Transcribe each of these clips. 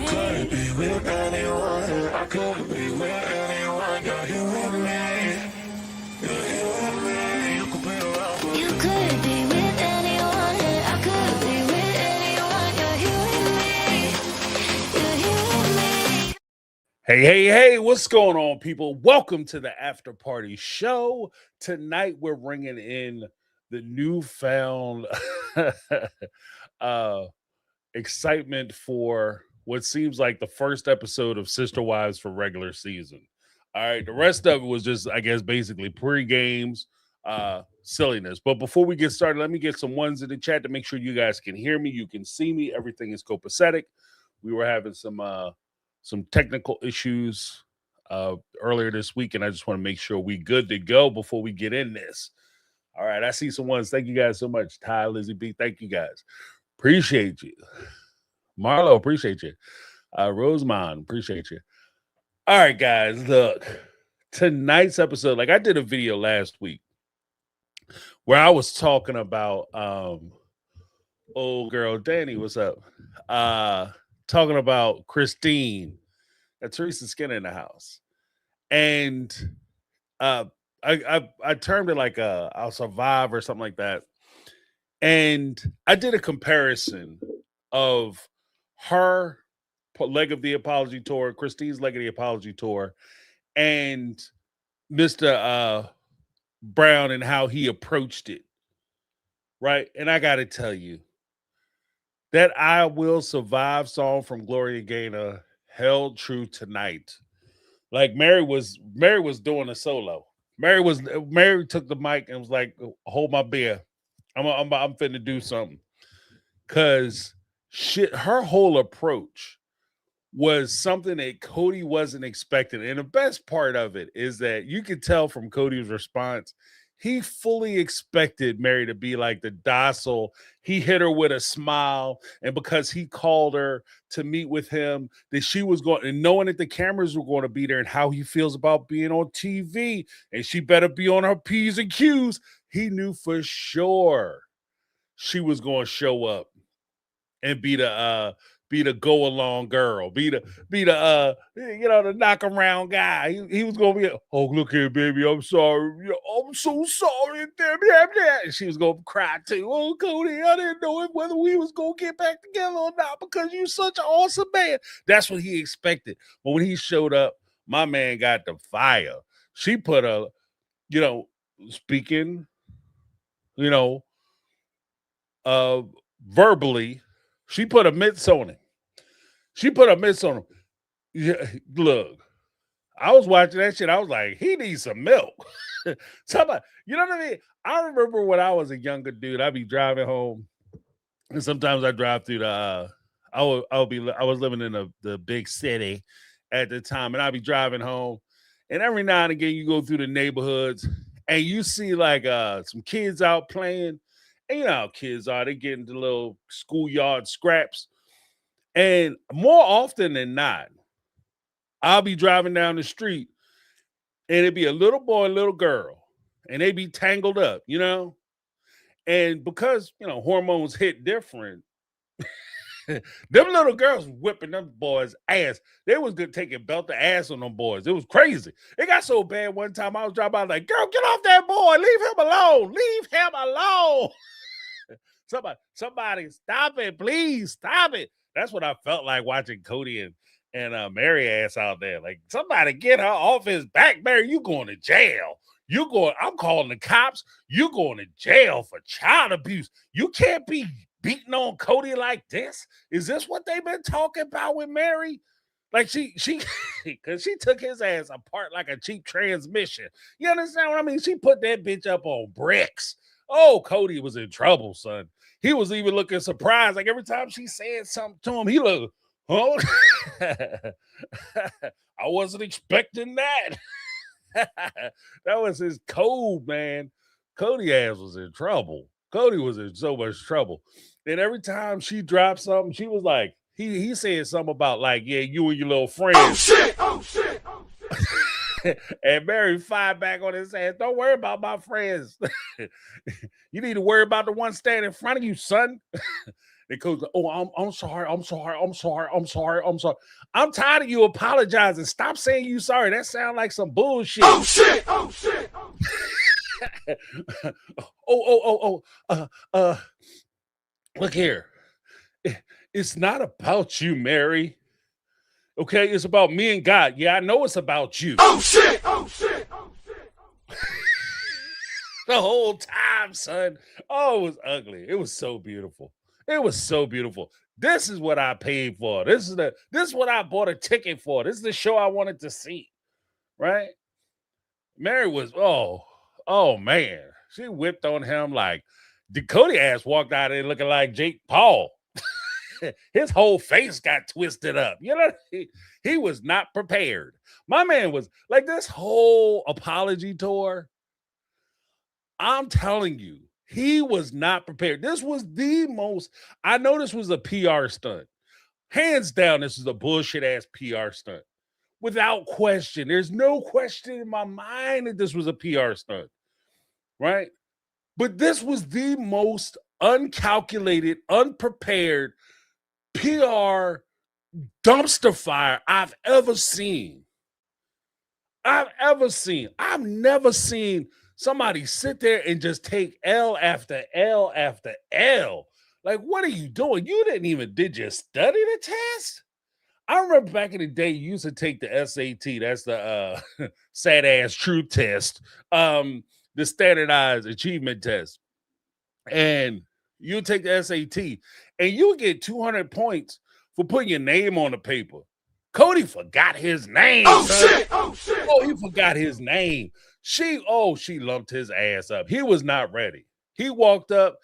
could be with anyone. I could be with anyone. You're here with me. You're here with me. You could be around for You could be with anyone, and I could be with anyone. You're here with me. You're here with me. Hey, what's going on, people? Welcome to the After Party Show. Tonight, we're bringing in the newfound excitement for what seems like the first episode of Sister Wives for regular season. All right, the rest of it was just, I guess, basically pre-games, silliness. But before we get started, let me get some ones in the chat to make sure you guys can hear me, you can see me, everything is copacetic. We were having some technical issues earlier this week, and I just want to make sure we good to go before we get in this. All right, I see some ones. Thank you guys so much. Ty, Lizzie B, thank you guys. Appreciate you. Marlo, appreciate you. Rosemond, appreciate you. All right, guys, look. Tonight's episode, like I did a video last week where I was talking about old girl Danny, what's up? Talking about Christine, Teresa Skinner in the house. And I termed it like I'll survive or something like that. And I did a comparison of her leg of the apology tour, Christine's leg of the apology tour, and Mr. Brown and how he approached it. Right. And I got to tell you, that I Will Survive song from Gloria Gaynor held true tonight. Like Meri was doing a solo. Meri took the mic and was like, hold my beer. I'm finna do something. Cause her whole approach was something that Kody wasn't expecting. And the best part of it is that you could tell from Kody's response, he fully expected Meri to be like the docile. He hit her with a smile. And because he called her to meet with him, that she was going, and knowing that the cameras were going to be there and how he feels about being on TV, and she better be on her P's and Q's, he knew for sure she was going to show up and be the go along girl, be the the knock around guy. He was gonna be, oh, look here, baby, I'm sorry, I'm so sorry, and she was gonna cry too. Oh, Kody, I didn't know whether we was gonna get back together or not because you're such an awesome man. That's what he expected. But when he showed up, my man got the fire. She put a, speaking, verbally, she put a mitts on him. Yeah, look, I was watching that shit. I was like, he needs some milk. Somebody, you know what I mean? I remember when I was a younger dude, I'd be driving home, and sometimes I drive through the. I was living in the big city at the time, and I'd be driving home, and every now and again you go through the neighborhoods, and you see like some kids out playing, and you know how kids are. They get into little schoolyard scraps. And more often than not, I'll be driving down the street and it'd be a little boy and little girl, and they be tangled up, And because, hormones hit different, them little girls whipping them boys' ass. They was good taking belt to ass on them boys. It was crazy. It got so bad one time I was driving, I was like, girl, get off that boy. Leave him alone. Leave him alone. Somebody stop it, please. Stop it. That's what I felt like watching Kody and Meri ass out there. Like, somebody get her off his back, Meri. You going to jail. I'm calling the cops. You going to jail for child abuse. You can't be beating on Kody like this. Is this what they've been talking about with Meri? Like she because she took his ass apart like a cheap transmission. You understand what I mean? She put that bitch up on bricks. Oh, Kody was in trouble, son. He was even looking surprised. Like every time she said something to him, he looked, oh, I wasn't expecting that. That was his code, man. Kody ass was in trouble. Kody was in so much trouble. And every time she dropped something, she was like, he said something about like, yeah, you and your little friends. oh shit, oh shit, oh shit. And Meri fired back on his ass. Don't worry about my friends. You need to worry about the one standing in front of you, son. And Cody's like, oh, I'm sorry, I'm sorry, I'm sorry, I'm sorry, I'm sorry. I'm tired of you apologizing. Stop saying you sorry. That sounds like some bullshit. Oh shit! Oh shit! Oh shit! uh, look here. It's not about you, Mary. Okay, it's about me and God. Yeah, I know it's about you. Oh shit! Oh shit! Oh shit! The whole time, son. Oh, it was ugly. It was so beautiful. It was so beautiful. This is what I paid for. This is what I bought a ticket for. This is the show I wanted to see. Right? Mary was, oh man. She whipped on him like the Kody ass walked out there looking like Jake Paul. His whole face got twisted up. You know, he was not prepared. My man was like this whole apology tour. I'm telling you, he was not prepared. This was the most, I know this was a PR stunt. Hands down, this is a bullshit ass PR stunt. Without question. There's no question in my mind that this was a PR stunt. Right? But this was the most uncalculated, unprepared PR dumpster fire I've ever seen. I've never seen somebody sit there and just take L after L after L. Like, what are you doing? You did you study the test? I remember back in the day, you used to take the SAT. That's the sad ass truth test. The standardized achievement test. And you take the SAT and you get 200 points for putting your name on the paper. Kody forgot his name. Oh son. shit! Oh shit! Oh, he forgot his name. She lumped his ass up. He was not ready. He walked up.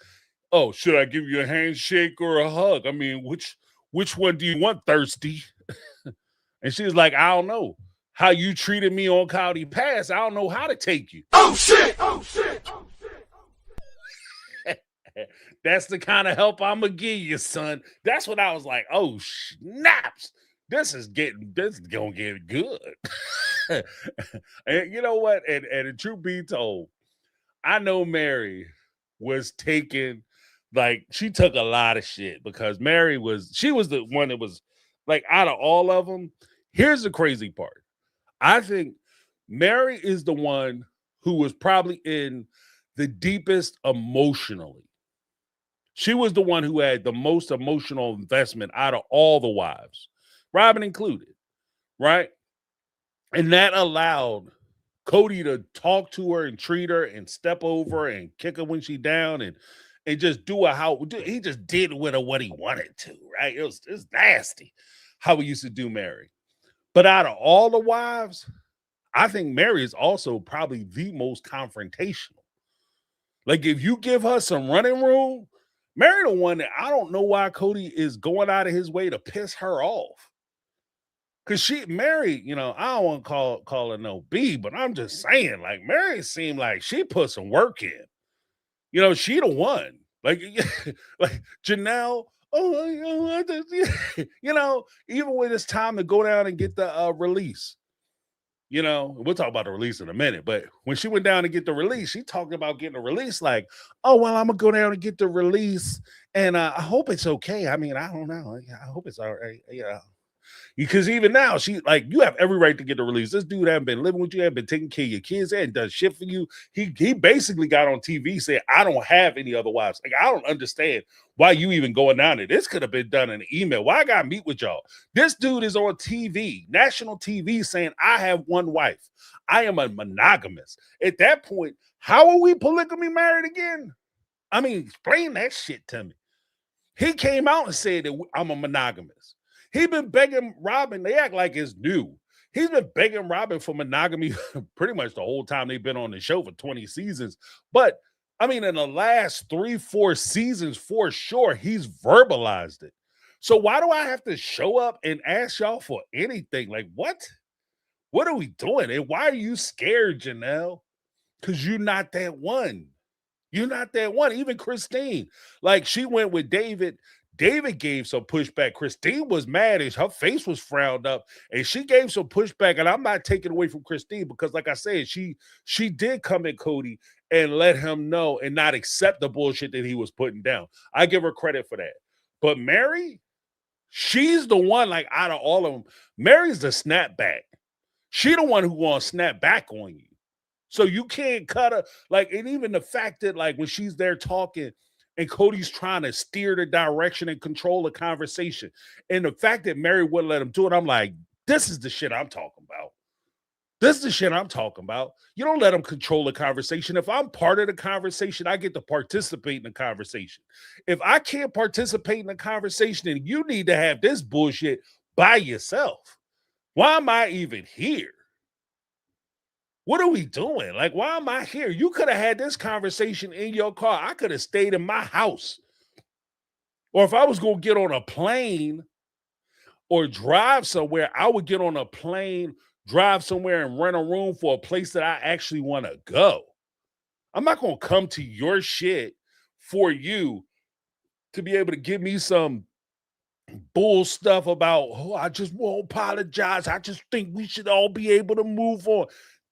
Oh, should I give you a handshake or a hug? I mean, which one do you want, thirsty? And she was like, I don't know. How you treated me on Kody Pass, I don't know how to take you. Oh shit! Oh shit! Oh shit! That's the kind of help I'm gonna give you, son. That's what I was like. Oh, snaps. This is gonna get good. And you know what? And the truth be told, I know Meri was taking, like, she took a lot of shit because Meri was the one that was like, out of all of them. Here's the crazy part. I think Meri is the one who was probably in the deepest emotionally. She was the one who had the most emotional investment out of all the wives, Robin included, right? And that allowed Kody to talk to her and treat her and step over and kick her when she down and just do he just did with her what he wanted to, right? It was nasty how we used to do Meri. But out of all the wives, I think Meri is also probably the most confrontational. Like, if you give her some running room, Meri the one that I don't know why Kody is going out of his way to piss her off. Because Meri, you know, I don't want to call her no B, but I'm just saying, like, Meri seemed like she put some work in. You know, she the one. Like, like Janelle, you know, even when it's time to go down and get the release. You know, we'll talk about the release in a minute, but when she went down to get the release, she talked about getting a release like, oh, well, I'm going to go down and get the release, and I hope it's okay. I mean, I don't know. I hope it's all right. Yeah. Because even now, she like, you have every right to get the release. This dude hasn't been living with you, hasn't been taking care of your kids, hasn't done shit for you. He basically got on TV saying, I don't have any other wives. Like, I don't understand why you even going down there. This could have been done in an email. Why I got to meet with y'all? This dude is on TV, national TV, saying, I have one wife. I am a monogamous. At that point, how are we polygamy married again? I mean, explain that shit to me. He came out and said that I'm a monogamous. He's been begging Robin. They act like it's new. He's been begging Robin for monogamy pretty much the whole time they've been on the show for 20 seasons. But, I mean, in the last 3-4 seasons, for sure, he's verbalized it. So why do I have to show up and ask y'all for anything? Like, what? What are we doing? And why are you scared, Janelle? Because you're not that one. You're not that one. Even Christine, like, she went with David. David gave some pushback. Christine was mad as her face was frowned up, and she gave some pushback. And I'm not taking away from Christine because, like I said, she did come at Kody and let him know and not accept the bullshit that he was putting down. I give her credit for that. But Meri, she's the one, like, out of all of them, Mary's the snapback. She the one who gonna snap back on you. So you can't cut her. Like, and even the fact that, like, when she's there talking and Kody's trying to steer the direction and control the conversation, and the fact that Meri wouldn't let him do it, I'm like, this is the shit I'm talking about. This is the shit I'm talking about. You don't let them control the conversation. If I'm part of the conversation, I get to participate in the conversation. If I can't participate in the conversation, then you need to have this bullshit by yourself. Why am I even here? What are we doing? Like, why am I here? You could have had this conversation in your car. I could have stayed in my house. Or if I was going to get on a plane or drive somewhere, I would get on a plane, drive somewhere, and rent a room for a place that I actually want to go. I'm not going to come to your shit for you to be able to give me some bull stuff about, oh, I just won't apologize. I just think we should all be able to move on.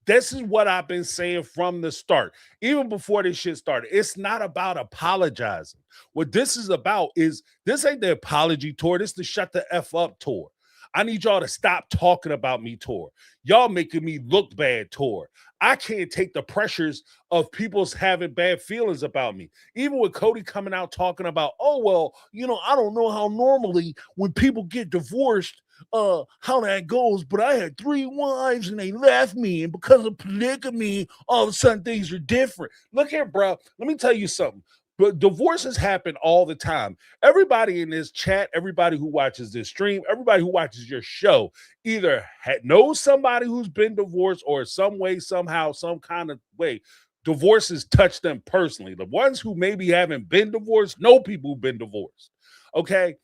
This is what I've been saying from the start, even before this shit started. It's not about apologizing. What this is about is, this ain't the apology tour. This is the shut the F up tour. I need y'all to stop talking about me tour. Y'all making me look bad tour. I can't take the pressures of people's having bad feelings about me. Even with Kody coming out talking about, oh, well, I don't know how normally when people get divorced, how that goes, but I had 3 wives and they left me, and because of polygamy, all of a sudden things are different. Look here, bro. Let me tell you something. But divorces happen all the time. Everybody in this chat, everybody who watches this stream, everybody who watches your show either knows somebody who's been divorced, or some way, somehow, some kind of way, divorces touch them personally. The ones who maybe haven't been divorced know people who've been divorced. Okay.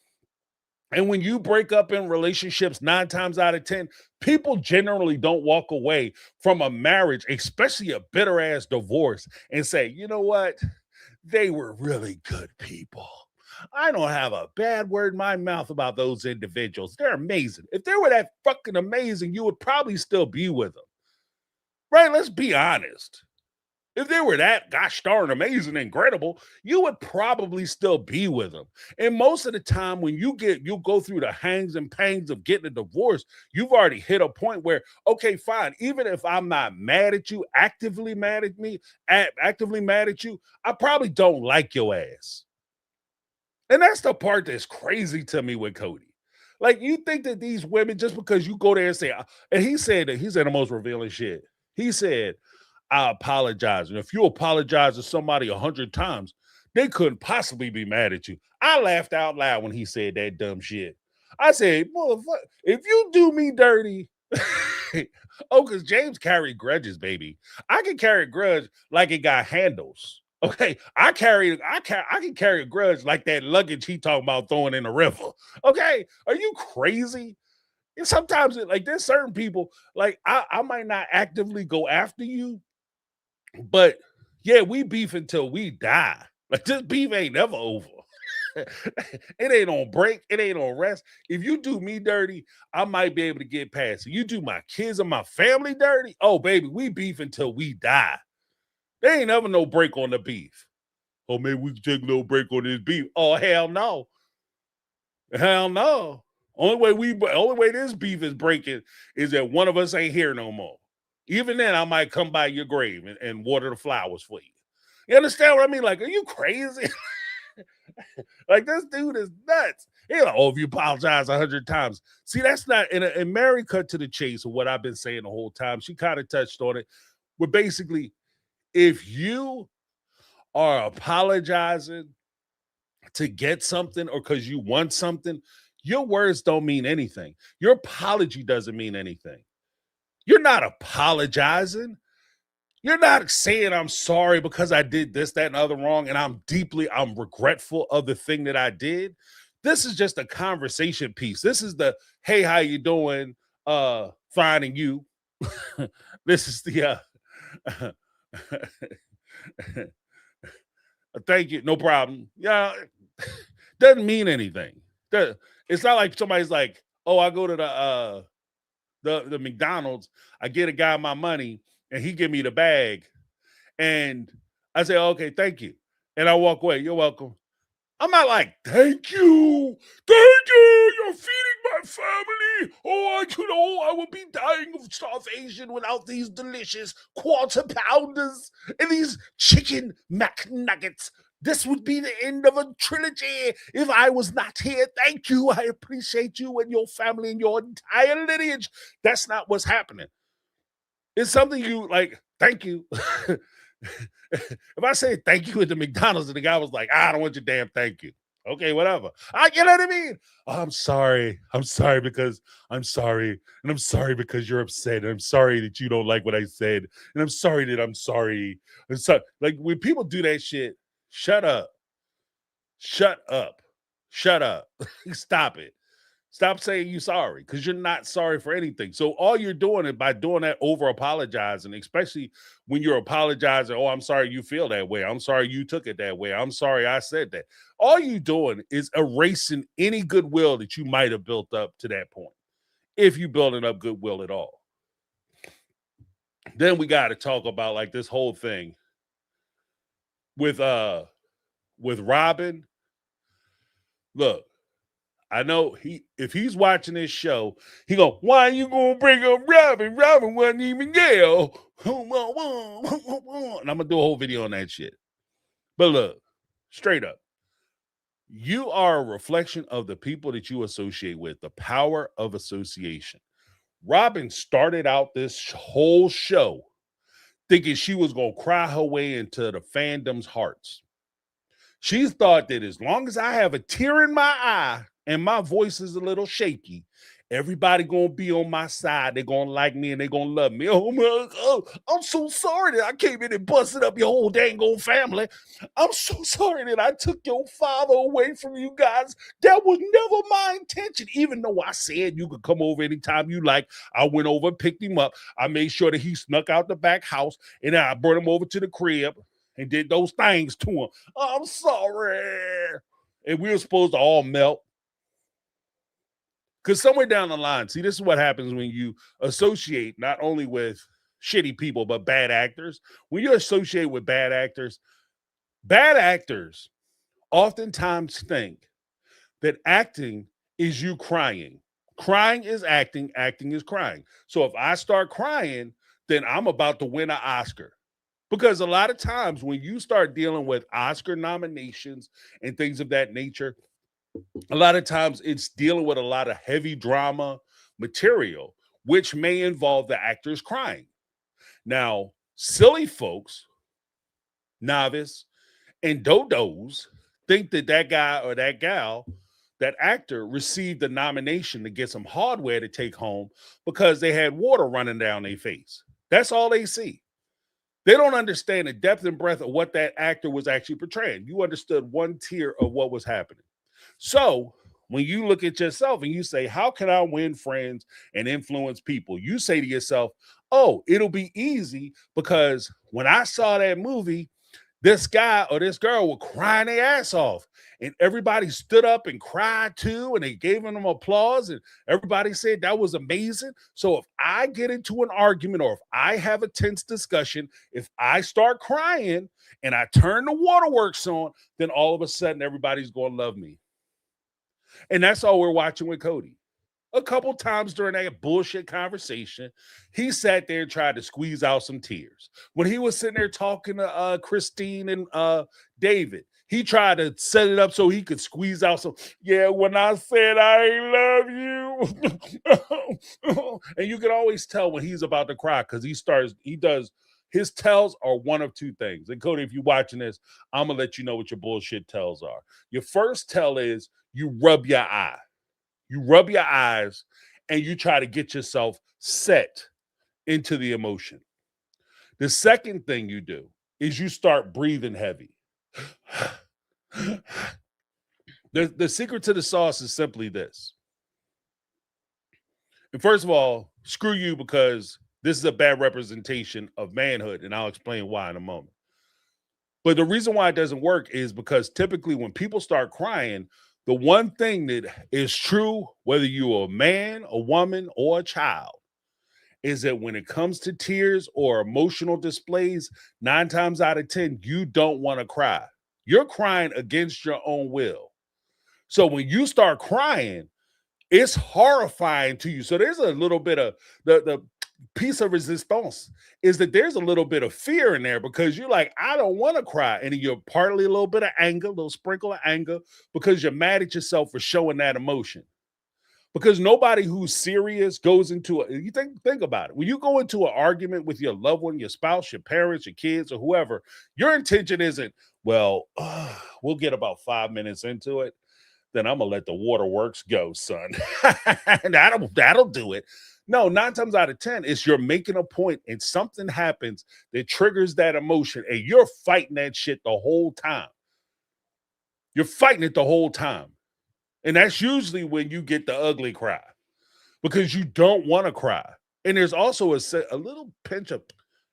And when you break up in relationships 9 times out of 10, people generally don't walk away from a marriage, especially a bitter ass divorce, and say, you know what? They were really good people. I don't have a bad word in my mouth about those individuals. They're amazing. If they were that fucking amazing, you would probably still be with them. Right? Let's be honest. If they were that gosh darn amazing, incredible, you would probably still be with them. And most of the time, when you go through the hangs and pangs of getting a divorce, you've already hit a point where, okay, fine. Even if I'm not mad at you, actively mad at you, I probably don't like your ass. And that's the part that's crazy to me with Kody. Like, you think that these women, just because you go there and say, and he said the most revealing shit. He said, I apologize. And if you apologize to somebody 100 times, they couldn't possibly be mad at you. I laughed out loud when he said that dumb shit. I said, motherfucker, if you do me dirty, because James carried grudges, baby. I can carry a grudge like it got handles. Okay, I can carry a grudge like that luggage he talking about throwing in the river. Okay, are you crazy? And sometimes, like, there's certain people, like, I might not actively go after you, but yeah, we beef until we die. Like, this beef ain't never over. It ain't on break. It ain't on rest. If you do me dirty, I might be able to get past it. You do my kids and my family dirty, oh baby, we beef until we die. There ain't ever no break on the beef. Oh, maybe we can take a little break on this beef. Oh, hell no. Hell no. Only way this beef is breaking is that one of us ain't here no more. Even then, I might come by your grave and water the flowers for you. You understand what I mean? Like, are you crazy? Like, this dude is nuts. He's like, oh, if you apologize 100 times. See, that's not, and Meri cut to the chase of what I've been saying the whole time. She kind of touched on it. But basically, if you are apologizing to get something or because you want something, your words don't mean anything. Your apology doesn't mean anything. You're not apologizing. You're not saying I'm sorry because I did this, that, and other wrong, and I'm regretful of the thing that I did. This is just a conversation piece. This is the, hey, how you doing? Fine, and you. This is the thank you, no problem. Yeah, doesn't mean anything. It's not like somebody's like, oh, I go to the McDonald's, I get a guy my money, and he give me the bag, and I say, okay, thank you, and I walk away. You're welcome. I'm not like, thank you, you're feeding my family. Oh, I would be dying of starvation without these delicious quarter pounders and these chicken McNuggets. This would be the end of a trilogy if I was not here. Thank you. I appreciate you and your family and your entire lineage. That's not what's happening. It's something you like, thank you. If I say thank you at the McDonald's and the guy was like, I don't want your damn thank you. Okay, whatever. You know what I mean? Oh, I'm sorry. I'm sorry because I'm sorry. And I'm sorry because you're upset. And I'm sorry that you don't like what I said. And I'm sorry that I'm sorry. And so, like when people do that shit, shut up. Shut up. Shut up. Stop it. Stop saying you sorry because you're not sorry for anything. So all you're doing is by doing that, over apologizing, especially when you're apologizing. Oh, I'm sorry you feel that way. I'm sorry you took it that way. I'm sorry I said that. All you doing is erasing any goodwill that you might have built up to that point, if you building up goodwill at all. Then we got to talk about like this whole thing with Robin. Look, I know if he's watching this show, he go, why you gonna bring up Robin? Robin wasn't even there. And I'm gonna do a whole video on that shit. But look, straight up, you are a reflection of the people that you associate with, the power of association. Robin started out this whole show thinking she was gonna cry her way into the fandom's hearts. She thought that as long as I have a tear in my eye and my voice is a little shaky, everybody gonna be on my side. They're gonna like me and they're gonna love me. Oh my God, I'm so sorry that I came in and busted up your whole dang old family. I'm so sorry that I took your father away from you guys. That was never my intention. Even though I said you could come over anytime you like, I went over and picked him up. I made sure that he snuck out the back house, and then I brought him over to the crib and did those things to him. I'm sorry. And we were supposed to all melt. Because somewhere down the line, see, this is what happens when you associate not only with shitty people, but bad actors. When you associate with bad actors oftentimes think that acting is you crying. Crying is acting, acting is crying. So if I start crying, then I'm about to win an Oscar. Because a lot of times when you start dealing with Oscar nominations and things of that nature, a lot of times it's dealing with a lot of heavy drama material, which may involve the actors crying. Now, silly folks, novice, and dodos think that that guy or that gal, that actor, received the nomination to get some hardware to take home because they had water running down their face. That's all they see. They don't understand the depth and breadth of what that actor was actually portraying. You understood one tier of what was happening. So when you look at yourself and you say, how can I win friends and influence people? You say to yourself, oh, it'll be easy because when I saw that movie, this guy or this girl were crying their ass off. And everybody stood up and cried too. And they gave them applause. And everybody said that was amazing. So if I get into an argument or if I have a tense discussion, if I start crying and I turn the waterworks on, then all of a sudden everybody's going to love me. And that's all we're watching with Kody. A couple times during that bullshit conversation, he sat there and tried to squeeze out some tears. When he was sitting there talking to Christine and David, he tried to set it up so he could squeeze out some, yeah, when I said I love you. And you can always tell when he's about to cry because his tells are one of two things. And Kody, if you're watching this, I'm going to let you know what your bullshit tells are. Your first tell is you rub your eye. You rub your eyes and you try to get yourself set into the emotion. The second thing you do is you start breathing heavy. The secret to the sauce is simply this. And first of all, screw you because this is a bad representation of manhood, and I'll explain why in a moment. But the reason why it doesn't work is because typically when people start crying, the one thing that is true, whether you're a man, a woman, or a child, is that when it comes to tears or emotional displays, 9 times out of 10, you don't want to cry. You're crying against your own will. So when you start crying, it's horrifying to you. So there's a little bit of the piece of resistance is that there's a little bit of fear in there because you're like, I don't want to cry. And you're partly a little bit of anger, a little sprinkle of anger because you're mad at yourself for showing that emotion. Because nobody who's serious goes into you think about it. When you go into an argument with your loved one, your spouse, your parents, your kids, or whoever, your intention isn't, well, we'll get about 5 minutes into it. Then I'm gonna let the waterworks go, son. And that'll do it. No, 9 times out of 10, it's you're making a point and something happens that triggers that emotion, and you're fighting that shit the whole time. You're fighting it the whole time. And that's usually when you get the ugly cry because you don't want to cry. And there's also a little pinch of,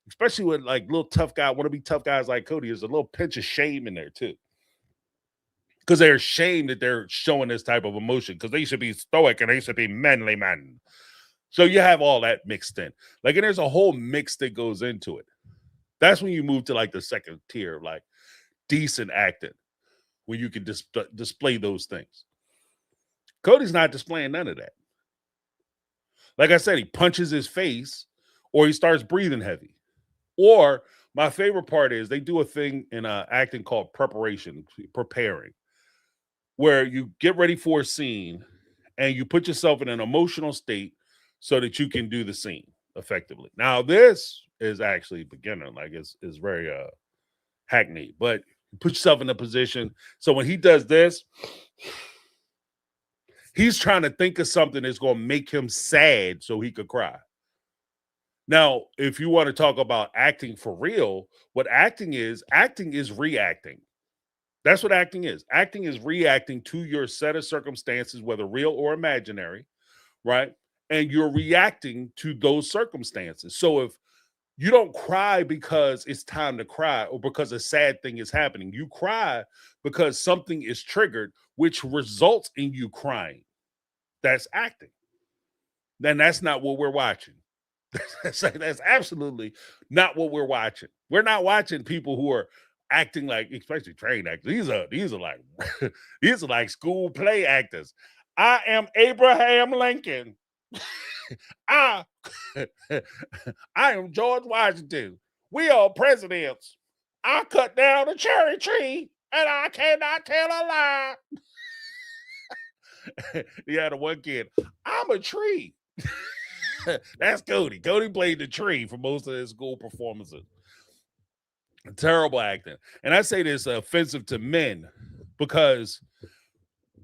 especially with like little tough guy, want to be tough guys like Kody, there's a little pinch of shame in there too. Because they're ashamed that they're showing this type of emotion because they should be stoic and they should be manly men. So you have all that mixed in. Like, and there's a whole mix that goes into it. That's when you move to like the second tier of like decent acting, when you can display those things. Kody's not displaying none of that. Like I said, he punches his face or he starts breathing heavy. Or my favorite part is they do a thing in acting called preparation, preparing, where you get ready for a scene and you put yourself in an emotional state so that you can do the scene effectively. Now, this is actually beginner, like it's very hackneyed, but you put yourself in a position. So when he does this, he's trying to think of something that's going to make him sad so he could cry. Now, if you want to talk about acting for real, what acting is reacting. That's what acting is. Acting is reacting to your set of circumstances, whether real or imaginary, right? And you're reacting to those circumstances. So if you don't cry because it's time to cry or because a sad thing is happening, you cry because something is triggered, which results in you crying. That's acting. Then that's not what we're watching. That's absolutely not what we're watching. We're not watching people who are acting like, especially trained actors. These are like these are like school play actors. I am Abraham Lincoln. I am George Washington. We are presidents. I cut down a cherry tree and I cannot tell a lie. He had a one kid. I'm a tree. That's Kody. Kody played the tree for most of his school performances. Terrible acting. And I say this offensive to men because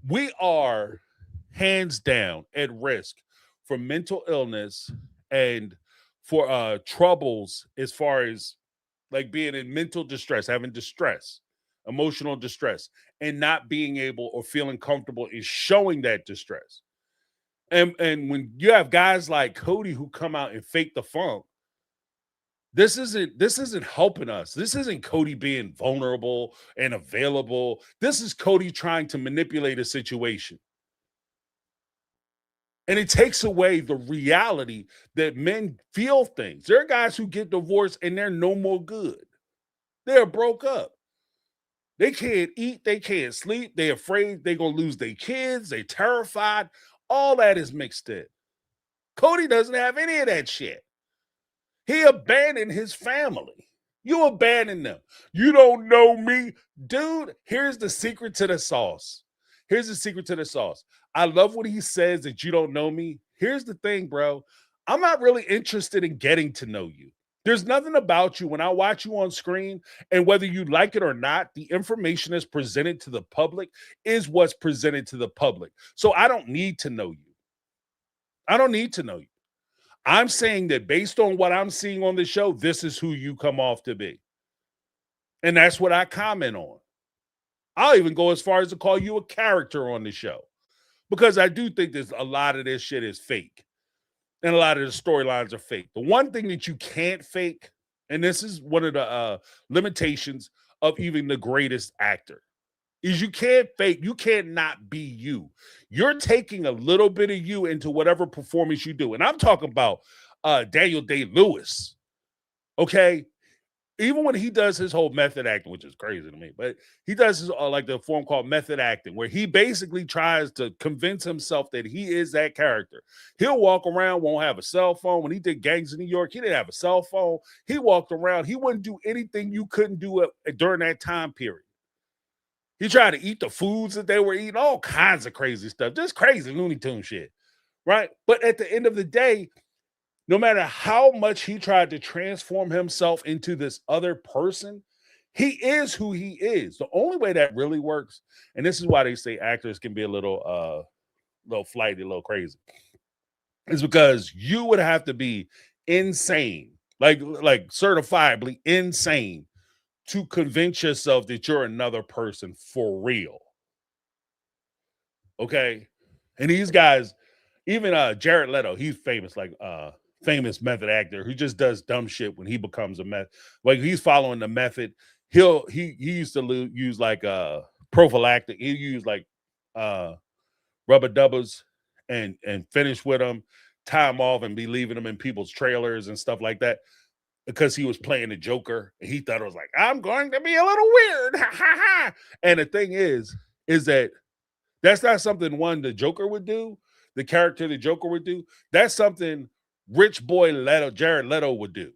we are hands down at risk for mental illness and for troubles as far as like being in mental distress, having distress, emotional distress, and not being able or feeling comfortable in showing that distress. And when you have guys like Kody who come out and fake the funk, this isn't helping us. This isn't Kody being vulnerable and available. This is Kody trying to manipulate a situation. And it takes away the reality that men feel things. There are guys who get divorced and they're no more good. They're broke up. They can't eat, they can't sleep, they're afraid they're gonna lose their kids, they're terrified. All that is mixed in. Kody doesn't have any of that shit. He abandoned his family. You abandoned them. You don't know me. Dude, here's the secret to the sauce. Here's the secret to the sauce. I love what he says that you don't know me. Here's the thing, bro. I'm not really interested in getting to know you. There's nothing about you when I watch you on screen, and whether you like it or not, the information that's presented to the public is what's presented to the public. So I don't need to know you. I don't need to know you. I'm saying that based on what I'm seeing on the show, this is who you come off to be. And that's what I comment on. I'll even go as far as to call you a character on the show because I do think there's a lot of this shit is fake. And a lot of the storylines are fake. The one thing that you can't fake, and this is one of the limitations of even the greatest actor, is you can't fake, you can't not be you. You're taking a little bit of you into whatever performance you do. And I'm talking about Daniel Day-Lewis. Okay? even when he does his whole method acting, which is crazy to me, but he does his like the form called method acting, where he basically tries to convince himself that he is that character. He'll walk around, won't have a cell phone. When he did Gangs in New York, he didn't have a cell phone. He walked around, he wouldn't do anything you couldn't do during that time period. He tried to eat the foods that they were eating, all kinds of crazy stuff, just crazy Looney Tune shit, right? But at the end of the day, no matter how much he tried to transform himself into this other person, he is who he is. The only way that really works, and this is why they say actors can be a little flighty, a little crazy, is because you would have to be insane, like certifiably insane, to convince yourself that you're another person for real. Okay. And these guys, even Jared Leto, he's famous, like famous method actor who just does dumb shit when he becomes a method. Like he's following the method. He used to use like prophylactic. He used like rubber dubbers and finish with them, tie them off, and be leaving them in people's trailers and stuff like that because he was playing the Joker. And he thought it was like, I'm going to be a little weird. And the thing is that that's not something the Joker would do. The character the Joker would do. That's something rich boy Jared Leto would do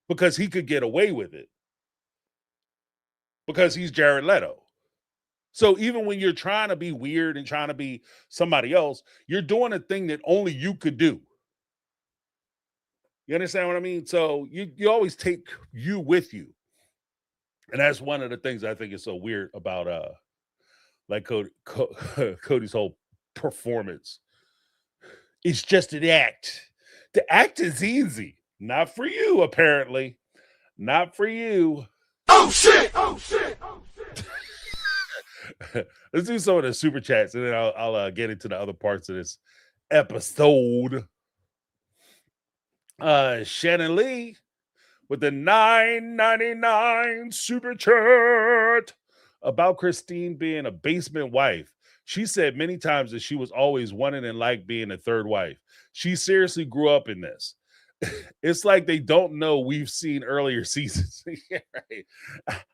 because he could get away with it because he's Jared Leto. So even when you're trying to be weird and trying to be somebody else, you're doing a thing that only you could do. You understand what I mean? So you always take you with you. And that's one of the things I think is so weird about like Cody's whole performance. It's just an act. The act is easy. Not for you, apparently. Not for you. Oh shit! Oh shit! Oh shit! Let's do some of the super chats, and then I'll get into the other parts of this episode. Shannon Lee with the $9.99 super chat about Christine being a basement wife. She said many times that she was always wanting and liked being a third wife. She seriously grew up in this. It's like they don't know we've seen earlier seasons. Yeah, right.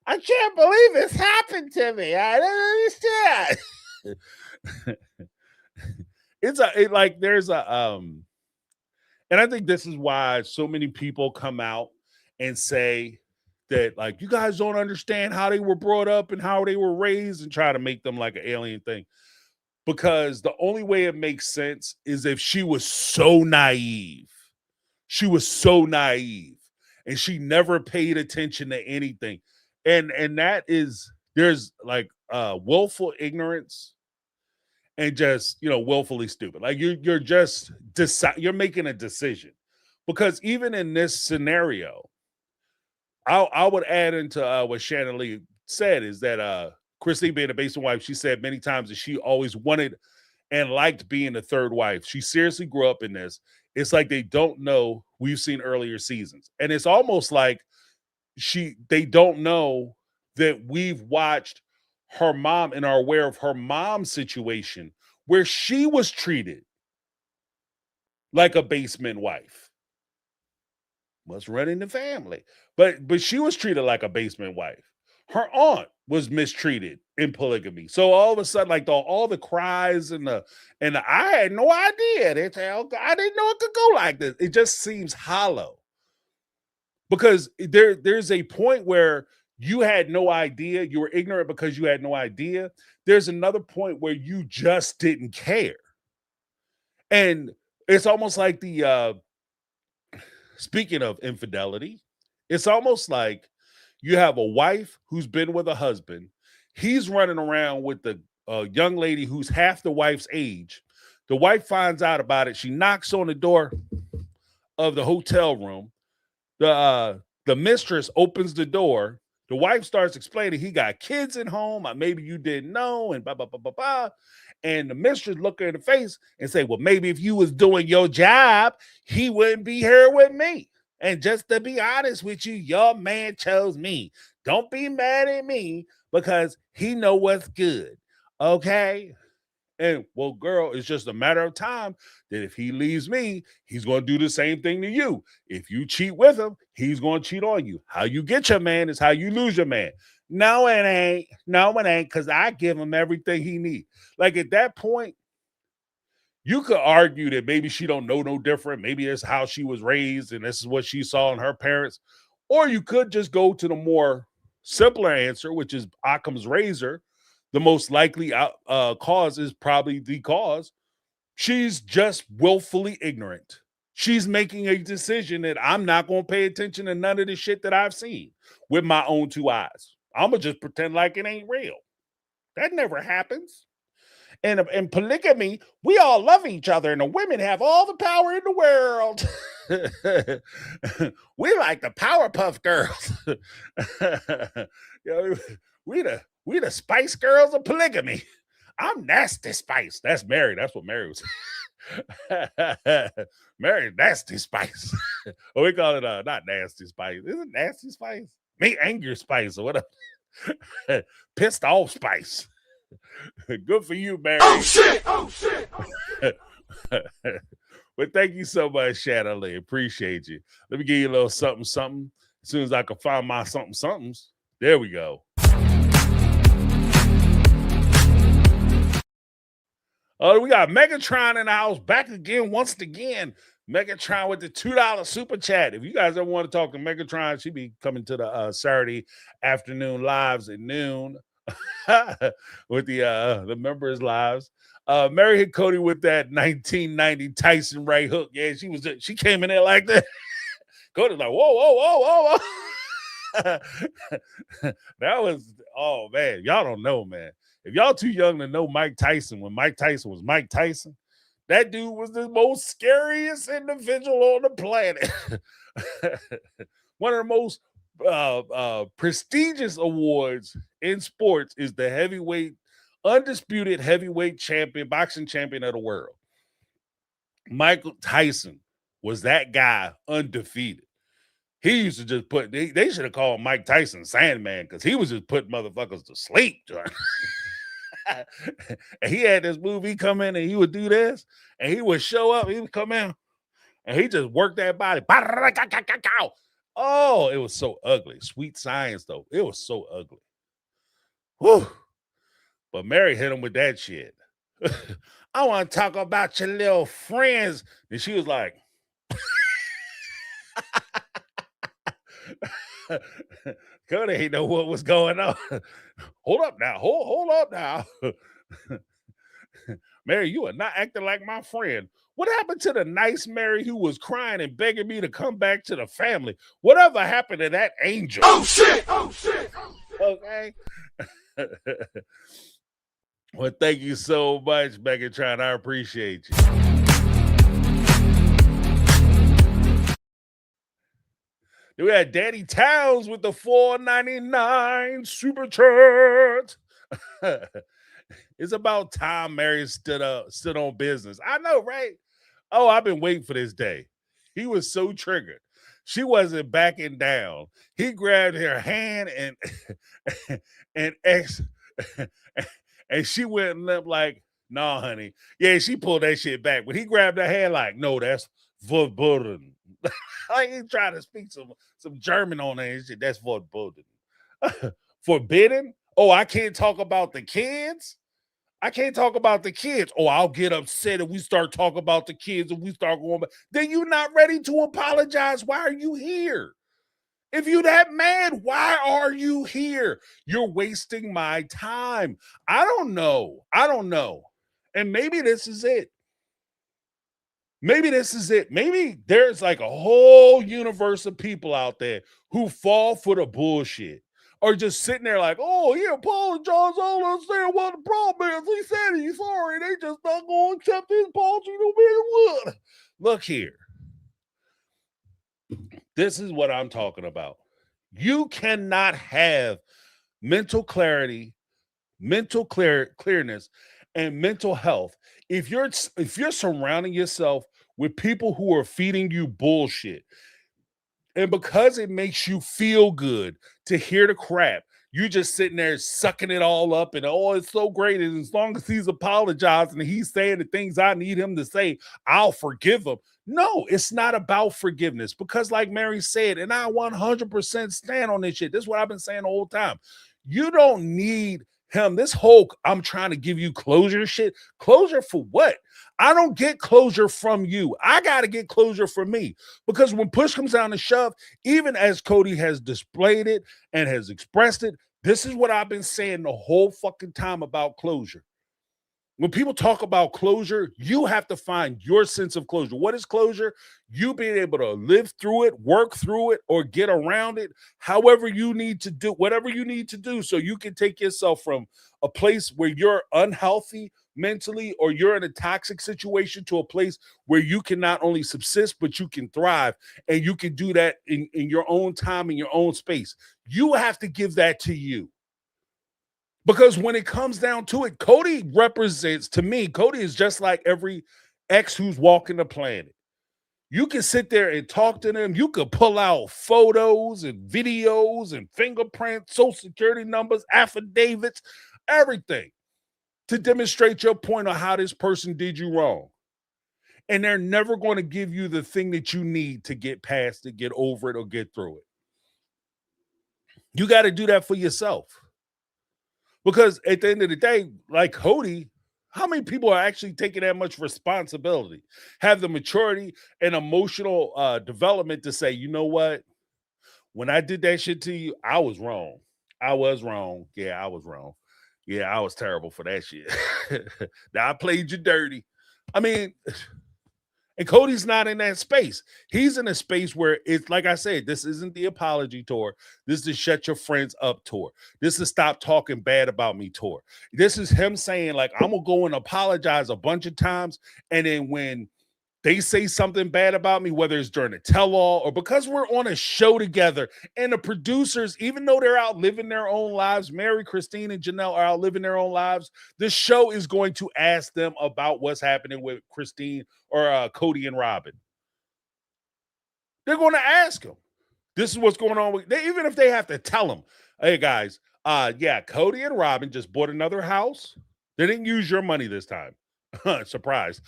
I can't believe this happened to me. I don't understand. There's a and I think this is why so many people come out and say that like you guys don't understand how they were brought up and how they were raised and try to make them like an alien thing. Because the only way it makes sense is if she was so naive. She was so naive and she never paid attention to anything. And that is, there's like willful ignorance and just, willfully stupid. Like you're just you're making a decision. Because even in this scenario, I would add into what Shannon Lee said is that Christine being a basement wife, she said many times that she always wanted and liked being the third wife. She seriously grew up in this. It's like they don't know we've seen earlier seasons. And it's almost like they don't know that we've watched her mom and are aware of her mom's situation where she was treated like a basement wife. Must run in the family. But she was treated like a basement wife. Her aunt was mistreated in polygamy. So all of a sudden, like all the cries and I had no idea. They say, oh, I didn't know it could go like this. It just seems hollow. Because there's a point where you had no idea. You were ignorant because you had no idea. There's another point where you just didn't care. And it's almost like speaking of infidelity, it's almost like you have a wife who's been with a husband. He's running around with the young lady who's half the wife's age. The wife finds out about it. She knocks on the door of the hotel room. The mistress opens the door. The wife starts explaining he got kids at home. Maybe you didn't know, and blah, blah, blah, blah, blah. And the mistress look her in the face and say, well, maybe if you was doing your job, he wouldn't be here with me. And just to be honest with you, your man chose me. Don't be mad at me because he know what's good. Okay? And well, girl, it's just a matter of time that if he leaves me, he's going to do the same thing to you. If you cheat with him, he's going to cheat on you. How you get your man is how you lose your man. No, it ain't. No, it ain't, because I give him everything he needs. Like at that point, you could argue that maybe she don't know no different. Maybe it's how she was raised and this is what she saw in her parents. Or you could just go to the more simpler answer, which is Occam's razor. The most likely cause is probably the cause. She's just willfully ignorant. She's making a decision that I'm not going to pay attention to none of the shit that I've seen with my own two eyes. I'm going to just pretend like it ain't real. That never happens. And in polygamy, we all love each other, and the women have all the power in the world. We like the Powerpuff Girls. You know, we the Spice Girls of polygamy. I'm Nasty Spice. That's Meri. That's what Meri was. Meri Nasty Spice. Oh, we call it not Nasty Spice. Is it Nasty Spice? Me Angry Spice or whatever. Pissed Off Spice. Good for you, Meri. Oh shit! Oh shit! But thank you so much, Shadow Lee. Appreciate you. Let me give you a little something, something. As soon as I can find my something, somethings. There we go. Oh, we got Megatron in the house back again, once again. Megatron with the $2 super chat. If you guys ever want to talk to Megatron, she'll be coming to the Saturday afternoon lives at noon with the members lives. Meri hit Kody with that 1990 Tyson right hook. Yeah, she came in there like that. Cody's like, whoa, whoa, whoa, whoa, whoa. That was, oh man, y'all don't know, man. If y'all too young to know Mike Tyson, when Mike Tyson was Mike Tyson, that dude was the most scariest individual on the planet. One of the most prestigious awards in sports is the undisputed heavyweight champion, boxing champion of the world. Michael Tyson was that guy, undefeated. He used to just they should have called Mike Tyson Sandman, because he was just putting motherfuckers to sleep. And he had this movie come in and he would do this and he would show up, he would come in and he just worked that body. Oh, it was so ugly. Sweet Science, though. It was so ugly. Whew. But Meri hit him with that shit. I want to talk about your little friends. And she was like, Kody ain't know what was going on. Hold up now. Hold up now. Meri, you are not acting like my friend. What happened to the nice Meri who was crying and begging me to come back to the family? Whatever happened to that angel? Oh shit! Oh shit! Okay. Well, thank you so much, Megatron. I appreciate you. We had Danny Towns with the $4.99 super chat. It's about time Meri stood on business. I know, right? Oh, I've been waiting for this day. He was so triggered. She wasn't backing down. He grabbed her hand and and she went limp like, nah, honey. Yeah, she pulled that shit back. But he grabbed her hand like, no, that's verboten. I ain't trying to speak some German on that shit. That's verboten. Forbidden? Oh, I can't talk about the kids? I can't talk about the kids. Oh, I'll get upset if we start talking about the kids and we start going back. Then you're not ready to apologize. Why are you here? If you're that mad, why are you here? You're wasting my time. I don't know. And maybe this is it. Maybe there's like a whole universe of people out there who fall for the bullshit. Or just sitting there like, oh, he apologized. I don't understand what the problem is. He said he's sorry. They just not going to accept his apology no matter what. Look here. This is what I'm talking about. You cannot have mental clarity, clearness, and mental health if you're surrounding yourself with people who are feeding you bullshit. And because it makes you feel good to hear the crap, You just sitting there sucking it all up and oh, it's so great. And as long as he's apologizing and he's saying the things I need him to say, I'll forgive him. No, it's not about forgiveness because, like Meri said, and I 100% stand on this shit. This is what I've been saying the whole time. You don't need him. This whole I'm trying to give you closure shit. Closure for what? I don't get closure from you. I got to get closure from me because when push comes down to shove, even as Kody has displayed it and has expressed it, this is what I've been saying the whole fucking time about closure. When people talk about closure, you have to find your sense of closure. What is closure? You being able to live through it, work through it, or get around it, however you need to do, whatever you need to do, so you can take yourself from a place where you're unhealthy mentally or you're in a toxic situation to a place where you can not only subsist, but you can thrive. And you can do that in your own time, in your own space. You have to give that to you. Because when it comes down to it, Kody represents, to me, Kody is just like every ex who's walking the planet. You can sit there and talk to them. You could pull out photos and videos and fingerprints, social security numbers, affidavits, everything to demonstrate your point on how this person did you wrong. And they're never going to give you the thing that you need to get past it, get over it, or get through it. You got to do that for yourself. Because at the end of the day, like Kody, how many people are actually taking that much responsibility, have the maturity and emotional development to say, you know what? When I did that shit to you, I was wrong. I was wrong. Yeah, I was wrong. Yeah, I was terrible for that shit. Now I played you dirty. I mean, and Kody's not in that space. He's in a space where it's like I said, this isn't the apology tour. This is the shut your friends up tour. This is stop talking bad about me tour. This is him saying, like, I'm gonna go and apologize a bunch of times. And then when they say something bad about me, whether it's during a tell-all or because we're on a show together, and the producers, even though they're out living their own lives, Meri, Christine, and Janelle are out living their own lives, the show is going to ask them about what's happening with Christine or Kody and Robin. They're going to ask them. This is what's going on with they, even if they have to tell them, hey guys, yeah, Kody and Robin just bought another house. They didn't use your money this time. Surprise.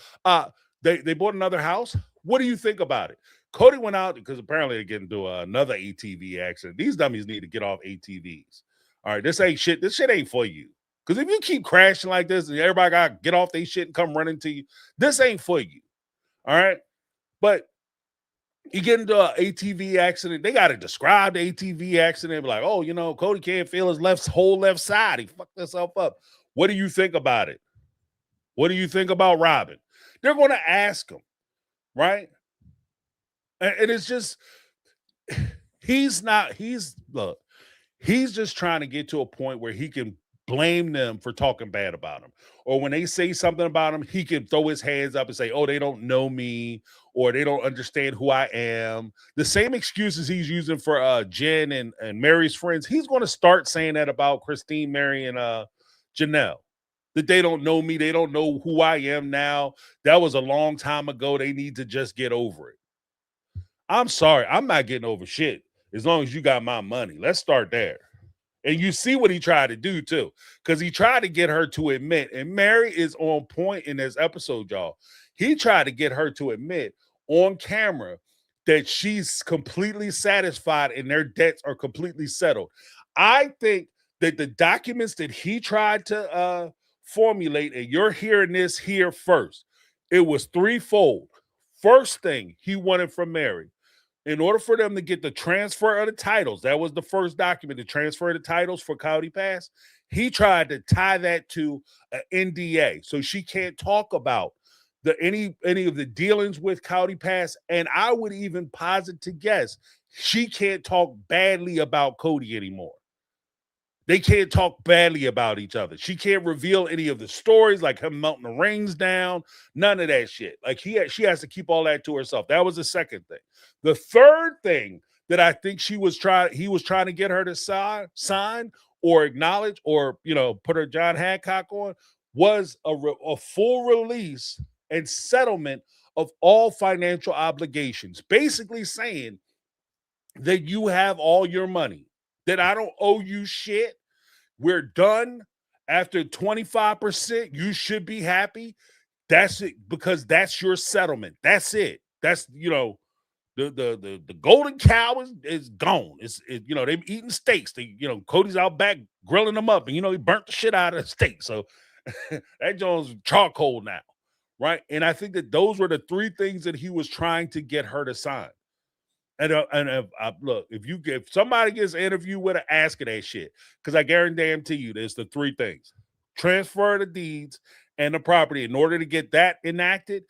They bought another house. What do you think about it? Kody went out because apparently they're getting into another ATV accident. These dummies need to get off ATVs. All right, this ain't shit. This shit ain't for you. Because if you keep crashing like this and everybody got to get off their shit and come running to you, this ain't for you. All right, but you get into an ATV accident. They got to describe the ATV accident. Be like, oh, you know, Kody can't feel his whole left side. He fucked himself up. What do you think about it? What do you think about Robin? They're going to ask him, right? And it's just, he's just trying to get to a point where he can blame them for talking bad about him. Or when they say something about him, he can throw his hands up and say, oh, they don't know me, or they don't understand who I am. The same excuses he's using for Jen and Meri's friends, he's going to start saying that about Christine, Meri, and Janelle. That they don't know me. They don't know who I am now. That was a long time ago. They need to just get over it. I'm sorry. I'm not getting over shit as long as you got my money. Let's start there. And you see what he tried to do too, because he tried to get her to admit, and Meri is on point in this episode, y'all. He tried to get her to admit on camera that she's completely satisfied and their debts are completely settled. I think that the documents that he tried to formulate, and you're hearing this here first, it was threefold. First thing he wanted from Meri, in order for them to get the transfer of the titles, that was the first document, the transfer of the titles for Kody Pass. He tried to tie that to an NDA, so she can't talk about any of the dealings with Kody Pass. And I would even posit to guess she can't talk badly about Kody anymore. They can't talk badly about each other. She can't reveal any of the stories, like him melting the rings down. None of that shit. Like she has to keep all that to herself. That was the second thing. The third thing that I think he was trying to get her to sign or acknowledge or put her John Hancock on was a full release and settlement of all financial obligations. Basically saying that you have all your money, that I don't owe you shit. We're done after 25%. You should be happy. That's it, because that's your settlement. That's it. That's, the golden cow is gone. They've eaten steaks. Cody's out back grilling them up, and he burnt the shit out of the steak. So that Jones charcoal now, right? And I think that those were the three things that he was trying to get her to sign. And look, if somebody gets an interview with her, ask her that shit, because I guarantee you, there's the three things: transfer the deeds and the property. In order to get that enacted,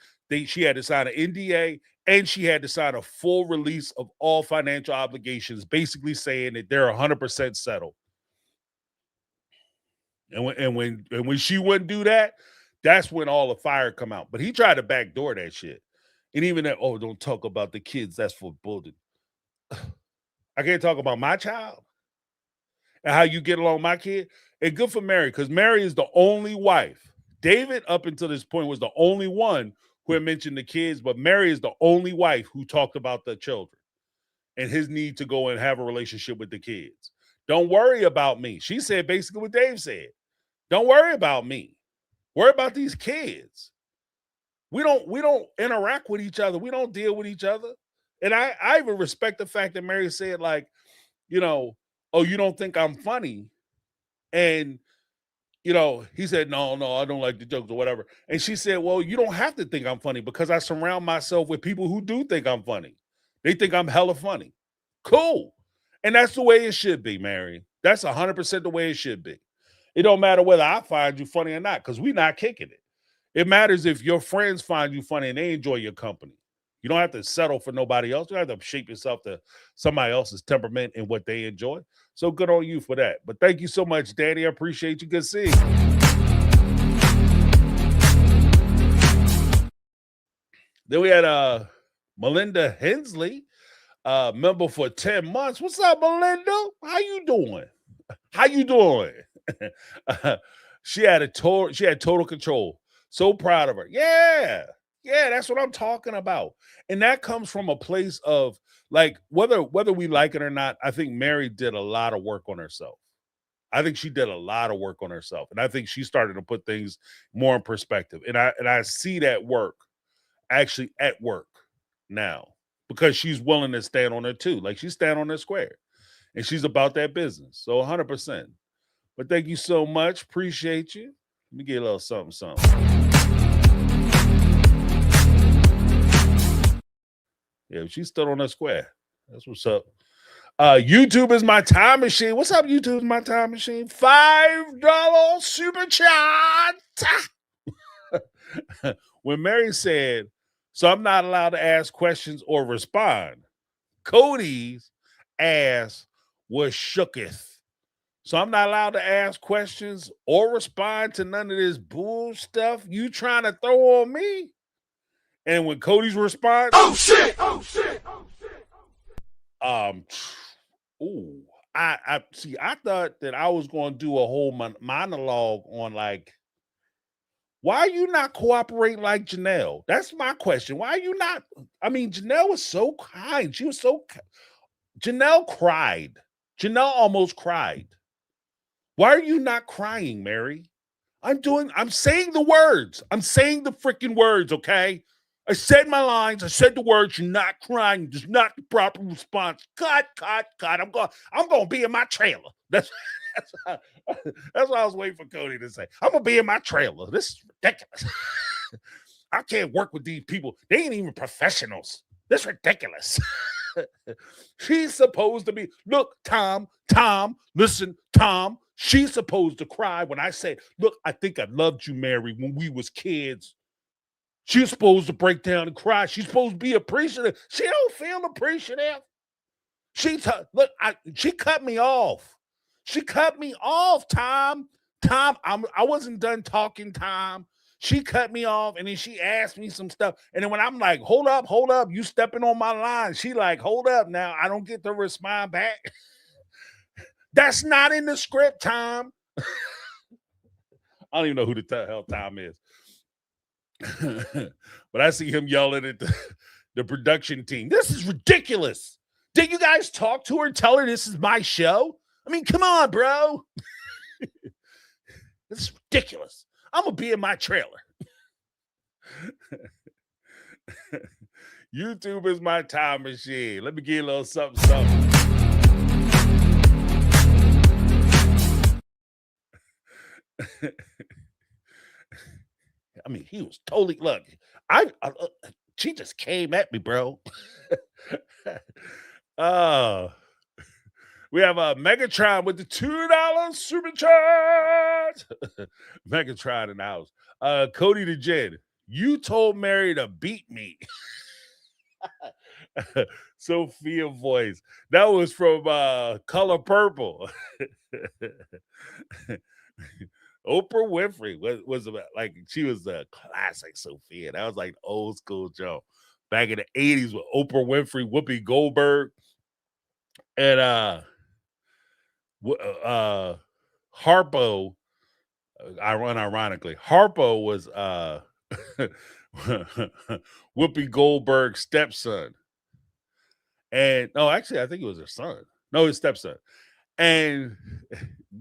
she had to sign an NDA, and she had to sign a full release of all financial obligations, basically saying that they're 100% settled. And when she wouldn't do that, that's when all the fire come out. But he tried to backdoor that shit. And even that, don't talk about the kids. That's for bullying. I can't talk about my child and how you get along with my kid. And good for Meri, because Meri is the only wife. David, up until this point, was the only one who had mentioned the kids, but Meri is the only wife who talked about the children and his need to go and have a relationship with the kids. Don't worry about me. She said basically what Dave said. Don't worry about me. Worry about these kids. We don't interact with each other. We don't deal with each other. And I even respect the fact that Meri said, like, you don't think I'm funny. And, he said, no, I don't like the jokes or whatever. And she said, well, you don't have to think I'm funny, because I surround myself with people who do think I'm funny. They think I'm hella funny. Cool. And that's the way it should be, Meri. That's 100% the way it should be. It don't matter whether I find you funny or not, because we're not kicking it. It matters if your friends find you funny and they enjoy your company. You don't have to settle for nobody else. You don't have to shape yourself to somebody else's temperament and what they enjoy. So good on you for that. But thank you so much, Danny. I appreciate you. Good seeing you. Then we had Melinda Hensley, member for 10 months. What's up, Melinda? How you doing? She had total control. So proud of her. Yeah, that's what I'm talking about. And that comes from a place of, like, whether we like it or not, I think Meri did a lot of work on herself. I think she did a lot of work on herself. And I think she started to put things more in perspective. And I see that work actually at work now, because she's willing to stand on it too. Like, she's standing on her square, and she's about that business. So 100%. But thank you so much. Appreciate you. Let me get a little something. Yeah, she stood on her square. That's what's up. YouTube is my time machine. What's up, YouTube is my time machine? $5 super chat. When Meri said, so I'm not allowed to ask questions or respond, Kody's ass was shooketh. So I'm not allowed to ask questions or respond to none of this bull stuff you trying to throw on me. And when Kody's response, Oh shit! I see. I thought that I was going to do a whole monologue on, like, why are you not cooperating like Janelle? That's my question. Why are you not? I mean, Janelle was so kind. She was so. Janelle cried. Janelle almost cried. Why are you not crying, Meri? I'm saying the words. I'm saying the freaking words, okay? I said my lines. I said the words. You're not crying. Just not the proper response. Cut. I'm going to be in my trailer. That's what I was waiting for Kody to say. I'm going to be in my trailer. This is ridiculous. I can't work with these people. They ain't even professionals. This is ridiculous. She's supposed to be, look, Tom, listen, Tom, she's supposed to cry when I say, look, I think I loved you, Meri, when we was kids. She's supposed to break down and cry. She's supposed to be appreciative. She don't feel appreciative. She cut me off. She cut me off, Tom. I wasn't done talking, Tom. She cut me off, and then she asked me some stuff. And then when I'm like, hold up, you stepping on my line. She like, hold up now. I don't get to respond back. That's not in the script, Tom. I don't even know who the hell Tom is. But I see him yelling at the production team. This is ridiculous. Did you guys talk to her and tell her this is my show? I mean, come on, bro. This is ridiculous. I'm gonna be in my trailer. YouTube is my time machine. Let me give you a little something, something. I mean, he was totally look. She just came at me, bro. Oh, we have a Megatron with the $2 super charge. Megatron in the house. Kody the Jen. You told Meri to beat me. Sophia voice. That was from Color Purple. Oprah Winfrey was about like she was a classic Sophia. That was like old school joke back in the 80s with Oprah Winfrey, Whoopi Goldberg, and Harpo. Ironically, Harpo was Whoopi Goldberg's stepson. And no, actually, I think it was her son. No, his stepson. And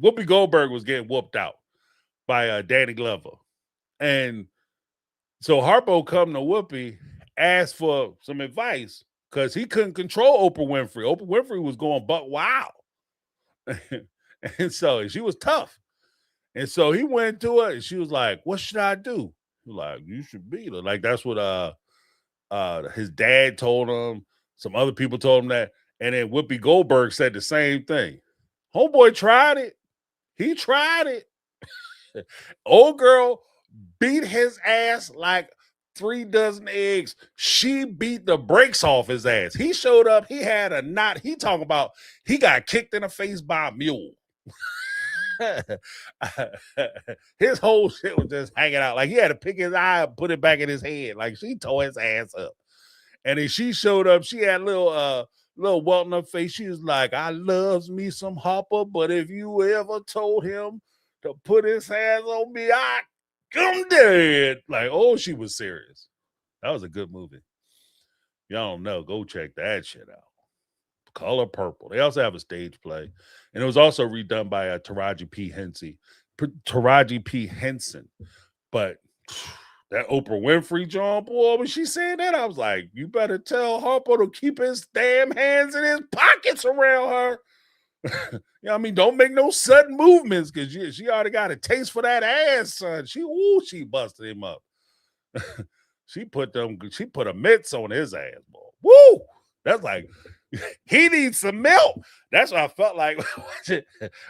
Whoopi Goldberg was getting whooped out by Danny Glover. And so Harpo come to Whoopi, asked for some advice because he couldn't control Oprah Winfrey. Oprah Winfrey was going buck wild. And so she was tough. And so he went to her and she was like, what should I do? He was like, you should beat her. Like that's what his dad told him. Some other people told him that. And then Whoopi Goldberg said the same thing. Homeboy tried it. He tried it. Old girl beat his ass like 3 dozen eggs. She beat the brakes off his ass. He showed up. He had a knot. He talking about he got kicked in the face by a mule. His whole shit was just hanging out. Like he had to pick his eye and put it back in his head. Like she tore his ass up. And then she showed up. She had a little welt in her face. She was like, I loves me some Hopper, but if you ever told him to put his hands on me, I'm dead. Like, oh, she was serious. That was a good movie. Y'all don't know. Go check that shit out. Color Purple. They also have a stage play. And it was also redone by Taraji P. Henson. But that Oprah Winfrey John, boy, when she said that, I was like, you better tell Harpo to keep his damn hands in his pockets around her. You know what I mean? Don't make no sudden movements because she already got a taste for that ass, son. She busted him up. She put a mitts on his ass, boy. Woo! That's like he needs some milk. That's what I felt like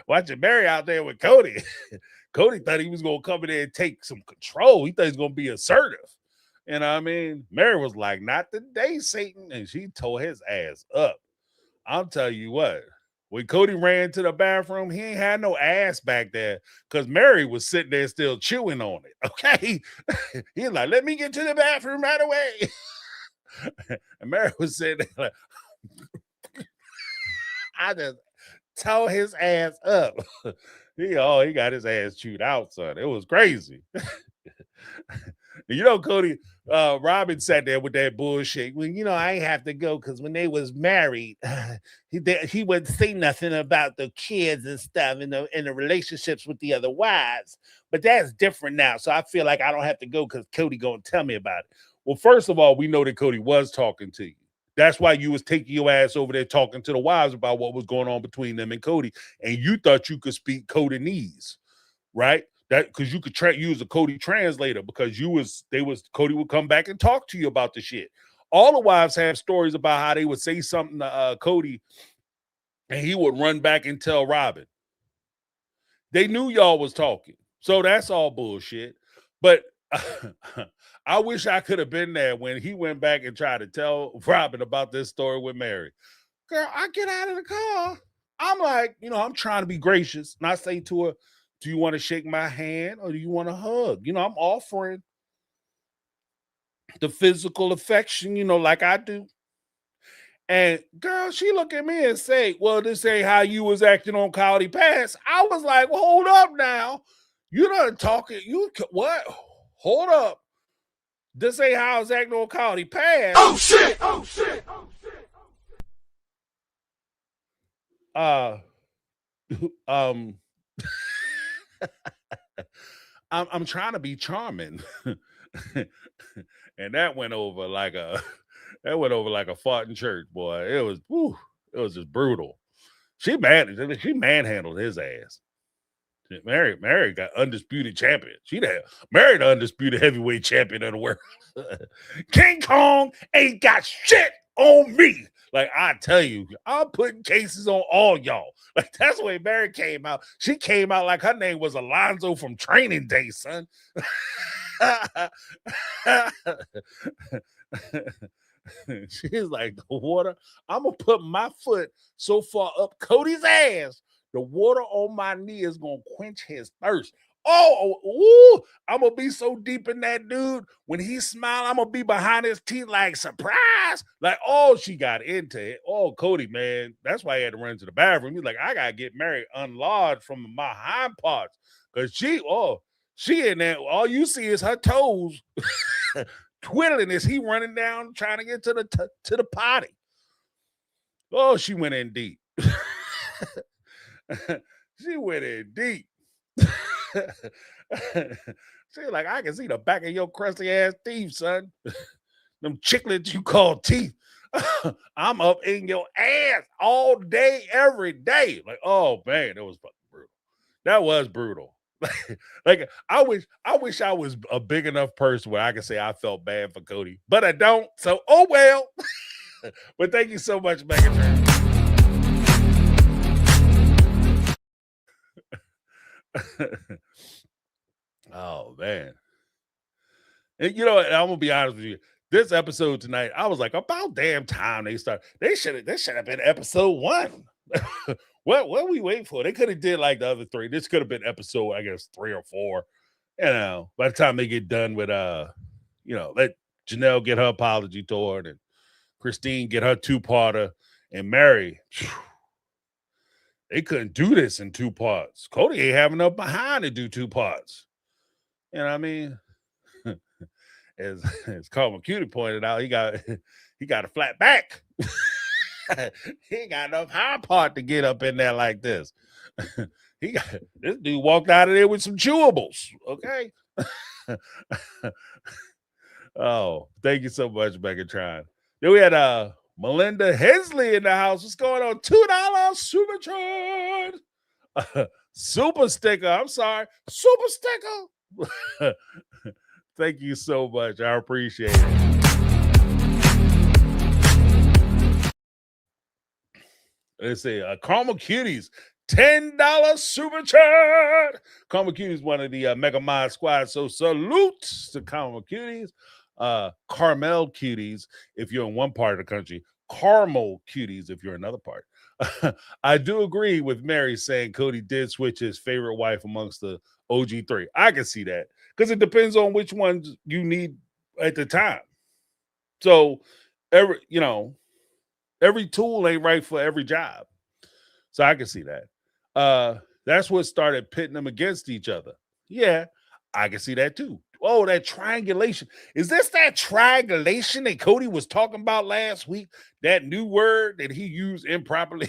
watching Meri out there with Kody. Kody thought he was gonna come in there and take some control. He thought he was gonna be assertive. You know what I mean? Meri was like, not today, Satan. And she tore his ass up. I'll tell you what, when Kody ran to the bathroom, he ain't had no ass back there because Meri was sitting there still chewing on it. Okay. He's like, let me get to the bathroom right away. And Meri was sitting there like, I just tore his ass up. He got his ass chewed out, son. It was crazy. You know, Kody, Robin sat there with that bullshit. Well, you know, I ain't have to go because when they was married, he wouldn't say nothing about the kids and stuff and the relationships with the other wives. But that's different now. So I feel like I don't have to go because Kody gonna tell me about it. Well, first of all, we know that Kody was talking to you. That's why you was taking your ass over there talking to the wives about what was going on between them and Kody. And you thought you could speak Codanese, right? That because you could use a Kody translator because Kody would come back and talk to you about the shit. All the wives have stories about how they would say something to Kody and he would run back and tell Robin. They knew y'all was talking. So that's all bullshit. But I wish I could have been there when he went back and tried to tell Robin about this story with Meri. Girl, I get out of the car. I'm like, you know, I'm trying to be gracious. And I say to her, do you want to shake my hand or do you want a hug? You know, I'm offering the physical affection, you know, like I do. And girl, she look at me and say, well, this ain't how you was acting on Kody Pass. I was like, well, hold up now. You done talking. What? Hold up. This ain't how I was acting on Kody Pass. Oh shit! Oh shit! Oh shit! um, I'm trying to be charming, and that went over like a fart in church, boy. It was it was just brutal. She manhandled his ass. Meri got undisputed champion. Meri the undisputed heavyweight champion of the world. King Kong ain't got shit on me. Like I tell you, I'm putting cases on all y'all. Like that's the way Meri came out. She came out like her name was Alonzo from Training Day, son. She's like, the water, I'm gonna put my foot so far up Kody's ass, the water on my knee is gonna quench his thirst. I'm gonna be so deep in that dude. When he smile, I'm gonna be behind his teeth like surprise. Like, oh, she got into it. Oh, Kody, man, that's why he had to run to the bathroom. He's like, I gotta get Meri unlodged from my hind parts. Cause she in there, all you see is her toes twiddling as he running down trying to get to the potty. Oh, she went in deep. She went in deep. She like, I can see the back of your crusty ass teeth, son. Them chiclets you call teeth. I'm up in your ass all day, every day. Like, oh man, that was fucking brutal. That was brutal. Like I wish I was a big enough person where I could say I felt bad for Kody, but I don't. So oh well. But thank you so much, Megatron. Oh man. And you know what? I'm gonna be honest with you. This episode tonight, I was like, about damn time they start. They should have been episode 1. What are we waiting for? They could have did like the other 3. This could have been episode, I guess, 3 or 4. You know, by the time they get done with let Janelle get her apology toward and Christine get her 2-parter and Meri. They couldn't do this in 2 parts. Kody ain't having enough behind to do 2 parts. You know what I mean? As Carl McCuty pointed out, he got a flat back. He ain't got enough high part to get up in there like this. This dude walked out of there with some chewables. Okay. Oh, thank you so much, Megatron. Then we had Melinda Hensley in the house. What's going on? $2 super chat. Super sticker. I'm sorry. Super sticker. Thank you so much. I appreciate it. Let's see. Karma Cuties, $10 super chat. Karma Cuties, one of the Mega Mod squad. So salute to Karma Cuties. Carmel Cuties, if you're in one part of the country. Carmel Cuties, if you're in another part. I do agree with Meri saying Kody did switch his favorite wife amongst the OG3. I can see that because it depends on which ones you need at the time. So every tool ain't right for every job. So I can see that. That's what started pitting them against each other. Yeah, I can see that too. Oh, that triangulation. Is this that triangulation that Kody was talking about last week? That new word that he used improperly?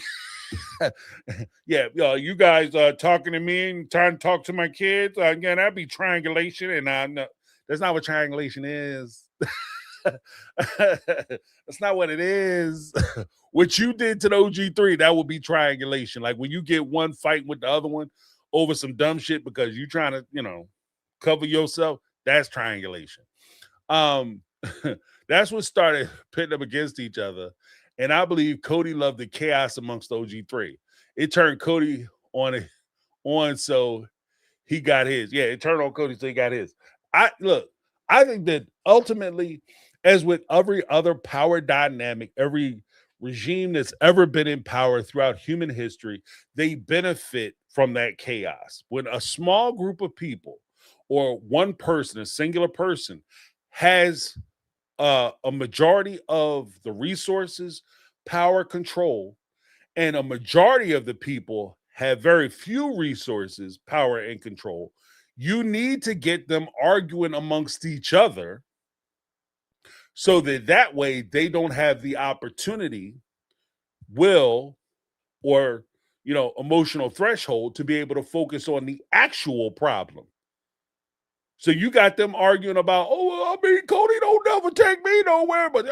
Yeah, you guys talking to me and trying to talk to my kids. Again, that'd be triangulation. And that's not what triangulation is. That's not what it is. What you did to the OG3, that would be triangulation. Like when you get one fighting with the other one over some dumb shit because you trying to, cover yourself, that's triangulation. That's what started pitting them against each other. And I believe Kody loved the chaos amongst OG3. It turned Kody on so he got his. Yeah, it turned on Kody so he got his. I think that ultimately, as with every other power dynamic, every regime that's ever been in power throughout human history, they benefit from that chaos. When a small group of people or one person, a singular person, has a majority of the resources, power, control, and a majority of the people have very few resources, power, and control, you need to get them arguing amongst each other so that way they don't have the opportunity, will, or emotional threshold to be able to focus on the actual problem. So you got them arguing about, Kody don't never take me nowhere, but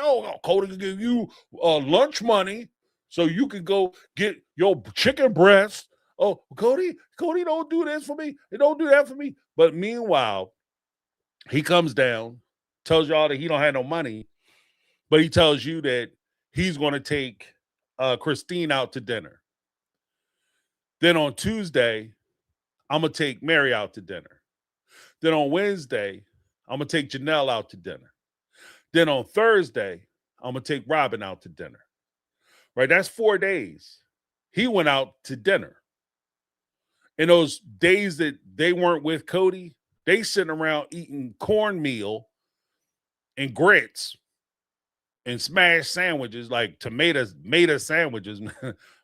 Kody can give you lunch money so you can go get your chicken breast. Oh, Kody don't do this for me. He don't do that for me. But meanwhile, he comes down, tells y'all that he don't have no money, but he tells you that he's going to take Christine out to dinner. Then on Tuesday, I'm going to take Meri out to dinner. Then on Wednesday, I'm going to take Janelle out to dinner. Then on Thursday, I'm going to take Robin out to dinner. Right? That's 4 days. He went out to dinner. In those days that they weren't with Kody, they sitting around eating cornmeal and grits and smashed sandwiches, like tomato sandwiches.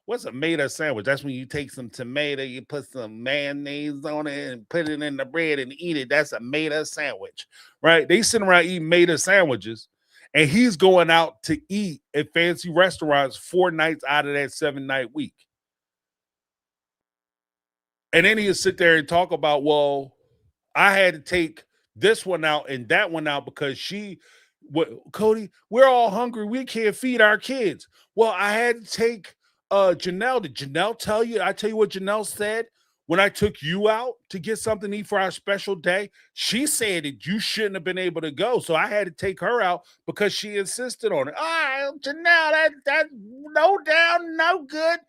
What's a tomato sandwich? That's when you take some tomato, you put some mayonnaise on it and put it in the bread and eat it. That's a tomato sandwich, right? They sitting around eating tomato sandwiches, and he's going out to eat at fancy restaurants 4 nights out of that 7-night week. And then he'll sit there and talk about, well, I had to take this one out and that one out because Kody, we're all hungry. We can't feed our kids. Well, I had to take Janelle. Did Janelle tell you? I tell you what Janelle said when I took you out to get something to eat for our special day. She said that you shouldn't have been able to go. So I had to take her out because she insisted on it. Janelle, that no down, no good.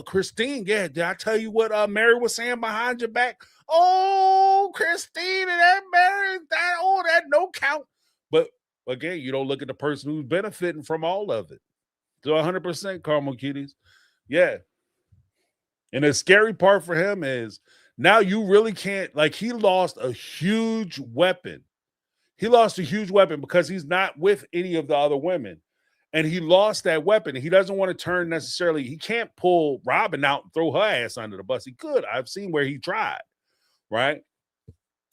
Christine, yeah, did I tell you what Meri was saying behind your back? Oh, Christine and that Meri, that no count. But again, you don't look at the person who's benefiting from all of it. So 100% Caramel Cuties. Yeah. And the scary part for him is now you really can't, like, he lost a huge weapon. He lost a huge weapon because he's not with any of the other women. And he lost that weapon. He doesn't want to turn necessarily. He can't pull Robin out and throw her ass under the bus. He could. I've seen where he tried, right?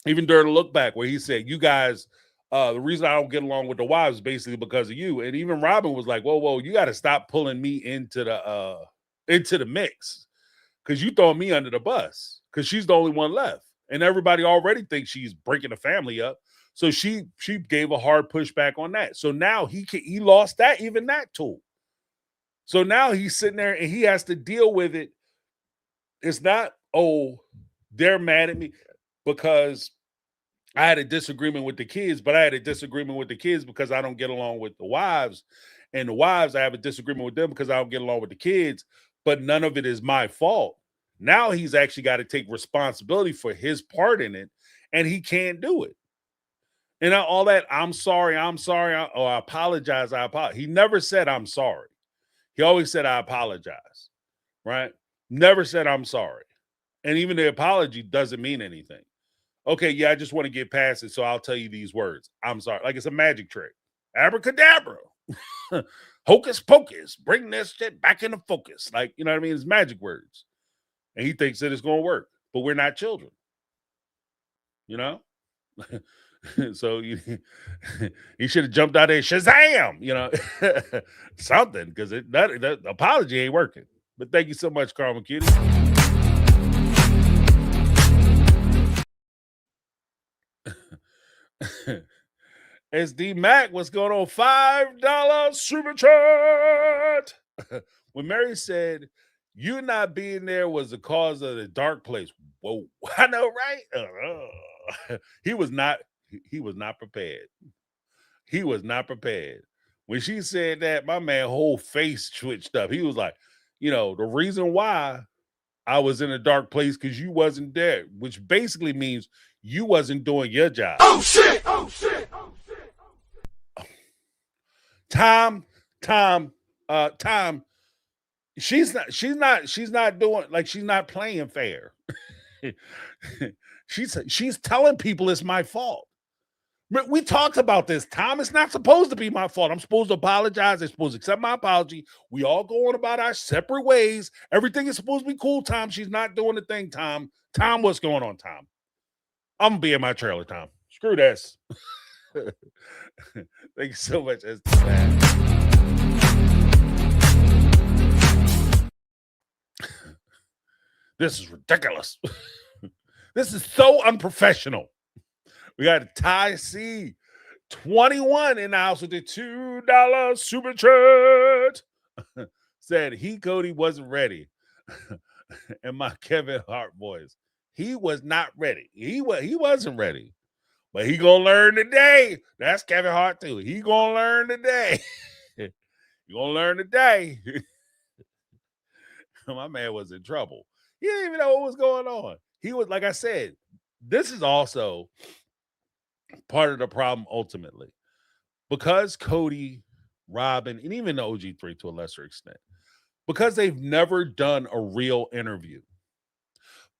Even during the look back where he said, you guys, the reason I don't get along with the wives is basically because of you. And even Robin was like, whoa, you got to stop pulling me into the mix because you throwing me under the bus because she's the only one left. And everybody already thinks she's breaking the family up. So she gave a hard pushback on that. So now he lost that tool. So now he's sitting there and he has to deal with it. It's not, they're mad at me because I had a disagreement with the kids, but I had a disagreement with the kids because I don't get along with the wives. And the wives, I have a disagreement with them because I don't get along with the kids, but none of it is my fault. Now he's actually got to take responsibility for his part in it, and he can't do it. And all that, I'm sorry, or I apologize, He never said I'm sorry. He always said I apologize, right? Never said I'm sorry. And even the apology doesn't mean anything. Okay, yeah, I just want to get past it, so I'll tell you these words. I'm sorry. Like it's a magic trick. Abracadabra. Hocus pocus. Bring this shit back into focus. Like, you know what I mean? It's magic words. And he thinks that it's going to work. But we're not children. You know? So he should have jumped out there, Shazam, something, because that apology ain't working. But thank you so much, Caramel Cutie. SD Mac, what's going on? $5 super chat. When Meri said you not being there was the cause of the dark place. Whoa, I know, right? He was not prepared. He was not prepared. When she said that, my man whole face twitched up. He was like, the reason why I was in a dark place because you wasn't there, which basically means you wasn't doing your job. Oh shit. Tom. She's not doing, like, she's not playing fair. She's telling people it's my fault. We talked about this, Tom. It's not supposed to be my fault. I'm supposed to apologize. I'm supposed to accept my apology. We all go on about our separate ways. Everything is supposed to be cool, Tom. She's not doing the thing, Tom. Tom, what's going on, Tom? I'm going to be in my trailer, Tom. Screw this. Thank you so much, This is ridiculous. This is so unprofessional. We got Ty C, 21 in the house with the $2 super chat. Said Kody wasn't ready. And my Kevin Hart voice. He was not ready. He wasn't ready. But he gonna learn today. That's Kevin Hart too. He gonna learn today. He gonna learn today. My man was in trouble. He didn't even know what was going on. He was, like I said, this is also part of the problem ultimately. Because Kody, Robin, and even the OG3 to a lesser extent, because they've never done a real interview,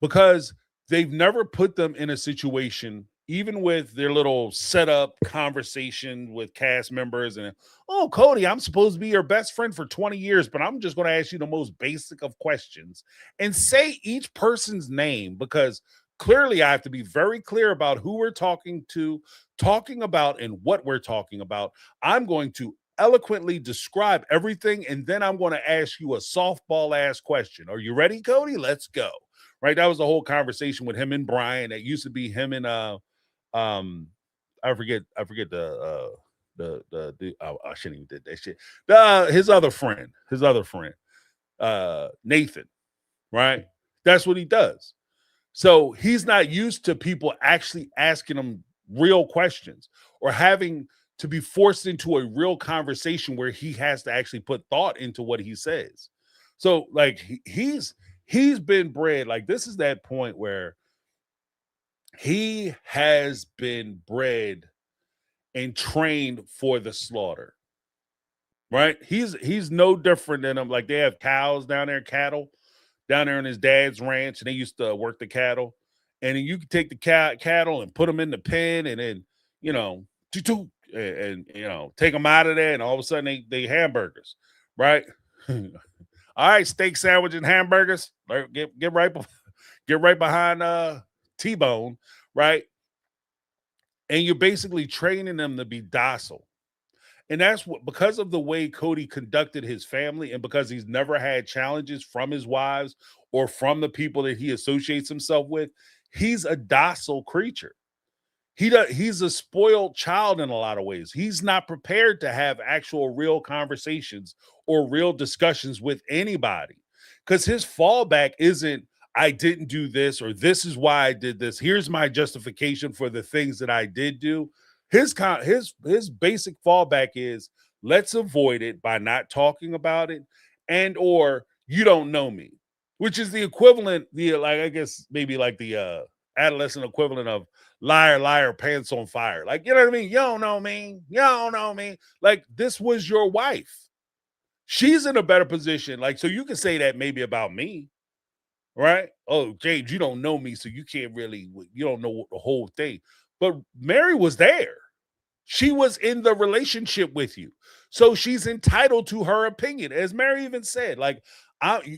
because they've never put them in a situation, even with their little setup conversation with cast members, and oh, Kody, I'm supposed to be your best friend for 20 years, but I'm just going to ask you the most basic of questions and say each person's name, because clearly I have to be very clear about who we're talking to, talking about, and what we're talking about. I'm going to eloquently describe everything, and then I'm going to ask you a softball ass question. Are you ready, Kody? Let's go. Right? That was the whole conversation with him and Brian. That used to be him and I forget I shouldn't even did that shit. His other friend, Nathan, right? That's what he does. So he's not used to people actually asking him real questions or having to be forced into a real conversation where he has to actually put thought into what he says. So like he's been bred, like this is that point where he has been bred and trained for the slaughter. Right? He's no different than them. Like they have cows down there, cattle down there on his dad's ranch, and they used to work the cattle. And then you can take the cattle and put them in the pen, and then and take them out of there, and all of a sudden they hamburgers, right? All right, steak sandwich and hamburgers. Get right behind T-bone, right? And you're basically training them to be docile. And that's what, because of the way Kody conducted his family, and because he's never had challenges from his wives or from the people that he associates himself with, he's a docile creature. He's a spoiled child in a lot of ways. He's not prepared to have actual real conversations or real discussions with anybody, because his fallback isn't, I didn't do this, or this is why I did this. Here's my justification for the things that I did do. His basic fallback is, let's avoid it by not talking about it, and or you don't know me, which is the equivalent, like I guess maybe like the adolescent equivalent of liar, liar, pants on fire. Like, you know what I mean? You don't know me. You don't know me. Like, this was your wife. She's in a better position. Like, so you can say that maybe about me, right? Oh, James, you don't know me, so you can't really, you don't know the whole thing. But Meri was there. She was in the relationship with you. So she's entitled to her opinion. As Meri even said, like,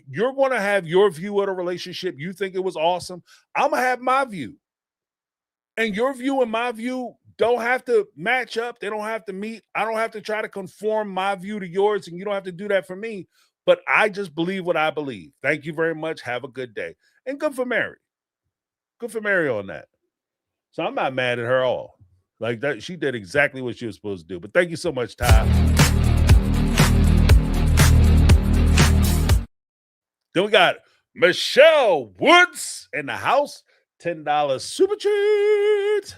you're going to have your view of the relationship. You think it was awesome. I'm going to have my view. And your view and my view don't have to match up. They don't have to meet. I don't have to try to conform my view to yours, and you don't have to do that for me. But I just believe what I believe. Thank you very much. Have a good day. And good for Meri. Good for Meri on that. So I'm not mad at her at all. Like that, she did exactly what she was supposed to do. But thank you so much, Ty. Then we got Michelle Woods in the house. $10 super treat.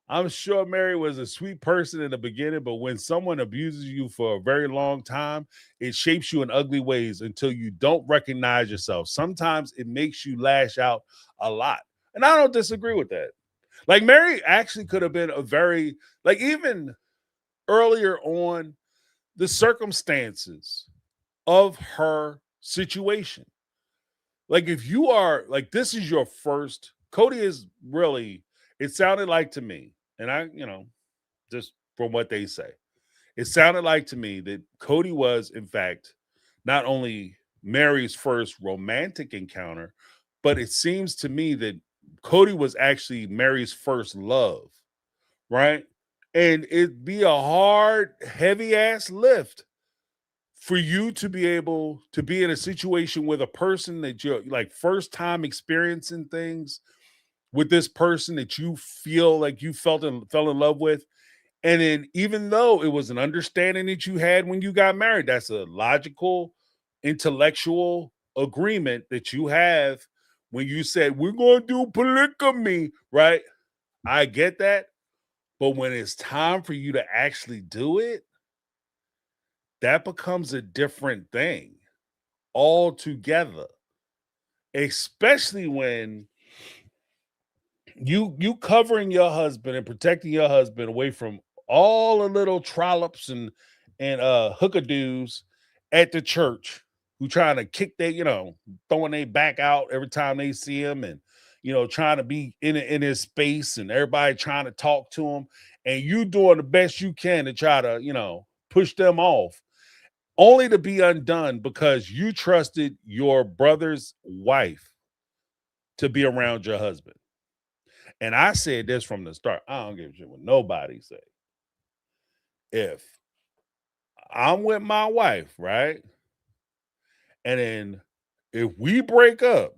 I'm sure Meri was a sweet person in the beginning, but when someone abuses you for a very long time, it shapes you in ugly ways until you don't recognize yourself. Sometimes it makes you lash out a lot. And I don't disagree with that. Like, Meri actually could have been a very, like, even earlier on, the circumstances of her situation. Like, if you are, like, this is your first, Kody is really, it sounded like to me, and I, just from what they say, it sounded like to me that Kody was, in fact, not only Meri's first romantic encounter, but it seems to me that Kody was actually Meri's first love, right? And it'd be a hard, heavy ass lift for you to be able to be in a situation with a person that you're like first time experiencing things with this person that you feel like you fell in love with. And then even though it was an understanding that you had when you got married, that's a logical, intellectual agreement that you have when you said we're going to do polygamy, right? I get that. But when it's time for you to actually do it, that becomes a different thing altogether. Especially when you covering your husband and protecting your husband away from all the little trollops and hookadoos at the church who trying to kick their, throwing their back out every time they see him, and trying to be in his space, and everybody trying to talk to him, and you doing the best you can to try to push them off, only to be undone because you trusted your brother's wife to be around your husband. And I said this from the start. I don't give a shit what nobody say. If I'm with my wife, right? And then if we break up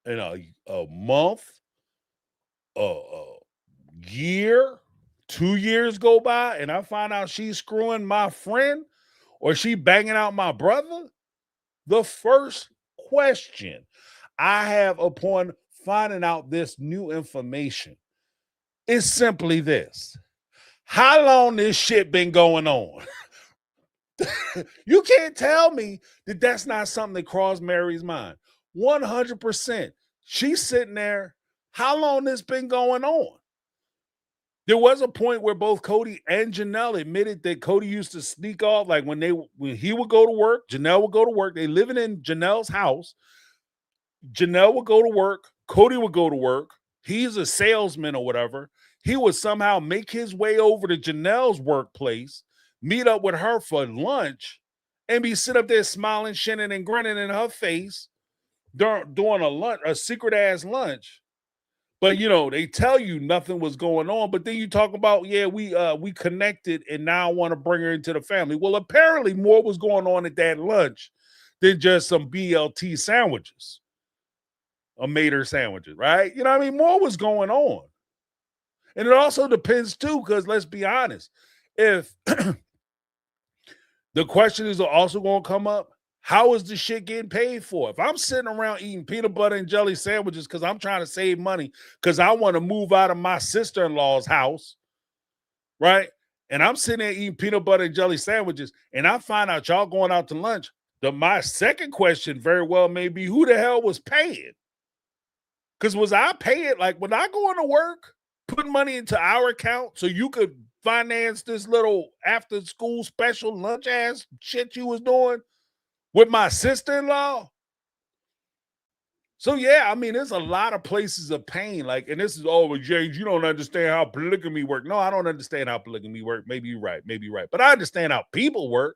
in a month, a year, 2 years go by, and I find out she's screwing my friend or she banging out my brother, the first question I have upon finding out this new information is simply this: how long this shit been going on? You can't tell me that that's not something that crossed Mary's mind. 100%. She's sitting there. How long this been going on? There was a point where both Kody and Janelle admitted that Kody used to sneak off, like when he would go to work, Janelle would go to work. They living in Janelle's house. Janelle would go to work. Kody would go to work. He's a salesman or whatever. He would somehow make his way over to Janelle's workplace, meet up with her for lunch, and be sit up there smiling, shinning, and grinning in her face during a secret ass lunch. But they tell you nothing was going on. But then you talk about, yeah, we connected, and now I want to bring her into the family. Well, apparently more was going on at that lunch than just some BLT sandwiches. Or Mater sandwiches, right? You know what I mean? More was going on. And it also depends too, because let's be honest, if the question is also going to come up, how is the shit getting paid for? If I'm sitting around eating peanut butter and jelly sandwiches because I'm trying to save money because I want to move out of my sister-in-law's house, right? And I'm sitting there eating peanut butter and jelly sandwiches, and I find out y'all going out to lunch, my second question very well may be, who the hell was paying? Because was I paying, like when I go into work, putting money into our account so you could finance this little after school special lunch ass shit you was doing with my sister-in-law? So yeah, I mean, there's a lot of places of pain. Like, and this is James, you don't understand how polygamy works. No, I don't understand how polygamy works. Maybe you're right. But I understand how people work.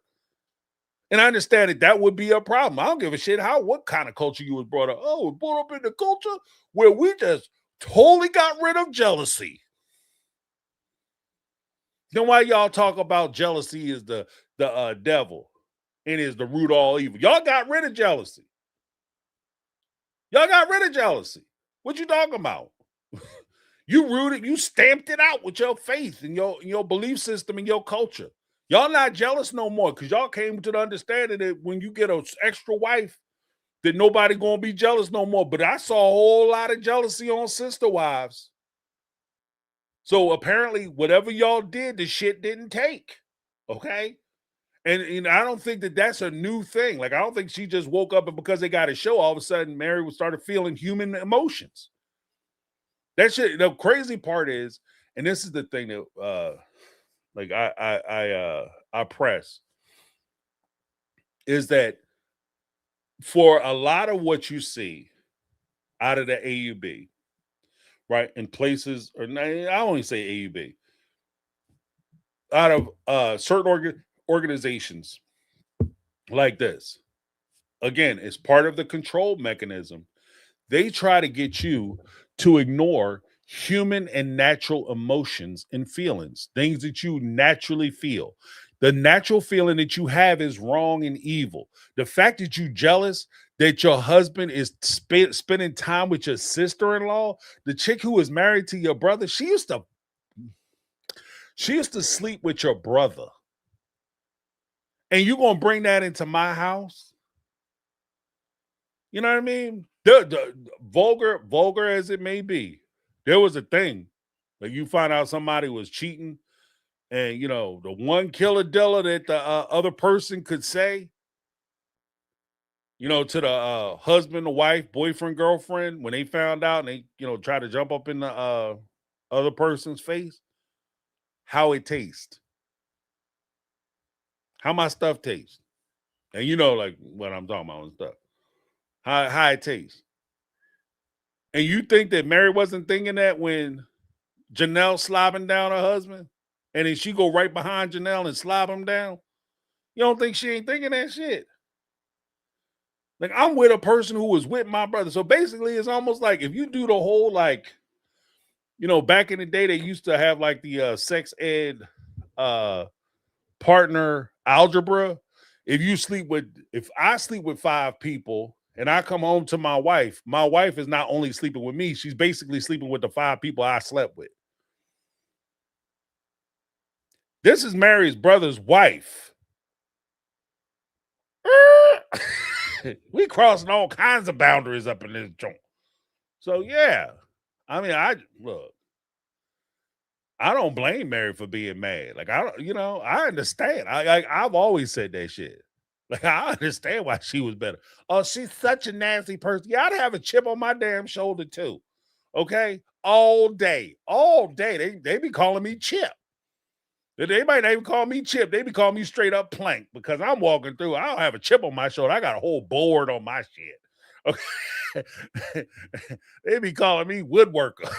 And I understand that would be a problem. I don't give a shit what kind of culture you was brought up. Oh, brought up in the culture where we just totally got rid of jealousy. Then why y'all talk about jealousy is the devil and is the root of all evil? Y'all got rid of jealousy. What you talking about? You stamped it out with your faith and your belief system and your culture. Y'all not jealous no more because y'all came to the understanding that when you get an extra wife, that nobody gonna be jealous no more. But I saw a whole lot of jealousy on sister wives. So apparently, whatever y'all did, the shit didn't take. Okay, and I don't think that that's a new thing. Like I don't think she just woke up and because they got a show, all of a sudden Meri started feeling human emotions. That shit. The crazy part is, and this is the thing that like I press, is that for a lot of what you see out of the AUB, right, in places, or I only say AUB, out of certain organizations like this, again, it's part of the control mechanism. They try to get you to ignore human and natural emotions and feelings, things that you naturally feel. The natural feeling that you have is wrong and evil. The fact that you jealous that your husband is spending time with your sister-in-law, the chick who is married to your brother, she used to sleep with your brother. And you gonna bring that into my house? You know what I mean? The vulgar as it may be, there was a thing. Like you find out somebody was cheating, and you know, the one killer dilla that the other person could say, you know, to the husband, the wife, boyfriend, girlfriend, when they found out and they, you know, try to jump up in the other person's face, how it tastes, how my stuff tastes. And you know, like what I'm talking about and stuff. How it tastes. And you think that Meri wasn't thinking that when Janelle slobbing down her husband, and then she go right behind Janelle and slob him down? You don't think she ain't thinking that shit? Like, I'm with a person who was with my brother. So basically, it's almost like if you do the whole, like, you know, back in the day, they used to have like the sex ed partner algebra. If I sleep with 5 people and I come home to my wife is not only sleeping with me, she's basically sleeping with the 5 people I slept with. This is Meri's brother's wife. We crossing all kinds of boundaries up in this joint. So yeah, I mean, I don't blame Meri for being mad. Like, I understand. I've always said that shit. Like, I understand why she was better. Oh, she's such a nasty person. Yeah, I'd have a chip on my damn shoulder too. Okay, all day. They be calling me Chip. They might not even call me Chip. They be calling me straight up Plank because I'm walking through. I don't have a chip on my shoulder. I got a whole board on my shit. Okay, they be calling me Woodworker.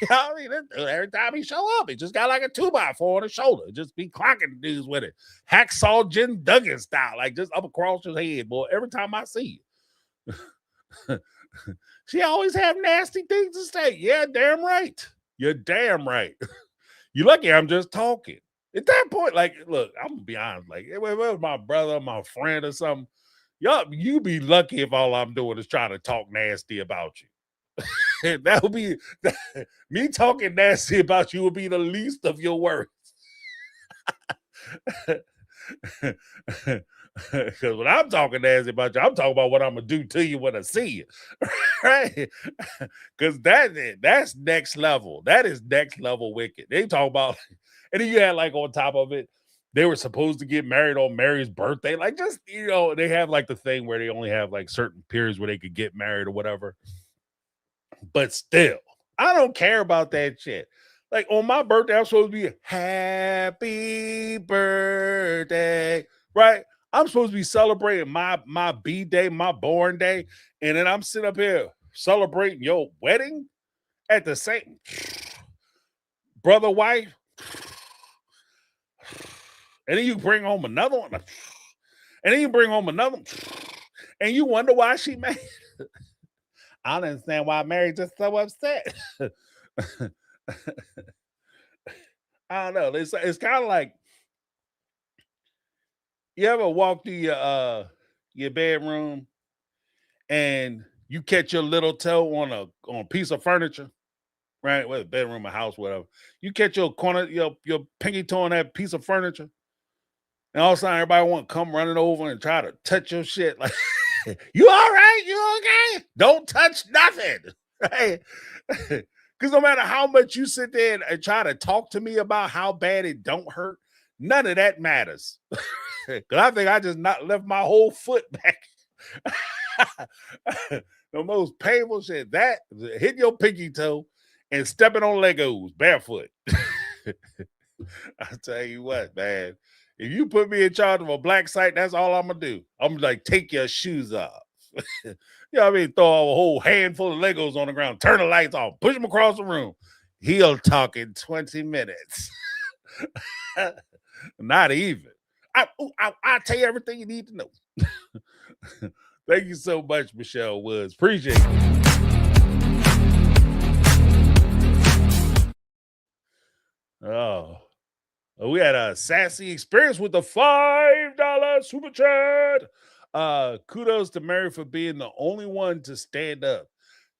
You know what I mean? Every time he show up, he just got like a 2x4 on his shoulder. Just be clocking dudes with it. Hacksaw Jim Duggan style, like just up across his head, boy. Every time I see you. She always have nasty things to say. Yeah, damn right. You're damn right. You lucky I'm just talking. At that point, like, look, I'm gonna be honest. Like, if it was my brother, my friend, or something, you be lucky if all I'm doing is trying to talk nasty about you. That would be me talking nasty about you would be the least of your worries. Because when I'm talking nasty about you, I'm talking about what I'm gonna do to you when I see you, right? Because that's next level. That is next level wicked. They talk about, and then you had like on top of it, they were supposed to get married on Meri's birthday. Like, just, you know, they have like the thing where they only have like certain periods where they could get married or whatever. But still, I don't care about that shit. Like, on my birthday, I'm supposed to be happy birthday, right? I'm supposed to be celebrating my B-day, my born day, and then I'm sitting up here celebrating your wedding at the same brother, wife, and then you bring home another one, and then you bring home another one, and you wonder why she mad. I don't understand why Meri just so upset. I don't know. It's kind of like, you ever walk through your bedroom and you catch your little toe on a piece of furniture, right? Whether bedroom or house, whatever. You catch your corner, your pinky toe on that piece of furniture, and all of a sudden everybody want to come running over and try to touch your shit. Like, you all right? You okay? Don't touch nothing, right? Because no matter how much you sit there and try to talk to me about how bad it don't hurt, none of that matters. Because I think I just not left my whole foot back. The most painful shit, that hit your pinky toe and stepping on Legos barefoot. I tell you what, man. If you put me in charge of a black site, that's all I'm gonna do. I'm like, take your shoes off. You know what I mean? Throw a whole handful of Legos on the ground, turn the lights off, push them across the room. He'll talk in 20 minutes. Not even. I'll tell you everything you need to know. Thank you so much, Michelle Woods. Appreciate it. Oh. We had a sassy experience with the $5 super chat. Kudos to Meri for being the only one to stand up.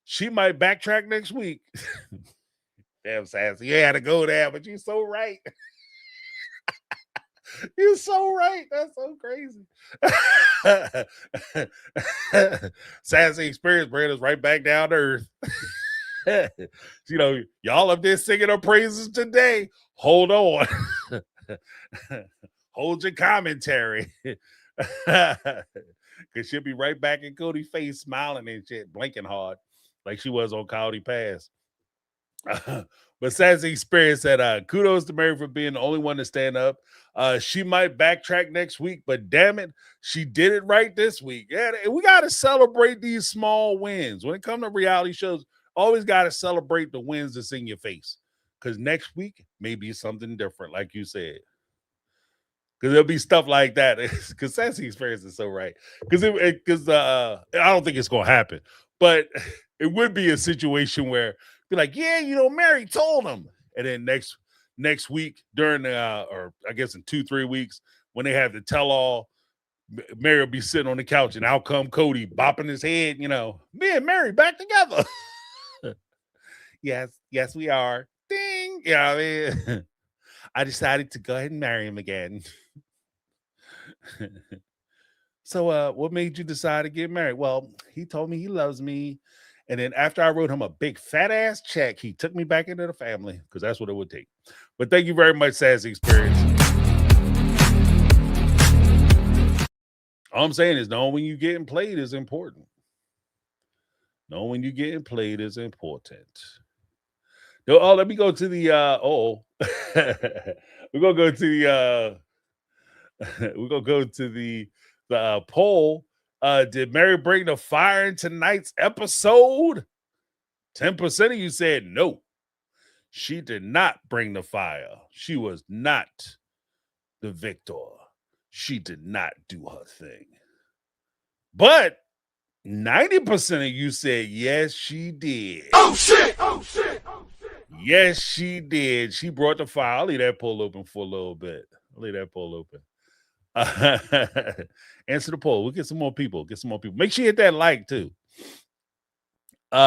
She might backtrack next week. Damn, sassy. You had to go there, but you're so right. You're so right. That's so crazy. Sassy experience bringing us right back down to earth. You know, y'all up there singing her praises today. Hold on. Hold your commentary. Because she'll be right back in Kody's face, smiling and shit, blinking hard, like she was on Kody Pass. But Sassy Experience said, kudos to Meri for being the only one to stand up. She might backtrack next week, but damn it, she did it right this week. Yeah, we got to celebrate these small wins. When it comes to reality shows, always got to celebrate the wins that's in your face. Because next week, maybe something different, like you said. Because there'll be stuff like that. Because Sassy Experience is so right. Because I don't think it's going to happen. But it would be a situation where be like, yeah, you know, Meri told him. And then next week during or I guess in 2-3 weeks, when they have the tell all, Meri will be sitting on the couch and out come Kody bopping his head, you know, me and Meri back together. yes, we are. Ding. Yeah, I mean, I decided to go ahead and marry him again. So what made you decide to get married? Well, he told me he loves me. And then after I wrote him a big fat ass check, he took me back into the family because that's what it would take. But thank you very much, Sassy Experience. All I'm saying is knowing when you're getting played is important. Knowing when you're getting played is important. No, let me go to the we're gonna go to the we're gonna go to the poll. Did Meri bring the fire in tonight's episode? 10% of you said no. She did not bring the fire. She was not the victor. She did not do her thing. But 90% of you said yes, she did. Oh shit! Oh shit! Oh shit! Yes, she did. She brought the fire. I'll leave that poll open for a little bit. Answer the poll. We'll get some more people. Make sure you hit that like too. We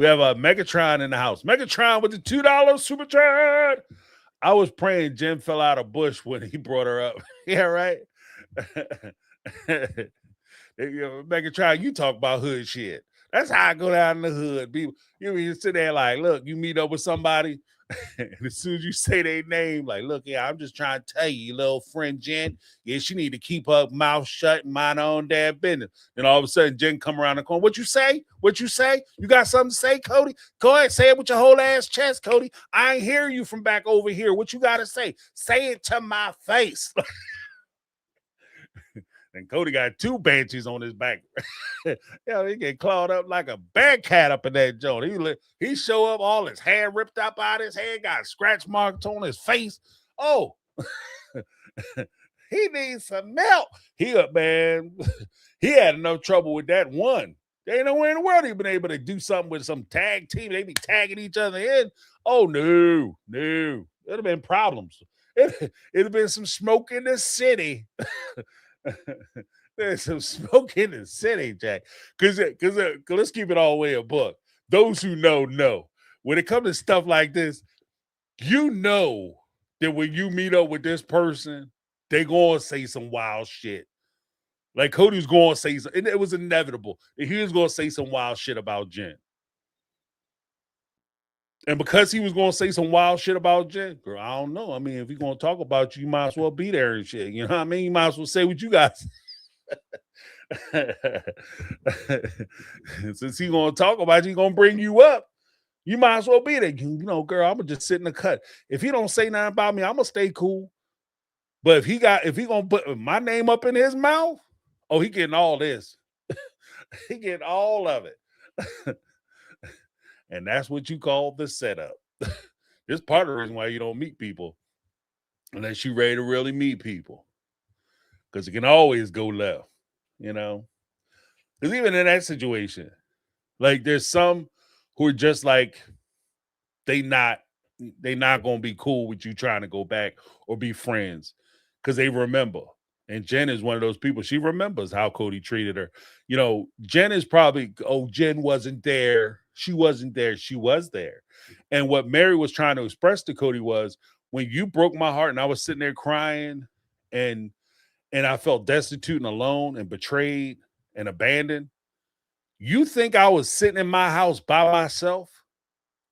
have a Megatron in the house. Megatron with the $2 super chat. I was praying Jen fell out of bush when he brought her up. Yeah, right. Megatron, you talk about hood shit. That's how I go down in the hood. People, you sit there like, look, you meet up with somebody, and as soon as you say their name, like, look, yeah, I'm just trying to tell you, little friend Jen, yeah, she need to keep her mouth shut and mind her own damn business. Then all of a sudden, Jen come around the corner. What you say? You got something to say, Kody? Go ahead, say it with your whole ass chest, Kody. I ain't hear you from back over here. What you got to say? Say it to my face. And Kody got 2 banshees on his back. Yeah, he get clawed up like a bad cat up in that joint. He show up, all his hair ripped up out his head, got scratch marks on his face. Oh, he needs some milk. Man, he had enough trouble with that one. There ain't nowhere in the world he been able to do something with some tag team. They be tagging each other in. Oh, no. It'd have been problems. It'd have been some smoke in the city. There's some smoke in the city, Jack. Because let's keep it all the way a book. Those who know. When it comes to stuff like this, you know that when you meet up with this person, they gonna say some wild shit. Like Kody's gonna say something. It was inevitable that he was gonna say some wild shit about Jen. And because he was gonna say some wild shit about Jen, girl, I don't know. I mean, if he's gonna talk about you, you might as well be there and shit. You know what I mean? You might as well say what you got. Since he's gonna talk about you, he's gonna bring you up. You might as well be there. You know, girl, I'm gonna just sit in the cut. If he don't say nothing about me, I'm gonna stay cool. But if he gonna put my name up in his mouth, oh, he getting all this. He getting all of it. And that's what you call the setup. This part of the reason why you don't meet people unless you're ready to really meet people. Because it can always go left, you know? Because even in that situation, like there's some who are just like, they not they not gonna be cool with you trying to go back or be friends because they remember. And Jen is one of those people. She remembers how Kody treated her. You know, Jen is probably, oh, Jen wasn't there. She wasn't there. She was there. And what Meri was trying to express to Kody was, when you broke my heart and I was sitting there crying and I felt destitute and alone and betrayed and abandoned, you think I was sitting in my house by myself?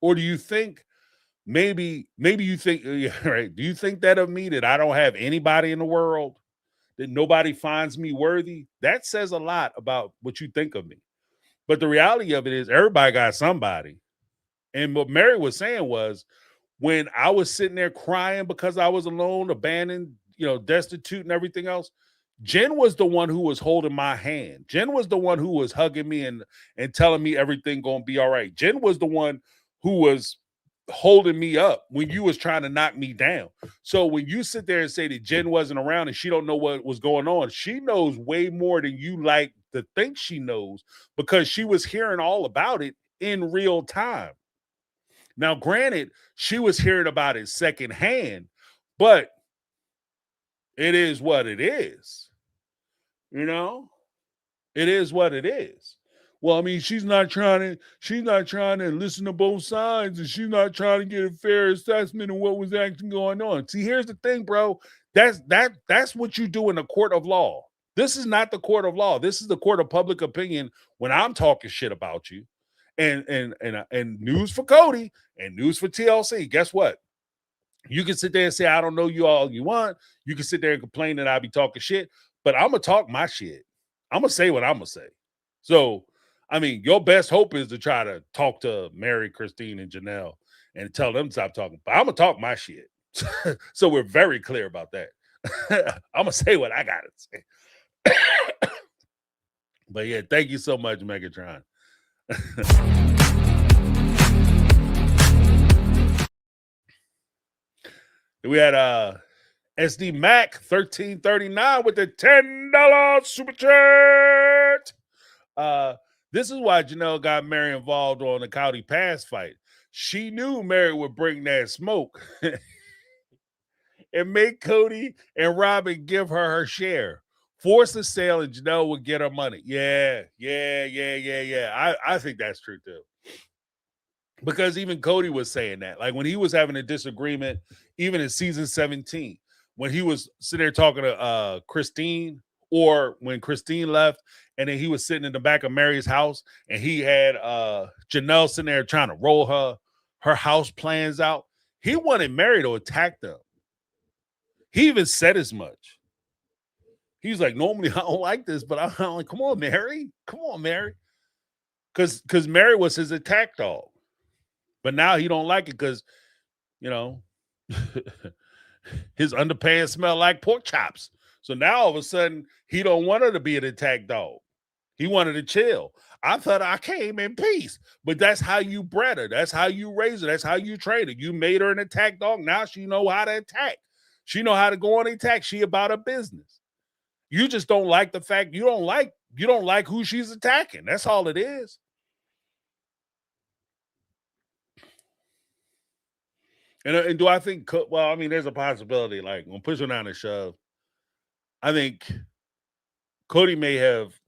Or do you think maybe you think, yeah, right? Do you think that of me, that I don't have anybody in the world, that nobody finds me worthy? That says a lot about what you think of me. But the reality of it is everybody got somebody. And what Meri was saying was, when I was sitting there crying because I was alone, abandoned, you know, destitute and everything else, Jen was the one who was holding my hand. Jen was the one who was hugging me and telling me everything gonna be all right. Jen was the one who was holding me up when you was trying to knock me down. So when you sit there and say that Jen wasn't around and she don't know what was going on, she knows way more than you like to think she knows, because she was hearing all about it in real time. Now, granted, she was hearing about it secondhand, but it is what it is. You know, it is what it is. Well, I mean, she's not trying to listen to both sides, and she's not trying to get a fair assessment of what was actually going on. See, here's the thing, bro. That's what you do in the court of law. This is not the court of law. This is the court of public opinion when I'm talking shit about you. And news for Kody and news for TLC. Guess what? You can sit there and say, I don't know you all you want. You can sit there and complain that I be talking shit, but I'm going to talk my shit. I'm going to say what I'm going to say. So, I mean, your best hope is to try to talk to Meri, Christine, and Janelle and tell them to stop talking. But I'm going to talk my shit. So we're very clear about that. I'm going to say what I got to say. But yeah, thank you so much, Megatron. We had SD Mac 1339 with the $10 super chat. This is why Janelle got Meri involved on the Kody Pass fight. She knew Meri would bring that smoke and make Kody and Robin give her share. Force the sale and Janelle would get her money. Yeah. I think that's true too. Because even Kody was saying that. Like when he was having a disagreement, even in season 17, when he was sitting there talking to Christine, or when Christine left, and then he was sitting in the back of Meri's house, and he had Janelle sitting there trying to roll her house plans out. He wanted Meri to attack them. He even said as much. He's like, normally I don't like this, but I'm like, come on, Meri. Come on, Meri. Because Meri was his attack dog. But now he don't like it because, you know, his underpants smell like pork chops. So now all of a sudden, he don't want her to be an attack dog. He wanted to chill. I thought I came in peace. But that's how you bred her. That's how you raise her. That's how you train her. You made her an attack dog. Now she know how to attack. She know how to go on the attack. She about her business. You just don't like the fact you don't like who she's attacking. That's all it is. And do I think, well, I mean, there's a possibility, like, when pushing down the shove, I think Kody may have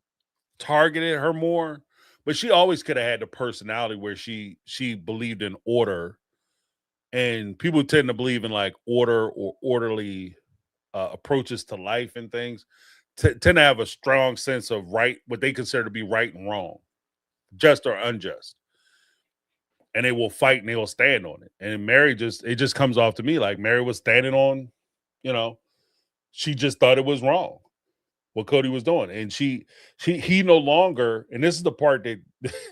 targeted her more, but she always could have had the personality where she believed in order. And people tend to believe in, like, order or orderly approaches to life and things, tend to have a strong sense of right, what they consider to be right and wrong, just or unjust. And they will fight and they will stand on it. And Meri it just comes off to me like Meri was standing on, you know, she just thought it was wrong what Kody was doing. And he no longer, and this is the part that,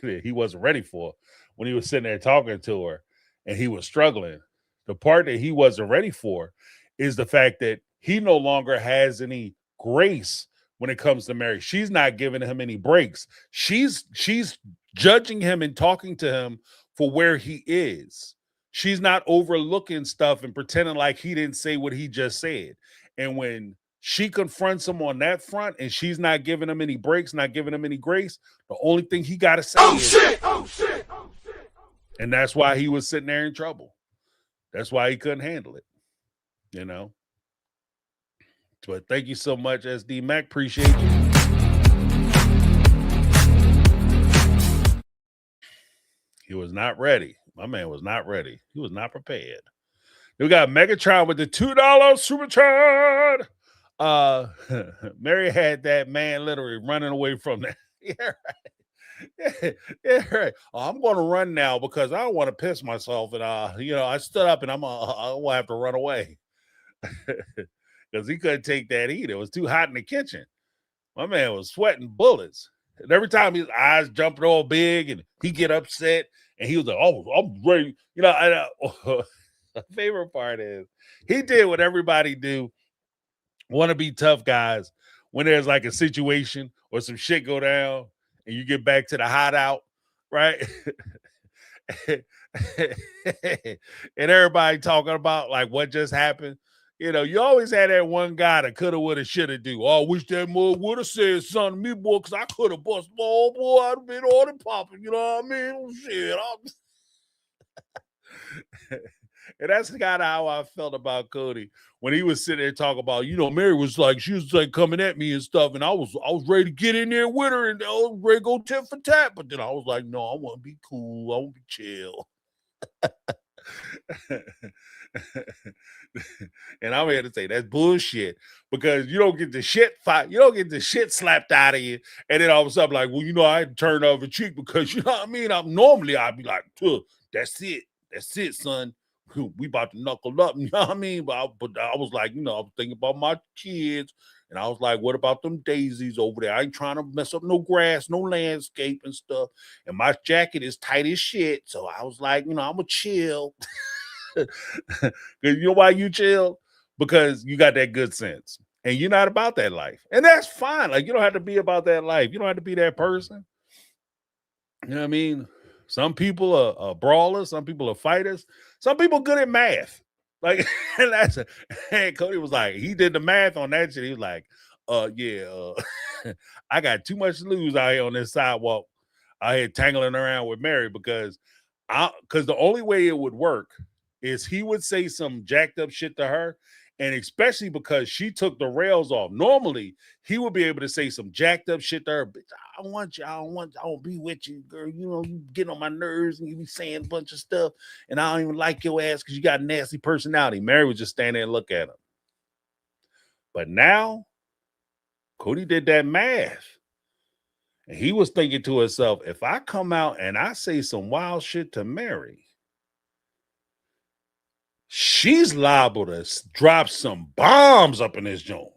that he wasn't ready for when he was sitting there talking to her and he was struggling. The part that he wasn't ready for is the fact that he no longer has any grace when it comes to Meri. She's not giving him any breaks. She's judging him and talking to him for where he is. She's not overlooking stuff and pretending like he didn't say what he just said. And when she confronts him on that front and she's not giving him any breaks, not giving him any grace, the only thing he got to say is, oh shit. And that's why he was sitting there in trouble. That's why he couldn't handle it, you know. But thank you so much, SD Mac. Appreciate you. He was not ready. My man was not ready. He was not prepared. We got Megatron with the $2 super chat. Meri had that man literally running away from that. Yeah, right. Yeah, right. Oh, I'm going to run now because I don't want to piss myself. And I stood up and I will have to run away because he couldn't take that heat. It was too hot in the kitchen. My man was sweating bullets. And every time his eyes jumped all big and he get upset and he was like, "Oh, I'm ready." The favorite part is he did what everybody do, want to be tough guys when there's like a situation or some shit go down and you get back to the hideout, right? And everybody talking about like what just happened. You always had that one guy that coulda, woulda, shoulda do. Oh, I wish that mug would have said something to me, boy, because I could have bust ball, boy. I'd have been on and popping. You know what I mean? Shit. And that's kind of how I felt about Kody when he was sitting there talking about, Meri was like, she was like coming at me and stuff, and I was ready to get in there with her and I was ready to go tit for tat, but then I was like, no, I want to be cool, I want to be chill. And I'm here to say that's bullshit because you don't get the shit fight, you don't get the shit slapped out of you, and then all of a sudden like, well, I had to turn the other cheek because you know what I mean. I'd be like, that's it, son. We about to knuckle up, you know what I mean? But I was like, I was thinking about my kids, and I was like, what about them daisies over there? I ain't trying to mess up no grass, no landscape and stuff. And my jacket is tight as shit, so I was like, I'm gonna chill. Because you know why you chill? Because you got that good sense, and you're not about that life, and that's fine. Like you don't have to be about that life. You don't have to be that person. You know what I mean? Some people are brawlers, some people are fighters, some people good at math. Like, and Kody was like, he did the math on that shit. He was like, I got too much to lose out here on this sidewalk. I had tangling around with Meri because the only way it would work is he would say some jacked up shit to her. And especially because she took the rails off. Normally, he would be able to say some jacked up shit to her. Bitch, I don't be with you, girl. You get on my nerves and you be saying a bunch of stuff. And I don't even like your ass because you got a nasty personality. Meri would just stand there and look at him. But now, Kody did that math. And he was thinking to himself, if I come out and I say some wild shit to Meri, she's liable to drop some bombs up in this joint.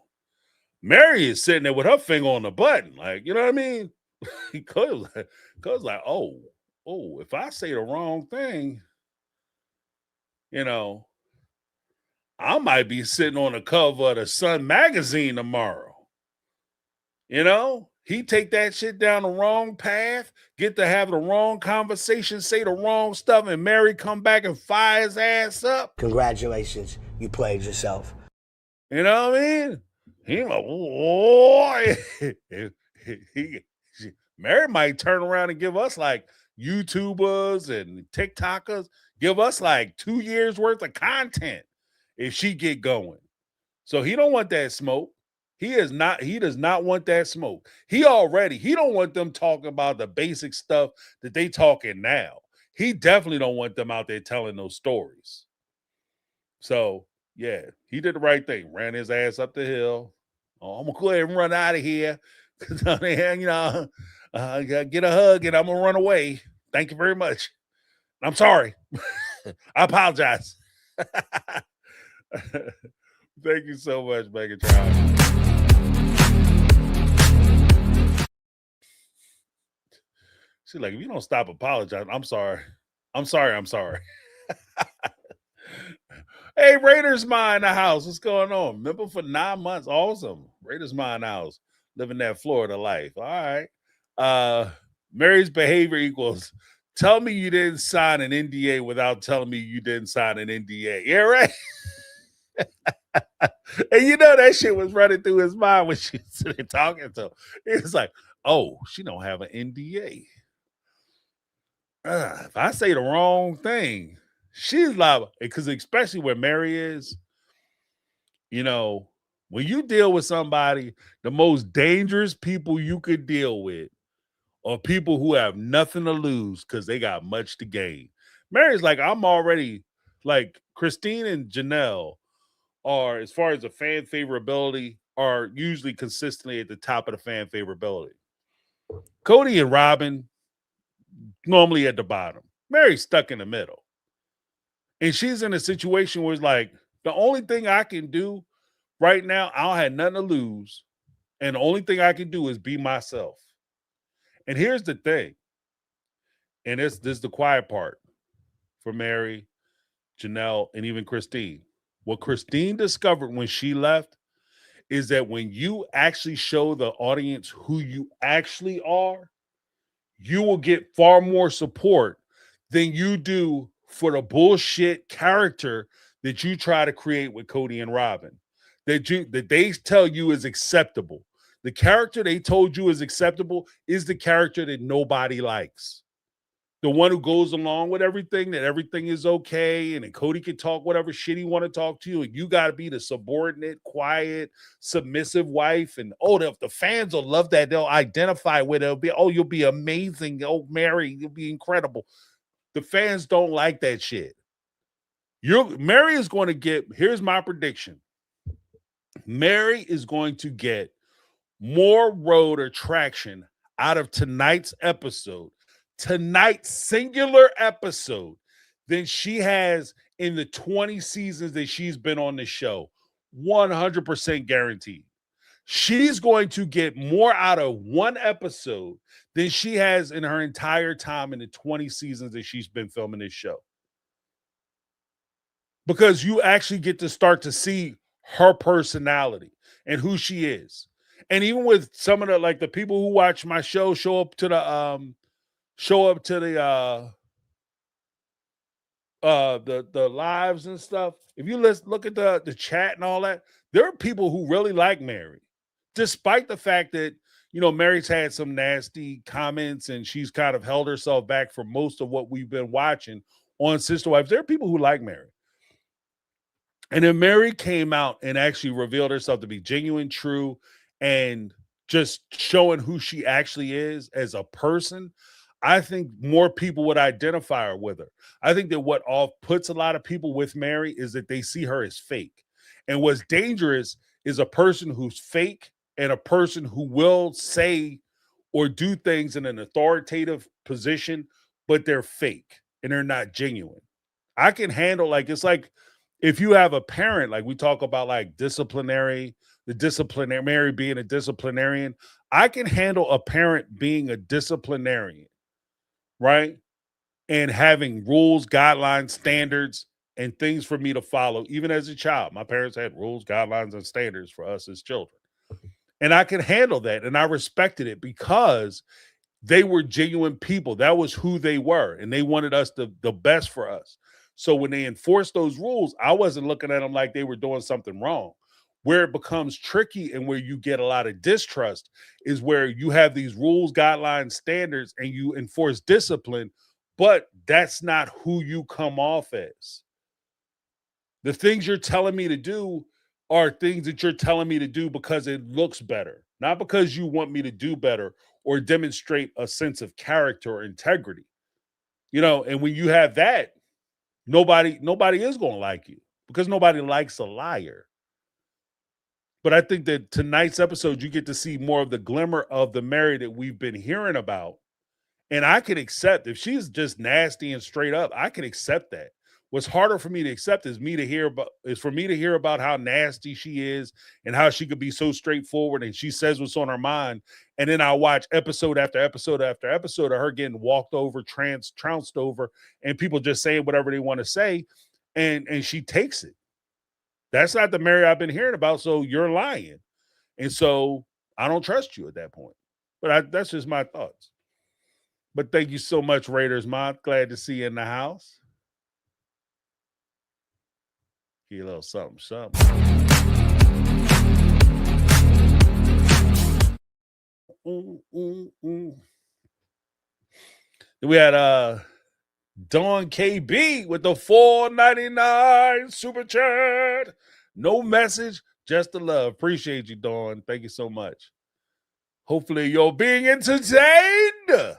Meri is sitting there with her finger on the button. Like, you know what I mean? Cause like, oh, if I say the wrong thing, I might be sitting on the cover of the Sun magazine tomorrow. He take that shit down the wrong path, get to have the wrong conversation, say the wrong stuff, and Meri come back and fire his ass up. Congratulations, you played yourself. You know what I mean? He like, boy. Meri might turn around and give us like YouTubers and TikTokers, give us like 2 years worth of content if she get going. So he don't want that smoke. He does not want that smoke. He don't want them talking about the basic stuff that they talking now. He definitely don't want them out there telling those stories. So yeah, he did the right thing. Ran his ass up the hill. Oh, I'm gonna go ahead and run out of here. Get a hug and I'm gonna run away. Thank you very much. I'm sorry. I apologize. Thank you so much, Megatron. She's like, if you don't stop apologizing, I'm sorry. I'm sorry. Hey, Raiders Ma in the house. What's going on? Remember for 9 months. Awesome. Raiders Ma in the house. Living that Florida life. All right. Meri's behavior equals tell me you didn't sign an NDA without telling me you didn't sign an NDA. Yeah, right. And that shit was running through his mind when she was sitting talking to him. It's like, oh, she don't have an NDA. If I say the wrong thing, she's like, because especially where Meri is, you know, when you deal with somebody, the most dangerous people you could deal with are people who have nothing to lose because they got much to gain. Meri's like, I'm already like Christine and Janelle are, as far as the fan favorability, are usually consistently at the top of the fan favorability. Kody and Robin normally at the bottom. Meri's stuck in the middle. And she's in a situation where it's like, the only thing I can do right now, I don't have nothing to lose. And the only thing I can do is be myself. And here's the thing. And this is the quiet part for Meri, Janelle, and even Christine. What Christine discovered when she left is that when you actually show the audience who you actually are, you will get far more support than you do for the bullshit character that you try to create with Kody and Robin. That they tell you is acceptable. The character they told you is acceptable is the character that nobody likes. The one who goes along with everything, that everything is okay, and then Kody can talk whatever shit he want to talk to you, and you got to be the subordinate, quiet, submissive wife. And the fans will love that. They'll identify with it. It'll be, you'll be amazing. Oh, Meri, you'll be incredible. The fans don't like that shit. Meri is going to get, here's my prediction. Meri is going to get more road attraction out of tonight's singular episode, than she has in the 20 seasons that she's been on the show. 100% guaranteed. She's going to get more out of one episode than she has in her entire time in the 20 seasons that she's been filming this show. Because you actually get to start to see her personality and who she is. And even with some of the people who watch my show show up to the lives and stuff. If you look at the chat and all that, there are people who really like Meri, despite the fact that, Meri's had some nasty comments and she's kind of held herself back for most of what we've been watching on Sister Wives. There are people who like Meri. And then Meri came out and actually revealed herself to be genuine, true, and just showing who she actually is as a person. I think more people would identify her with her. I think that what puts a lot of people with Meri is that they see her as fake. And what's dangerous is a person who's fake and a person who will say or do things in an authoritative position, but they're fake and they're not genuine. I can handle, it's like if you have a parent, like we talk about Meri being a disciplinarian, I can handle a parent being a disciplinarian, right? And having rules, guidelines, standards, and things for me to follow, even as a child. My parents had rules, guidelines, and standards for us as children. And I can handle that, and I respected it because they were genuine people. That was who they were, and they wanted us the best for us. So when they enforced those rules, I wasn't looking at them like they were doing something wrong. Where it becomes tricky and where you get a lot of distrust is where you have these rules, guidelines, standards, and you enforce discipline, but that's not who you come off as. The things you're telling me to do are things that you're telling me to do because it looks better, not because you want me to do better or demonstrate a sense of character or integrity. And when you have that, nobody is going to like you because nobody likes a liar. But I think that tonight's episode, you get to see more of the glimmer of the Meri that we've been hearing about. And I can accept, if she's just nasty and straight up, I can accept that. What's harder for me to accept is for me to hear about how nasty she is and how she could be so straightforward and she says what's on her mind. And then I watch episode after episode after episode of her getting walked over, trounced over, and people just saying whatever they want to say. And she takes it. That's not the Meri I've been hearing about, so you're lying. And so I don't trust you at that point. But that's just my thoughts. But thank you so much, Raiders Mod. Glad to see you in the house. Give you a little something, something. Then we had Dawn KB with the $4.99 super chat. No message, just the love. Appreciate you, Dawn. Thank you so much. Hopefully you're being entertained.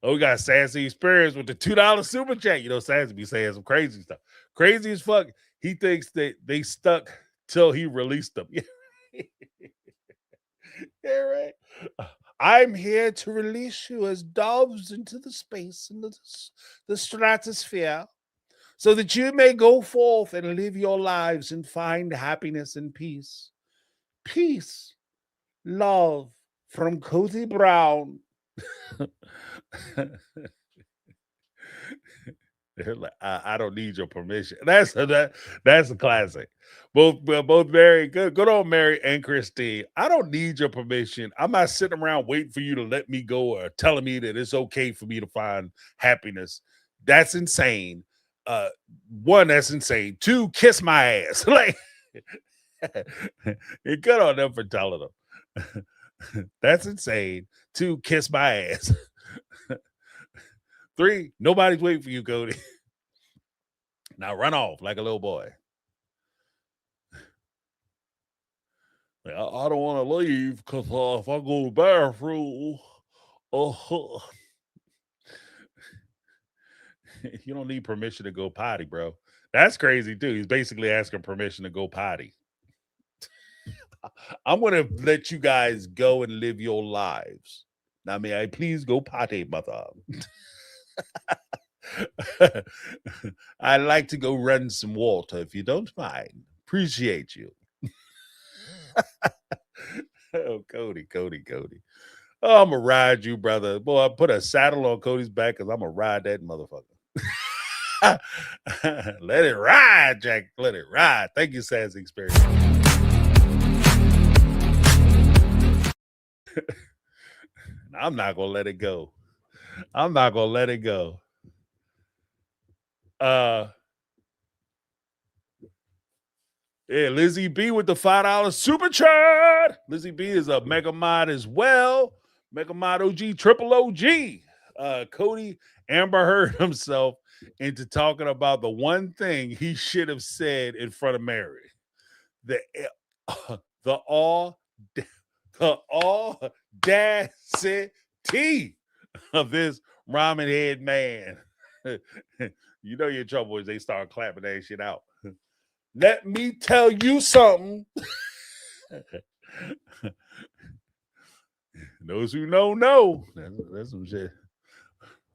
Oh, we got Sassy Experience with the $2 super chat. You know, Sassy be saying some crazy stuff. Crazy as fuck. He thinks that they stuck till he released them. Yeah, right. I'm here to release you as doves into the space and the stratosphere, so that you may go forth and live your lives and find happiness and peace. Peace, love from Kody Brown. They're like, I don't need your permission. That's a classic. Both Meri, good on Meri and Christine. I don't need your permission. I'm not sitting around waiting for you to let me go or telling me that it's okay for me to find happiness. That's insane. One, that's insane. Two, kiss my ass. Like, you're good on them for telling them. That's insane. Two, kiss my ass. Three, nobody's waiting for you, Kody. Now run off like a little boy. I don't want to leave because if I go to the bathroom, you don't need permission to go potty, bro. That's crazy too. He's basically asking permission to go potty. I'm going to let you guys go and live your lives. Now, may I please go potty, mother? I'd like to go run some water if you don't mind. Appreciate you. Oh, Kody. Oh, I'm going to ride you, brother. Boy, I put a saddle on Cody's back because I'm going to ride that motherfucker. Let it ride, Jack. Let it ride. Thank you, Sassy Experience. I'm not going to let it go. Yeah, Lizzie B with the $5 super chat. Lizzie B is a mega mod as well. Mega mod OG, triple OG. Kody Amber heard himself into talking about the one thing he should have said in front of Meri. The audacity of this ramen head man. You know you're in trouble when they start clapping that shit out. Let me tell you something. Those who know. That's some shit.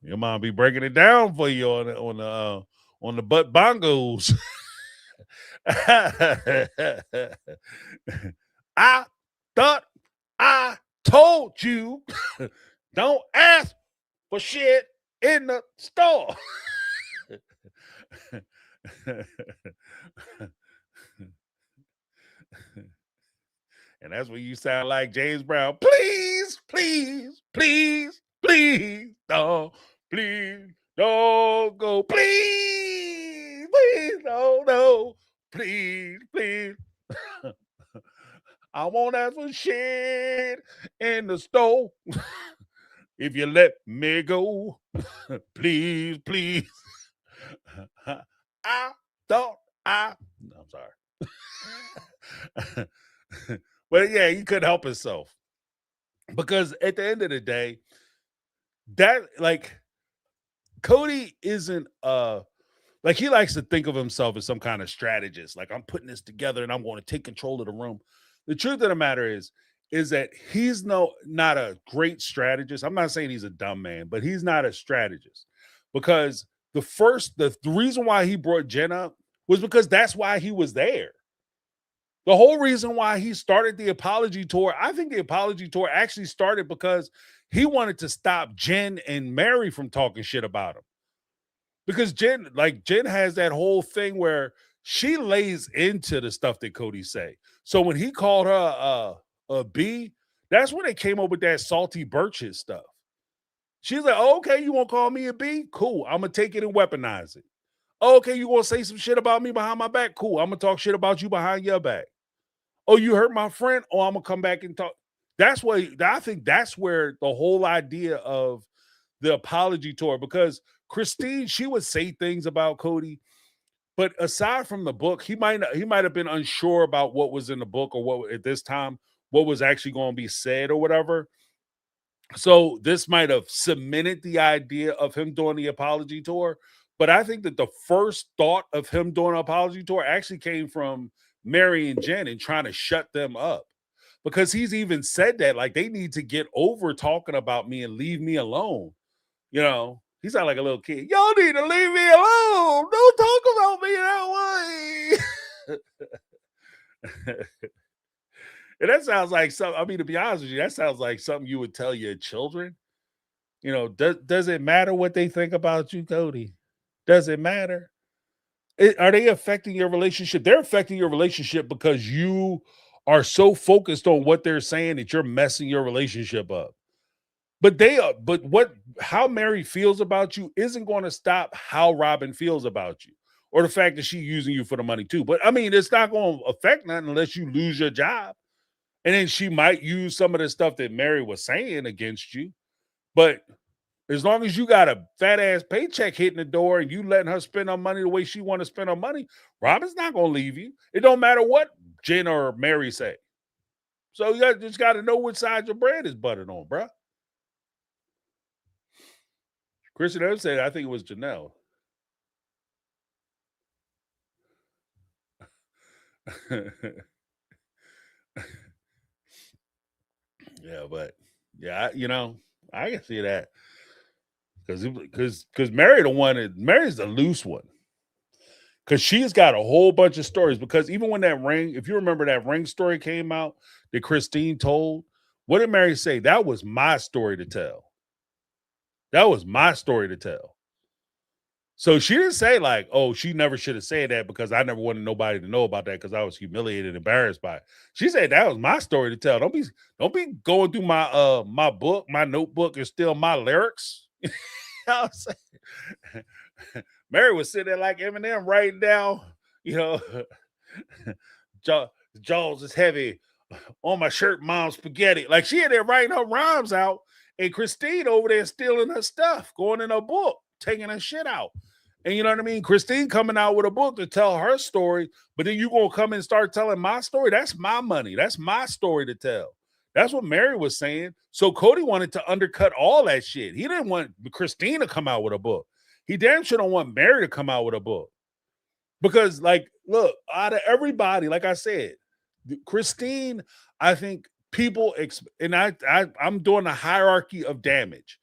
Your mom be breaking it down for you on the butt bongos. I thought I told you don't ask for shit in the store. And that's when you sound like James Brown. Please, don't go. Please, no, please. I won't ask for shit in the store. If you let me go, please. I thought I'm sorry. But yeah, he couldn't help himself. Because at the end of the day, that like Kody isn't like he likes to think of himself as some kind of strategist. Like, I'm putting this together and I'm going to take control of the room. The truth of the matter is that he's not a great strategist. I'm not saying he's a dumb man, but he's not a strategist. Because the reason why he brought Jen up was because that's why he was there. The whole reason why he started the apology tour, I think the apology tour actually started because he wanted to stop Jen and Meri from talking shit about him. Because Jen has that whole thing where she lays into the stuff that Kody say. So when he called her a B, that's when they came up with that salty birches stuff. She's like, oh, okay, you won't call me a B? Cool. I'm going to take it and weaponize it. Oh, okay, you want to say some shit about me behind my back? Cool. I'm going to talk shit about you behind your back. Oh, you hurt my friend? Oh, I'm going to come back and talk. That's what I think. That's where the whole idea of the apology tour, because Christine, she would say things about Kody, but aside from the book, he might have been unsure about what was in the book, or what at this time what was actually going to be said or whatever. So this might have cemented the idea of him doing the apology tour. But I think that the first thought of him doing an apology tour actually came from Meri and Jen and trying to shut them up. Because he's even said that, like, they need to get over talking about me and leave me alone. You know, he's not like a little kid. Y'all need to leave me alone. Don't talk about me that way. And that sounds like something, I mean, to be honest with you, that sounds like something you would tell your children. You know, does it matter what they think about you, Kody? Does it matter? Are they affecting your relationship? They're affecting your relationship because you are so focused on what they're saying that you're messing your relationship up. But how Meri feels about you isn't going to stop how Robin feels about you, or the fact that she's using you for the money too. But I mean, it's not going to affect nothing unless you lose your job. And then she might use some of the stuff that Meri was saying against you. But as long as you got a fat ass paycheck hitting the door and you letting her spend her money the way she want to spend her money, Robin's not going to leave you. It don't matter what Jen or Meri say. So you just got to know which side your bread is buttered on, bruh. Christian Evans said, I think it was Janelle. Yeah, but yeah, I can see that. Because Mary's the loose one. Because she's got a whole bunch of stories. Because even when that ring, if you remember that ring story came out that Christine told, what did Meri say? That was my story to tell. That was my story to tell. So she didn't say like, oh, she never should have said that because I never wanted nobody to know about that because I was humiliated and embarrassed by it. She said that was my story to tell. Don't be going through my my book, my notebook, and steal my lyrics. You know what I'm saying? Meri was sitting there like Eminem writing down, Jaws is heavy on my shirt, mom's spaghetti. Like she had there writing her rhymes out, and Christine over there stealing her stuff, going in her book, taking her shit out. And you know what I mean? Christine coming out with a book to tell her story, but then you gonna come and start telling my story. That's my money. That's my story to tell. That's what Meri was saying. So Kody wanted to undercut all that shit. He didn't want Christine to come out with a book. He damn sure don't want Meri to come out with a book. Because, like, look, out of everybody, like I said, Christine, I think people, and I'm doing a hierarchy of damage.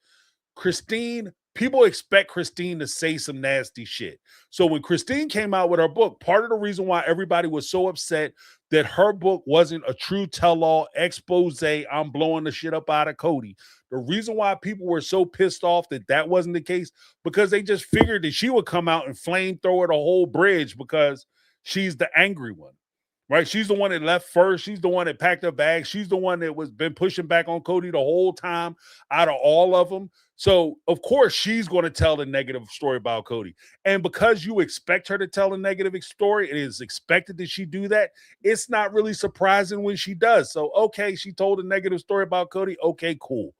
Christine, people expect Christine to say some nasty shit. So when Christine came out with her book, part of the reason why everybody was so upset that her book wasn't a true tell-all expose, I'm blowing the shit up out of Kody. The reason why people were so pissed off that wasn't the case, because they just figured that she would come out and flamethrower the whole bridge because she's the angry one. Right? She's the one that left first. She's the one that packed her bag. She's the one that was been pushing back on Kody the whole time out of all of them. So, of course, she's going to tell the negative story about Kody. And because you expect her to tell a negative story, it is expected that she do that. It's not really surprising when she does. So, okay, she told a negative story about Kody. Okay, cool.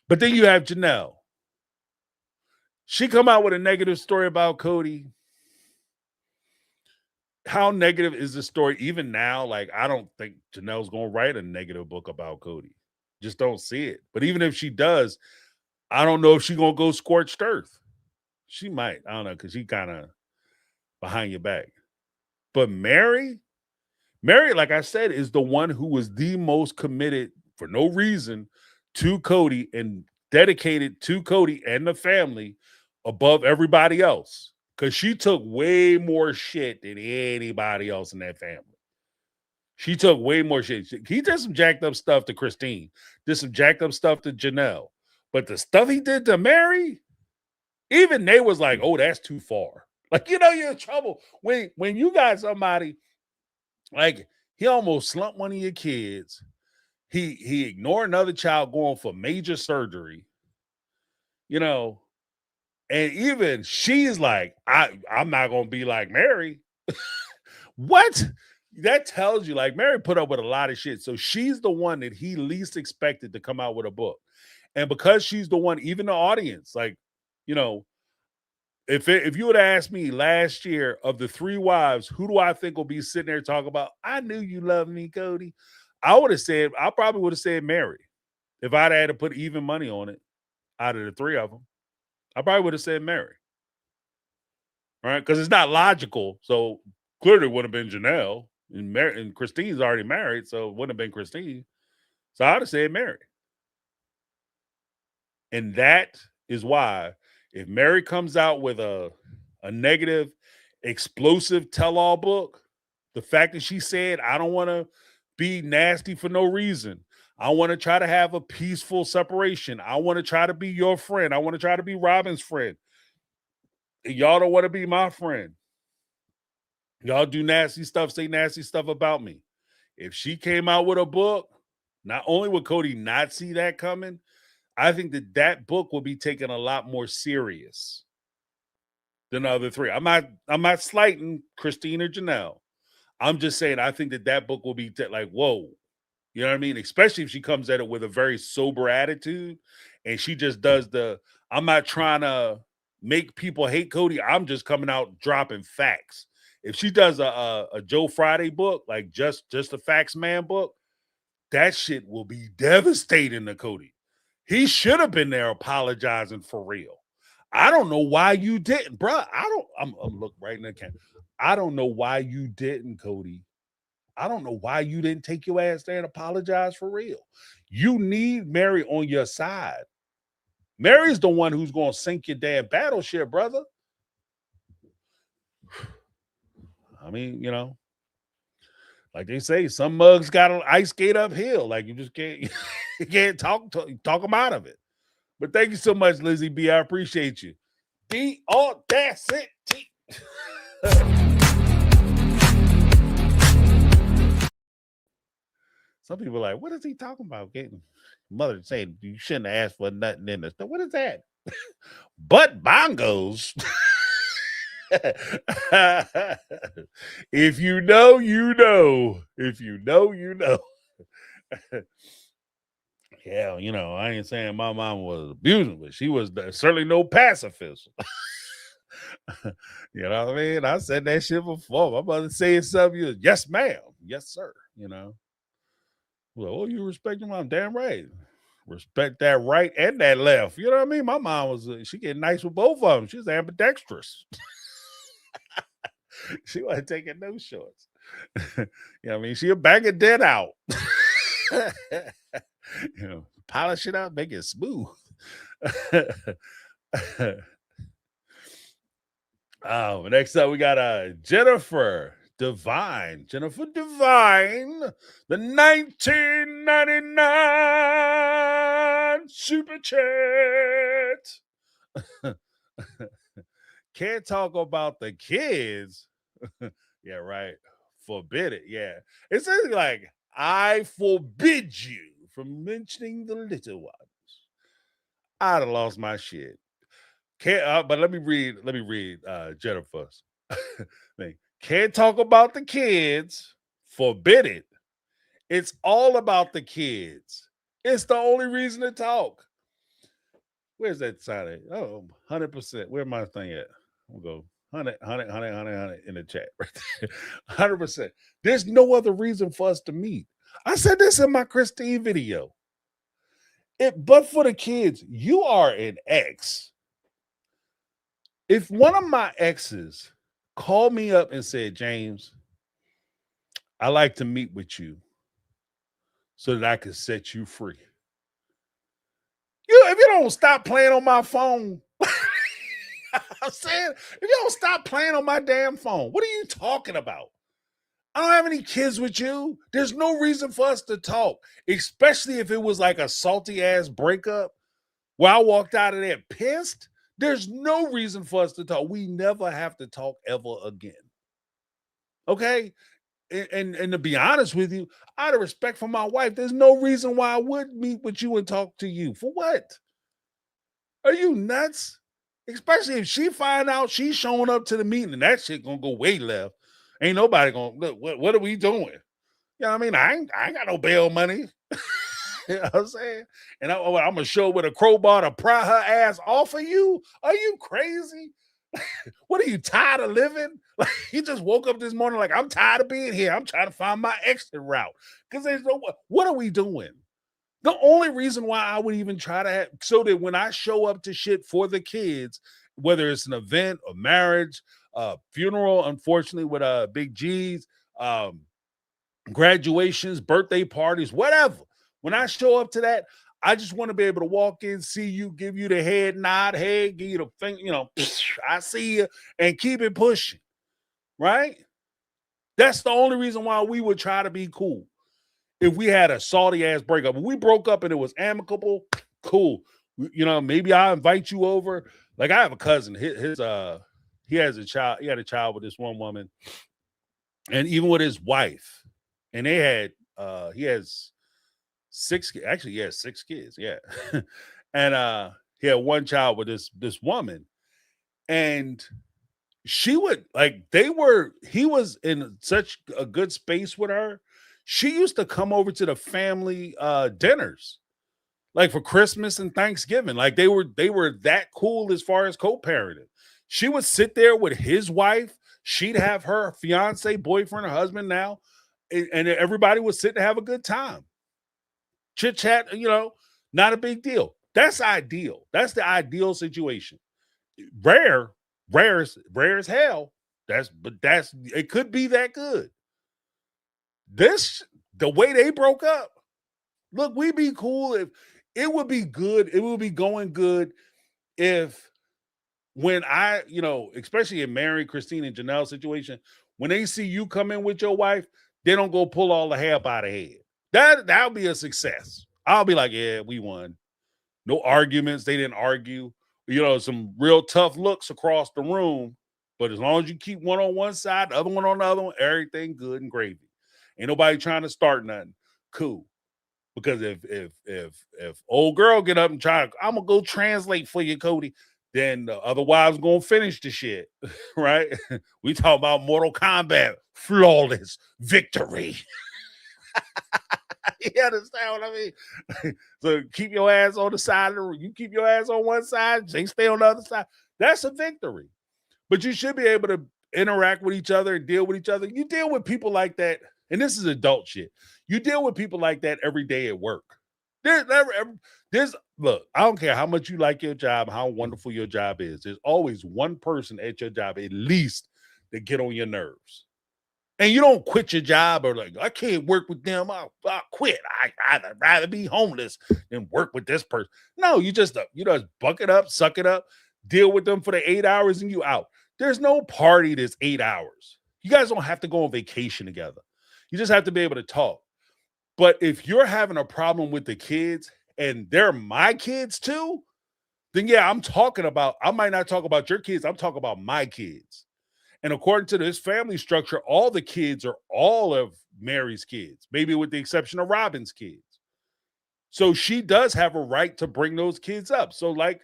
But then you have Janelle. She come out with a negative story about Kody. How negative is the story even now? Like, I don't think Janelle's going to write a negative book about Kody. Just don't see it. But even if she does, I don't know if she's going to go scorched earth. She might. I don't know, because she kind of behind your back. But Meri, like I said, is the one who was the most committed for no reason to Kody and dedicated to Kody and the family above everybody else. Because she took way more shit than anybody else in that family. She took way more shit. He did some jacked up stuff to Christine. Did some jacked up stuff to Janelle. But the stuff he did to Meri, even they was like, oh, that's too far. Like, you're in trouble. When you got somebody, like, he almost slumped one of your kids. He ignored another child going for major surgery. And even she's like, I'm not going to be like Meri. What? that tells you, like, Meri put up with a lot of shit. So she's the one that he least expected to come out with a book. And because she's the one, even the audience, like, you know, if you would have asked me last year of the 3 wives, who do I think will be sitting there talking about, I knew you loved me, Kody? I probably would have said Meri. If I'd had to put even money on it out of the 3 of them, I probably would have said Meri. Right? Because it's not logical. So clearly it would have been Janelle. And Christine's already married, so it wouldn't have been Christine. So I'd have said Meri. And that is why if Meri comes out with a negative, explosive tell-all book, the fact that she said, I don't want to be nasty for no reason. I want to try to have a peaceful separation. I want to try to be your friend. I want to try to be Robin's friend. Y'all don't want to be my friend. Y'all do nasty stuff, say nasty stuff about me. If she came out with a book, not only would Kody not see that coming, I think that book will be taken a lot more serious than the other 3. I'm not slighting Christine or Janelle. I'm just saying I think that book will be like, whoa. You know what I mean? Especially if she comes at it with a very sober attitude and she just does I'm not trying to make people hate Kody. I'm just coming out dropping facts. If she does a Joe Friday book, like just a Facts Man book, that shit will be devastating to Kody. He should have been there apologizing for real. I don't know why you didn't, bro. I'm looking right in the camera. I don't know why you didn't, Kody. I don't know why you didn't take your ass there and apologize for real. You need Meri on your side. Mary's the one who's going to sink your damn battleship, brother. I mean, you know, like they say, some mugs got an ice skate uphill. Like you just can't, you can't talk them out of it. But thank you so much, Lizzie B. I appreciate you. The audacity. Some people are like, what is he talking about? Getting mother saying you shouldn't have asked for nothing in this. What is that? But bongos. If you know, you know. If you know, you know. Yeah, you know, I ain't saying my mom was abusing, but she was certainly no pacifist. You know what I mean? I said that shit before. My mother saying something, yes, ma'am. Yes, sir. You know. Well, oh, you respect your mom? Damn right. Respect that right and that left. You know what I mean? My mom was, she get nice with both of them. She was ambidextrous. She wasn't taking no shorts. You know what I mean? She'll bang it dead out. You know, polish it out, make it smooth. Oh, next up we got Jennifer Divine. Jennifer Divine, the 1999 Super Chat. Can't talk about the kids. Yeah, right. Forbid it. Yeah. It's like, I forbid you from mentioning the little ones. I'd have lost my shit. Can't, but let me read Jennifer's thing. Can't talk about the kids. Forbid it. It's all about the kids. It's the only reason to talk. Where's that side? Oh, 100%. Where my thing at? We'll go 100 in the chat. 100%. There's no other reason for us to meet. I said this in my Christine video. But for the kids, you are an ex. If one of my exes called me up and said, James, I like to meet with you so that I can set you free. If you don't stop playing on my phone, I'm saying, if you don't stop playing on my damn phone, what are you talking about? I don't have any kids with you. There's no reason for us to talk, especially if it was like a salty ass breakup where I walked out of there pissed. There's no reason for us to talk. We never have to talk ever again. Okay? And to be honest with you, out of respect for my wife, there's no reason why I would meet with you and talk to you. For what? Are you nuts? Especially if she find out she's showing up to the meeting and that shit gonna go way left. Ain't nobody gonna look. What are we doing? You know what I mean? I ain't got no bail money. You know what I'm saying? And I'm gonna show with a crowbar to pry her ass off of you. Are you crazy? What are you tired of living? Like he just woke up this morning like I'm tired of being here. I'm trying to find my exit route because there's no. What are we doing? The only reason why I would even try to have so that when I show up to shit for the kids, whether it's an event, a marriage, funeral, unfortunately with Big G's, graduations, birthday parties, whatever. When I show up to that, I just want to be able to walk in, see you, give you the head nod, hey, give you the thing, you know, I see you, and keep it pushing, right? That's the only reason why we would try to be cool. If we had a salty ass breakup, if we broke up and it was amicable, cool. You know, maybe I'll invite you over. Like I have a cousin, he has a child, he had a child with this one woman, and even with his wife, and they had he has actually he has 6 kids, yeah. And he had one child with this woman, and she would like he was in such a good space with her. She used to come over to the family dinners, like for Christmas and Thanksgiving. Like they were that cool as far as co-parenting. She would sit there with his wife. She'd have her fiance, boyfriend, or husband now, and everybody would sit and have a good time. Chit chat, you know, not a big deal. That's ideal. That's the ideal situation. Rare as hell. That's it could be that good. The way they broke up. Look, we'd be cool if it would be good. It would be going good if when I, you know, especially in Meri, Christine, and Janelle situation, when they see you come in with your wife, they don't go pull all the hair up out of head. That'll be a success. I'll be like, yeah, we won. No arguments. They didn't argue. You know, some real tough looks across the room. But as long as you keep one on one side, the other one on the other one, everything good and gravy. Ain't nobody trying to start nothing. Cool. Because if old girl get up and try, I'm gonna go translate for you, Kody, then the other wives gonna finish the shit, right? We talk about Mortal Kombat, flawless victory. You understand what I mean? So keep your ass on the side of the room. You keep your ass on one side, they stay on the other side. That's a victory. But you should be able to interact with each other and deal with each other. You deal with people like that, and this is adult shit. You deal with people like that every day at work. Look, I don't care how much you like your job, how wonderful your job is. There's always one person at your job, at least, that get on your nerves. And you don't quit your job or like, I can't work with them. I'll quit. I'd rather be homeless than work with this person. No, you just buck it up, suck it up, deal with them for the 8 hours and you out. There's no party that's 8 hours. You guys don't have to go on vacation together. You just have to be able to talk. But if you're having a problem with the kids and they're my kids too, then yeah, I might not talk about your kids. I'm talking about my kids. And according to this family structure, all the kids are all of Meri's kids, maybe with the exception of Robin's kids. So she does have a right to bring those kids up. So like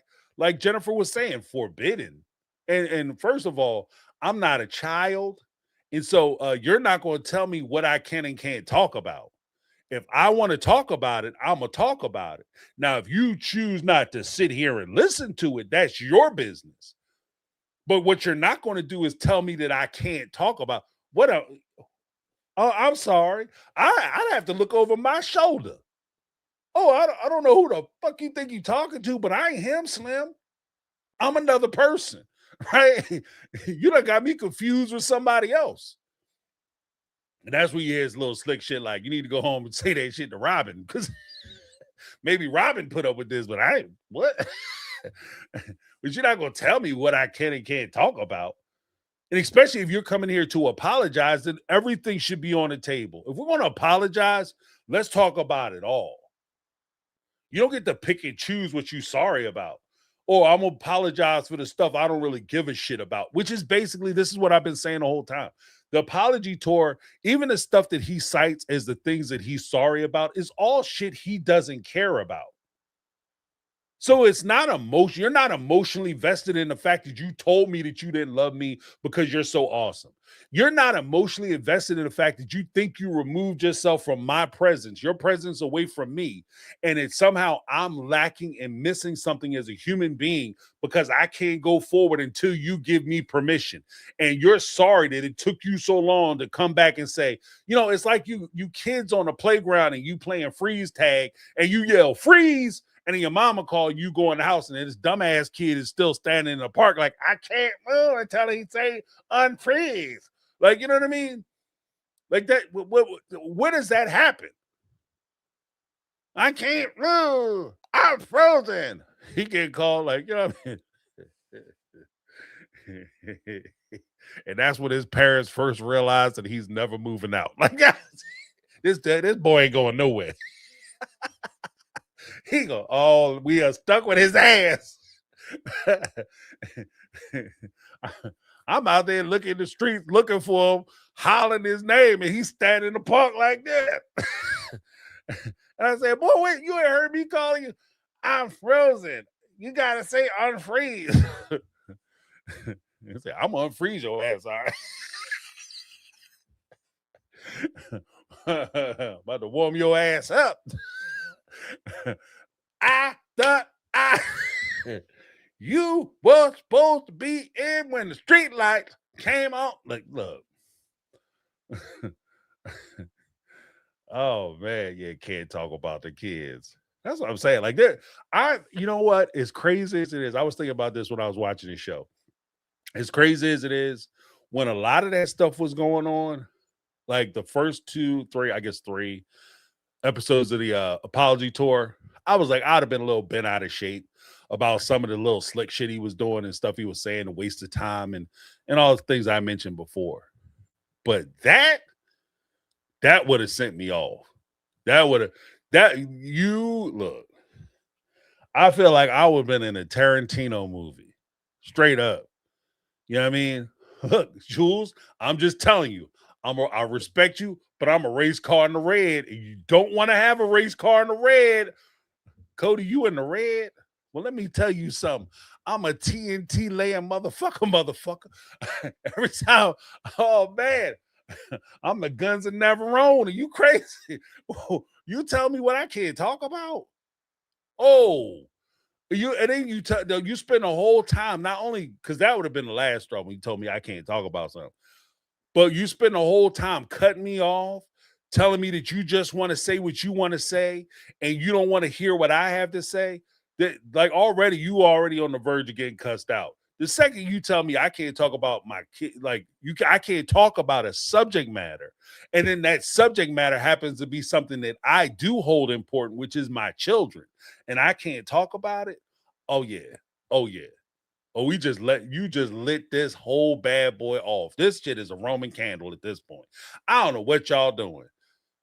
Jennifer was saying, forbidden. And first of all, I'm not a child. And so you're not going to tell me what I can and can't talk about. If I want to talk about it, I'm going to talk about it. Now, if you choose not to sit here and listen to it, that's your business. But what you're not going to do is tell me that I can't talk about I'm sorry. I'd have to look over my shoulder. Oh, I don't know who the fuck you think you're talking to, but I ain't him, Slim. I'm another person, right? You done got me confused with somebody else. And that's where you hear his little slick shit like, you need to go home and say that shit to Robin, because maybe Robin put up with this, but I ain't, what? But you're not going to tell me what I can and can't talk about. And especially if you're coming here to apologize, then everything should be on the table. If we're going to apologize, let's talk about it all. You don't get to pick and choose what you're sorry about. Or I'm going to apologize for the stuff I don't really give a shit about, which is basically, this is what I've been saying the whole time. The apology tour, even the stuff that he cites as the things that he's sorry about, is all shit he doesn't care about. So it's not emotion. You're not emotionally vested in the fact that you told me that you didn't love me because you're so awesome. You're not emotionally invested in the fact that you think you removed yourself from my presence, your presence away from me, and it's somehow I'm lacking and missing something as a human being because I can't go forward until you give me permission. And you're sorry that it took you so long to come back and say, it's like you kids on the playground and you playing freeze tag and you yell freeze. And then your mama call you go in the house, and then this dumbass kid is still standing in the park like, I can't move until he say unfreeze. Like, you know what I mean? Like that. Where does that happen? I can't move. I'm frozen. He get called like, you know what I mean? And that's when his parents first realized that he's never moving out. Like, this boy ain't going nowhere. He go, oh, we are stuck with his ass. I'm out there looking in the street, looking for him, hollering his name, and he's standing in the park like that. And I said, boy, wait, you ain't heard me calling you? I'm frozen. You got to say unfreeze. He said, I'm going to unfreeze your ass, all right? About to warm your ass up. I thought you were supposed to be in when the street lights came on. Like, look. Oh man, yeah, can't talk about the kids. That's what I'm saying. Like, you know what? As crazy as it is, I was thinking about this when I was watching the show. As crazy as it is, when a lot of that stuff was going on, like the first three episodes of the apology tour, I was like, I'd have been a little bent out of shape about some of the little slick shit he was doing and stuff he was saying, a waste of time and all the things I mentioned before. But that would have sent me off. Look, I feel like I would have been in a Tarantino movie, straight up. You know what I mean? Look, Jules, I'm just telling you, I respect you, but I'm a race car in the red, and you don't want to have a race car in the red. Kody, you in the red? Well, let me tell you something. I'm a TNT laying motherfucker. Every time, oh man, I'm the Guns of Navarone. Are you crazy? You tell me what I can't talk about? Oh, you spend the whole time, not only because that would have been the last straw when you told me I can't talk about something, but you spend the whole time cutting me off, telling me that you just want to say what you want to say and you don't want to hear what I have to say. That, like, you already on the verge of getting cussed out. The second you tell me I can't talk about my kid, I can't talk about a subject matter, and then that subject matter happens to be something that I do hold important, which is my children, and I can't talk about it. Oh yeah. Oh you just lit this whole bad boy off. This shit is a Roman candle at this point. I don't know what y'all doing.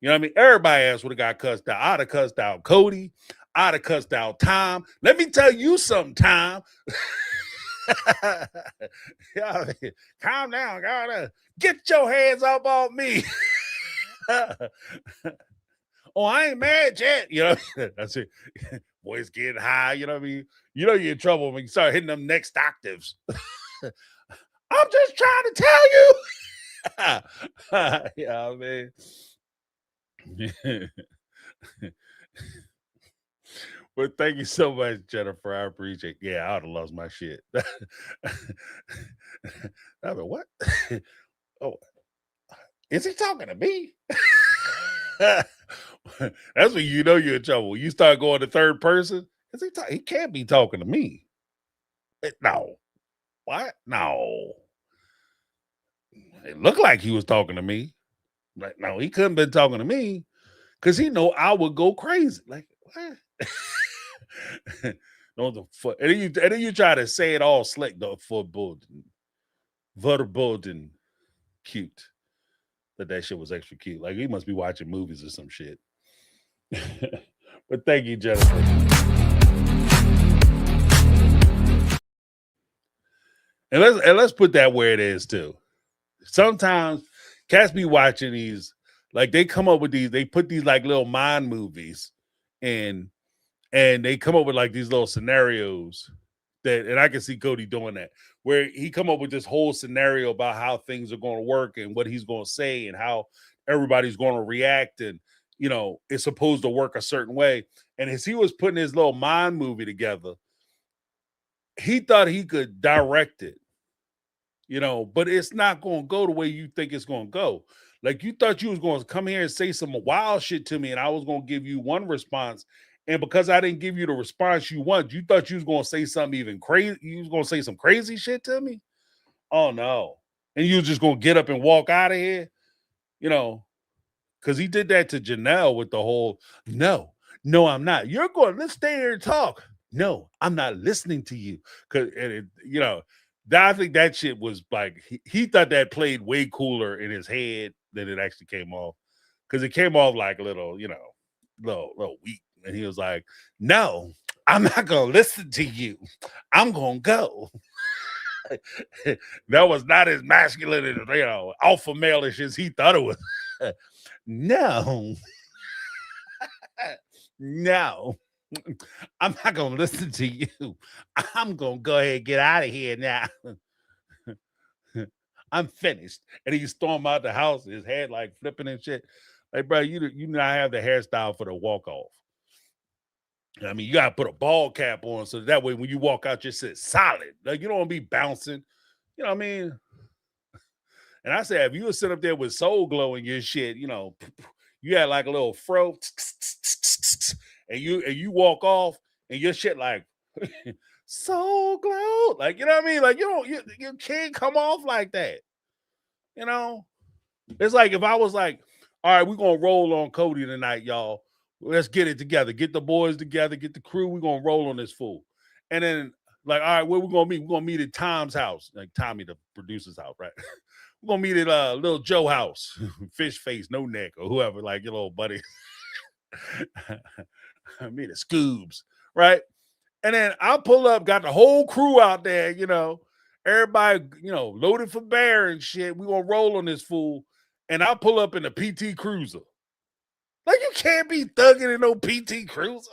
You know what I mean? Everybody else would have got cussed out. I'd have cussed out Kody. I'd have cussed out Tom. Let me tell you something, Tom. Calm down, God. Get your hands up on me. Oh, I ain't mad yet. You know, that's it. Voice getting high. You know what I mean? You know you're in trouble when you start hitting them next octaves. I'm just trying to tell you. Yeah, man. Well, thank you so much, Jennifer. I appreciate it. Yeah, I would have lost my shit. I mean, what? Oh, is he talking to me? That's when you know you're in trouble. You start going to third person. He can't be talking to me. No. What? No. It looked like he was talking to me. Like, no, he couldn't been talking to me because he know I would go crazy. Like, what? No, and then you try to say it all slick though, verbal and cute. That shit was extra cute. Like, he must be watching movies or some shit. But thank you, Jennifer. And let's put that where it is too. Sometimes cats be watching these, like, they come up with these, they put these like little mind movies, and and they come up with like these little scenarios that, and I can see Kody doing that, where he come up with this whole scenario about how things are going to work and what he's going to say and how everybody's going to react, and it's supposed to work a certain way. And as he was putting his little mind movie together, he thought he could direct it, but it's not going to go the way you think it's going to go. Like, you thought you was going to come here and say some wild shit to me, and I was going to give you one response. And because I didn't give you the response you want, you thought you was going to say something even crazy. You was going to say some crazy shit to me. Oh, no. And you was just going to get up and walk out of here, because he did that to Janelle with the whole, no, I'm not. You're going, let's stay here and talk. No, I'm not listening to you. Because, I think that shit was like, he thought that played way cooler in his head than it actually came off. Because it came off like a little, little weak. And he was like, no, I'm not going to listen to you. I'm going to go. That was not as masculine and, alpha male-ish as he thought it was. No. No. I'm not going to listen to you. I'm going to go ahead and get out of here now. I'm finished. And he stormed out the house, his head like flipping and shit. Like, bro, you not have the hairstyle for the walk-off. I mean, you got to put a ball cap on so that way when you walk out, you sit solid. Like, you don't want to be bouncing. You know what I mean? And I said, if you would sit up there with Soul Glow in your shit, you had like a little fro, and you walk off and your shit like Soul Glow. Like, you know what I mean? Like, you can't come off like that. It's like if I was like, all right, we're going to roll on Kody tonight, y'all. Let's get it together. Get the boys together. Get the crew. We're going to roll on this fool. And then, like, all right, where we going to meet? We're going to meet at Tom's house. Like, Tommy, the producer's house, right? We're going to meet at Little Joe house. Fish face, no neck, or whoever, like your little buddy. Meet at Scoobs, right? And then I'll pull up, got the whole crew out there, everybody, loaded for bear and shit. We're going to roll on this fool. And I'll pull up in a PT Cruiser. Like, you can't be thugging in no PT Cruiser.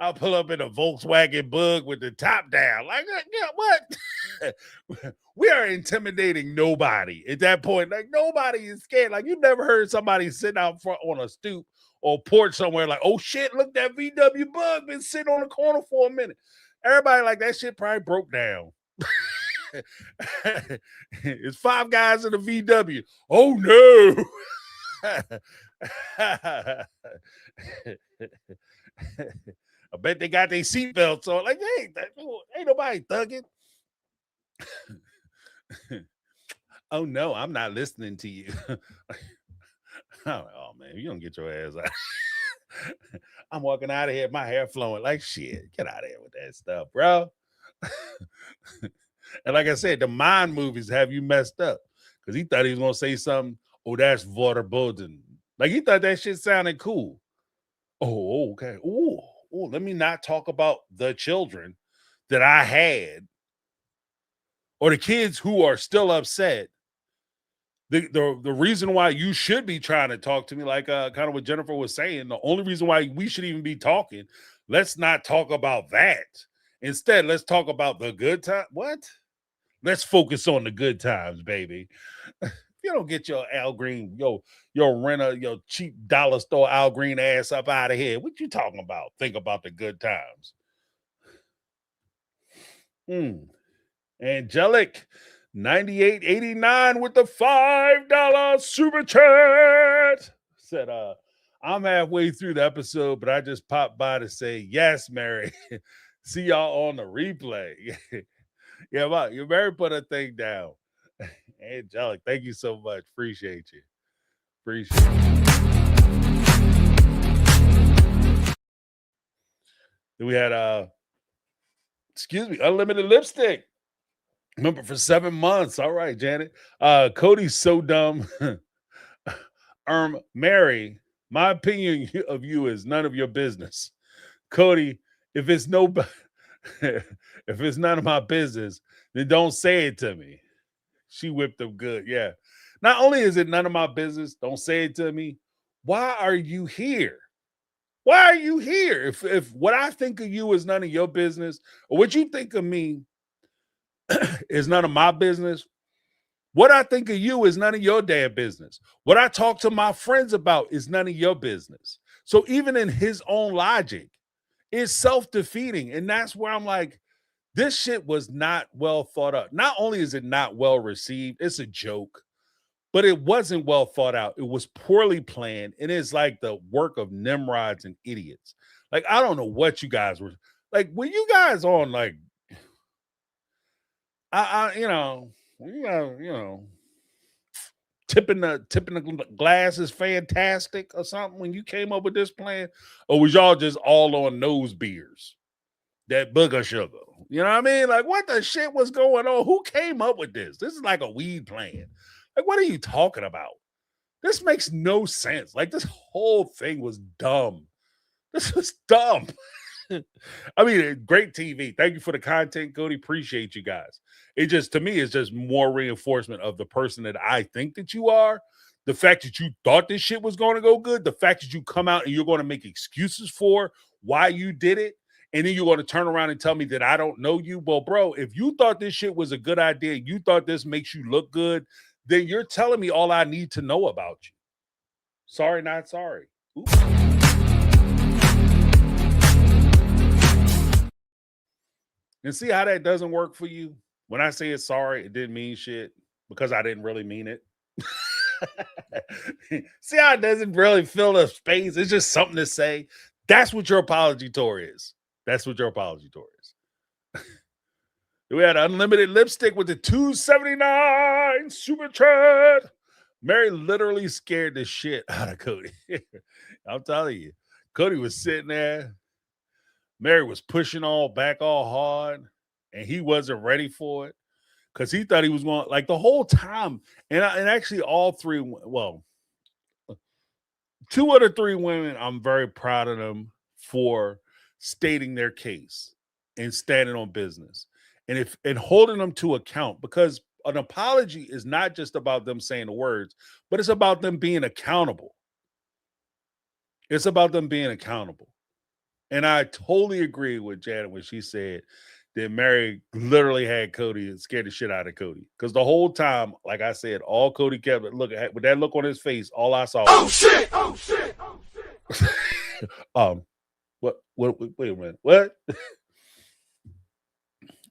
I'll pull up in a Volkswagen Bug with the top down. Like, yeah, what? We are intimidating nobody at that point. Like, nobody is scared. Like, you never heard somebody sitting out front on a stoop or porch somewhere like, oh shit, look, that VW Bug been sitting on the corner for a minute. Everybody like, that shit probably broke down. It's 5 guys in a VW. Oh no. I bet they got their seatbelts on. Like, hey, ain't nobody thugging. Oh no, I'm not listening to you. Oh man, you don't get your ass out. I'm walking out of here, my hair flowing like shit. Get out of here with that stuff, bro. And like I said, the mind movies have you messed up because he thought he was gonna say something. Oh, that's waterboarding. Like, he thought that shit sounded cool. Oh, okay. Oh, let me not talk about the children that I had or the kids who are still upset. The reason why you should be trying to talk to me, like kind of what Jennifer was saying, the only reason why we should even be talking, let's not talk about that. Instead, let's talk about the good time. What? Let's focus on the good times, baby. You don't get your Al Green, your renter, your cheap dollar store Al Green ass up out of here. What you talking about? Think about the good times. Angelic 9889 with the $5 super chat. Said, I'm halfway through the episode, but I just popped by to say, yes, Meri. See y'all on the replay. Yeah, well, you Meri put a thing down. Angelic, thank you so much. Appreciate you. Then we had unlimited lipstick. Remember, for 7 months. All right, Janet. Kody's so dumb. Meri, my opinion of you is none of your business. Kody, if it's none of my business, then don't say it to me. She whipped him good. Yeah. Not only is it none of my business, don't say it to me. Why are you here? Why are you here? If what I think of you is none of your business, or what you think of me is none of my business, what I think of you is none of your damn business. What I talk to my friends about is none of your business. So even in his own logic, it's self-defeating. And that's where I'm like, this shit was not well thought out. Not only is it not well received, it's a joke, but it wasn't well thought out. It was poorly planned. And it's like the work of Nimrods and idiots. Like, I don't know what you guys were like. When you guys on like, tipping the glass is fantastic or something when you came up with this plan, or was y'all just all on nose beers, that booger sugar? You know what I mean? Like, what the shit was going on? Who came up with this? This is like a weed plan. Like, what are you talking about? This makes no sense. Like, this whole thing was dumb. This was dumb. I mean, great TV. Thank you for the content, Kody. Appreciate you guys. It just, to me, is just more reinforcement of the person that I think that you are. The fact that you thought this shit was going to go good. The fact that you come out and you're going to make excuses for why you did it. And then you're going to turn around and tell me that I don't know you. Well, bro, if you thought this shit was a good idea, you thought this makes you look good, then you're telling me all I need to know about you. Sorry, not sorry. Oops. And see how that doesn't work for you? When I say it's sorry, it didn't mean shit because I didn't really mean it. See how it doesn't really fill the space? It's just something to say. That's what your apology tour is. That's what your apology tour is. We had unlimited lipstick with the $2.79 super chat. Meri literally scared the shit out of Kody. I'm telling you, Kody was sitting there. Meri was pushing back all hard, and he wasn't ready for it because he thought he was going like the whole time. And actually, all three, well, 2 of the 3 women, I'm very proud of them for stating their case and standing on business and holding them to account, because an apology is not just about them saying the words, but it's about them being accountable. It's about them being accountable. And I totally agree with Janet when she said that Meri literally had Kody and scared the shit out of Kody. Because the whole time, like I said, all Kody kept looking at with that look on his face, all I saw was, oh shit. What wait a minute. What?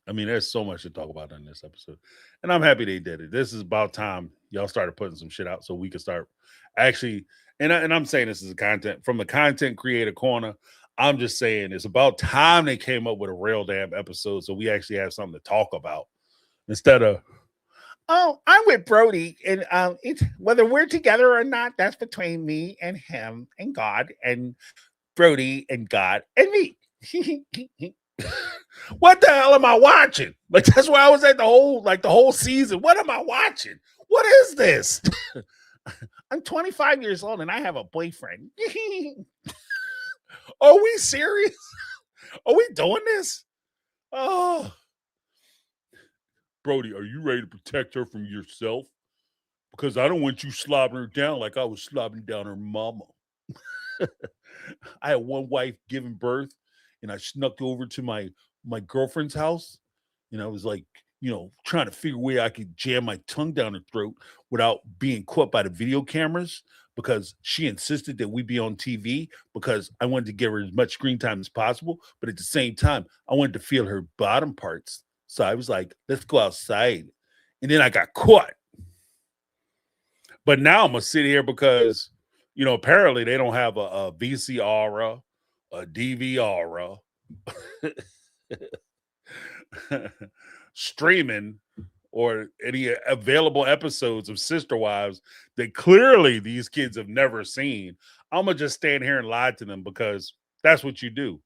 I mean, there's so much to talk about in this episode. And I'm happy they did it. This is about time y'all started putting some shit out so we can start actually, and I'm saying this is a content from the content creator corner. I'm just saying it's about time they came up with a real damn episode so we actually have something to talk about instead of, oh, I'm with Brody, and it's whether we're together or not, that's between me and him and God and Brody and God and me. What the hell am I watching? Like, that's where I was at the whole season. What am I watching? What is this? I'm 25 years old and I have a boyfriend. Are we serious? Are we doing this? Oh, Brody, are you ready to protect her from yourself? Because I don't want you slobbing her down like I was slobbing down her mama. I had one wife giving birth, and I snuck over to my girlfriend's house, and I was like, trying to figure a way I could jam my tongue down her throat without being caught by the video cameras, because she insisted that we be on TV because I wanted to give her as much screen time as possible. But at the same time, I wanted to feel her bottom parts. So I was like, let's go outside. And then I got caught. But now I'm going to sit here because, apparently they don't have a VCR, a DVR, streaming, or any available episodes of Sister Wives that clearly these kids have never seen. I'm going to just stand here and lie to them because that's what you do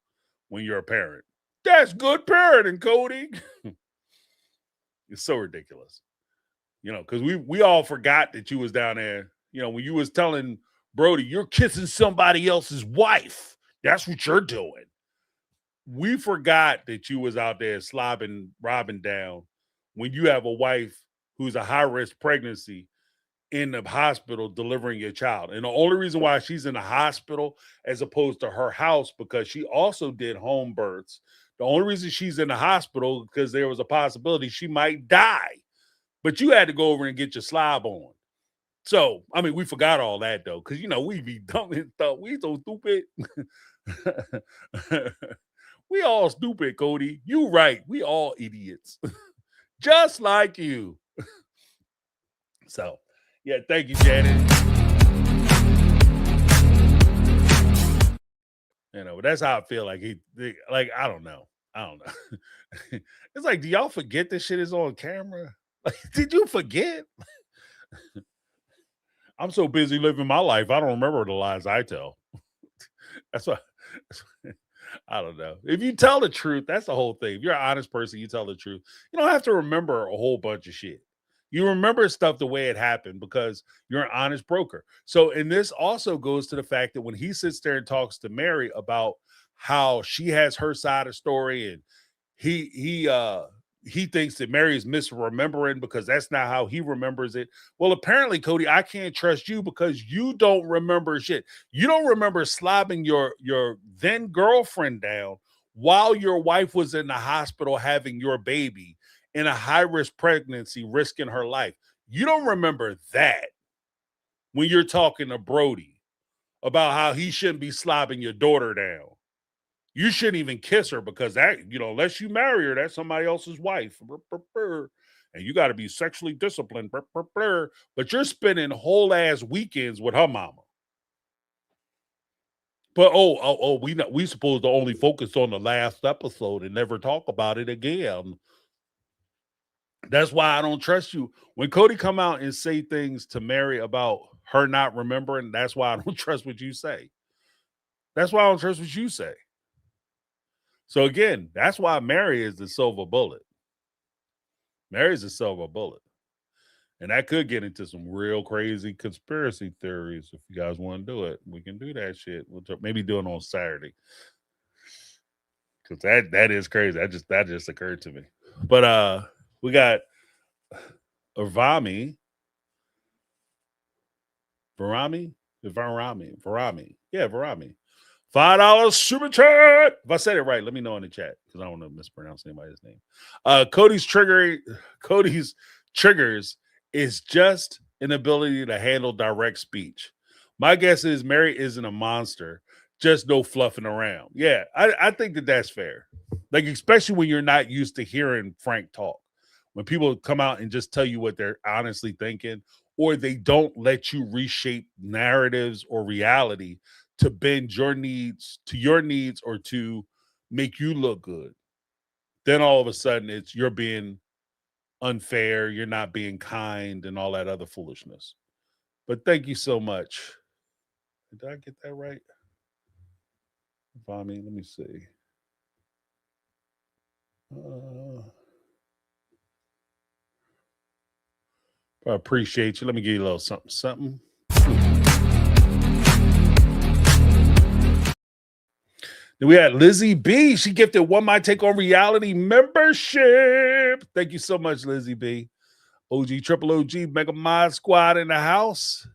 when you're a parent. That's good parenting, Kody. It's so ridiculous. Because we all forgot that you was down there, when you was telling Brody, you're kissing somebody else's wife. That's what you're doing. We forgot that you was out there slobbing Robin down when you have a wife who's a high-risk pregnancy in the hospital delivering your child. And the only reason why she's in the hospital as opposed to her house, because she also did home births. The only reason she's in the hospital because there was a possibility she might die. But you had to go over and get your slob on. So, I mean, we forgot all that though, because we be dumb and stuff. We so stupid. We all stupid, Kody. You right. We all idiots. Just like you. So, yeah, thank you, Janet. But that's how I feel. Like I don't know. It's like, do y'all forget this shit is on camera? Like, did you forget? I'm so busy living my life, I don't remember the lies I tell. That's why I don't know. If you tell the truth, that's the whole thing. If you're an honest person, you tell the truth. You don't have to remember a whole bunch of shit. You remember stuff the way it happened because you're an honest broker. So, and this also goes to the fact that when he sits there and talks to Meri about how she has her side of the story, and he thinks that Meri is misremembering because that's not how he remembers it. Well, apparently, Kody, I can't trust you because you don't remember shit. You don't remember slobbing your then girlfriend down while your wife was in the hospital having your baby in a high-risk pregnancy, risking her life. You don't remember that when you're talking to Brody about how he shouldn't be slobbing your daughter down. You shouldn't even kiss her because that, unless you marry her, that's somebody else's wife. And you got to be sexually disciplined. But you're spending whole ass weekends with her mama. But we supposed to only focus on the last episode and never talk about it again. That's why I don't trust you. When Kody come out and say things to Meri about her not remembering, that's why I don't trust what you say. That's why I don't trust what you say. So again, that's why Meri is the silver bullet. Mary's the silver bullet. And that could get into some real crazy conspiracy theories. If you guys want to do it, we can do that shit. We'll maybe do it on Saturday. Because that is crazy. That just occurred to me. But we got Varami. Yeah, Varami. $5 super chat. If I said it right, let me know in the chat because I don't want to mispronounce anybody's name. Cody's triggers is just an ability to handle direct speech. My guess is Meri isn't a monster, just no fluffing around. Yeah, I think that's fair. Like, especially when you're not used to hearing Frank talk. When people come out and just tell you what they're honestly thinking, or they don't let you reshape narratives or reality to bend your needs to your needs or to make you look good. Then all of a sudden you're being unfair, you're not being kind, and all that other foolishness. But thank you so much. Did I get that right? Vami, let me see. I appreciate you. Let me give you a little something. Then we had Lizzie B. She gifted One My Take on Reality membership. Thank you so much, Lizzie B. OG Triple OG Mega Mod Squad in the house.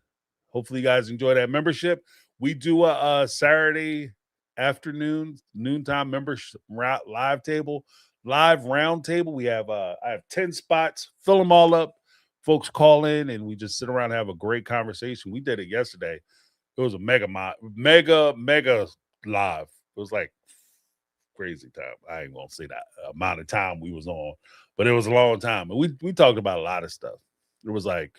Hopefully you guys enjoy that membership. We do a Saturday afternoon, noontime membership live round table. We have I have 10 spots. Fill them all up. Folks call in and we just sit around and have a great conversation. We did it yesterday. It was a mega live. It was like crazy time. I ain't gonna say that amount of time we was on, but it was a long time. And we talked about a lot of stuff. It was like,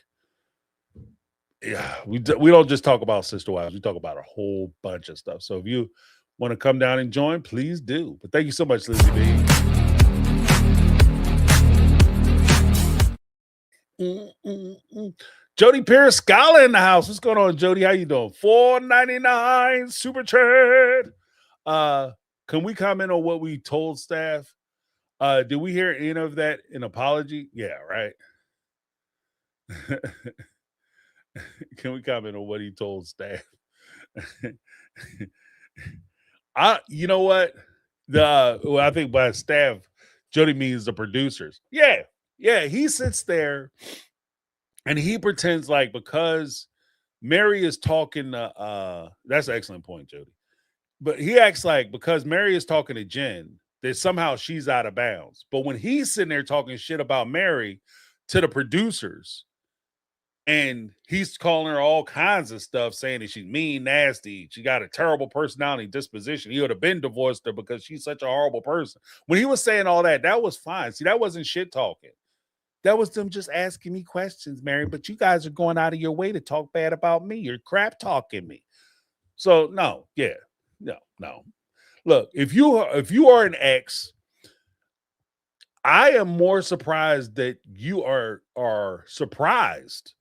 yeah, we don't just talk about Sister Wives. We talk about a whole bunch of stuff. So if you want to come down and join, please do. But thank you so much, Lizzie B. Jody Pierce Scholar in the house. What's going on, Jody? How you doing? $4.99 super chat. Can we comment on what we told staff? Did we hear any of that in apology? Yeah, right. Can we comment on what he told staff? You know what? I think by staff, Jody means the producers. Yeah. He sits there And he pretends like because Meri is talking to that's an excellent point, Jody. But he acts like because Meri is talking to Jen, that somehow she's out of bounds. But when he's sitting there talking shit about Meri to the producers, and he's calling her all kinds of stuff, saying that she's mean, nasty, she got a terrible personality disposition. He would have been divorced her because she's such a horrible person. When he was saying all that, that was fine. See, that wasn't shit talking. That was them just asking me questions, Meri. But you guys are going out of your way to talk bad about me. You're crap talking me. So no, no. Look, if you are an ex, I am more surprised that you are surprised,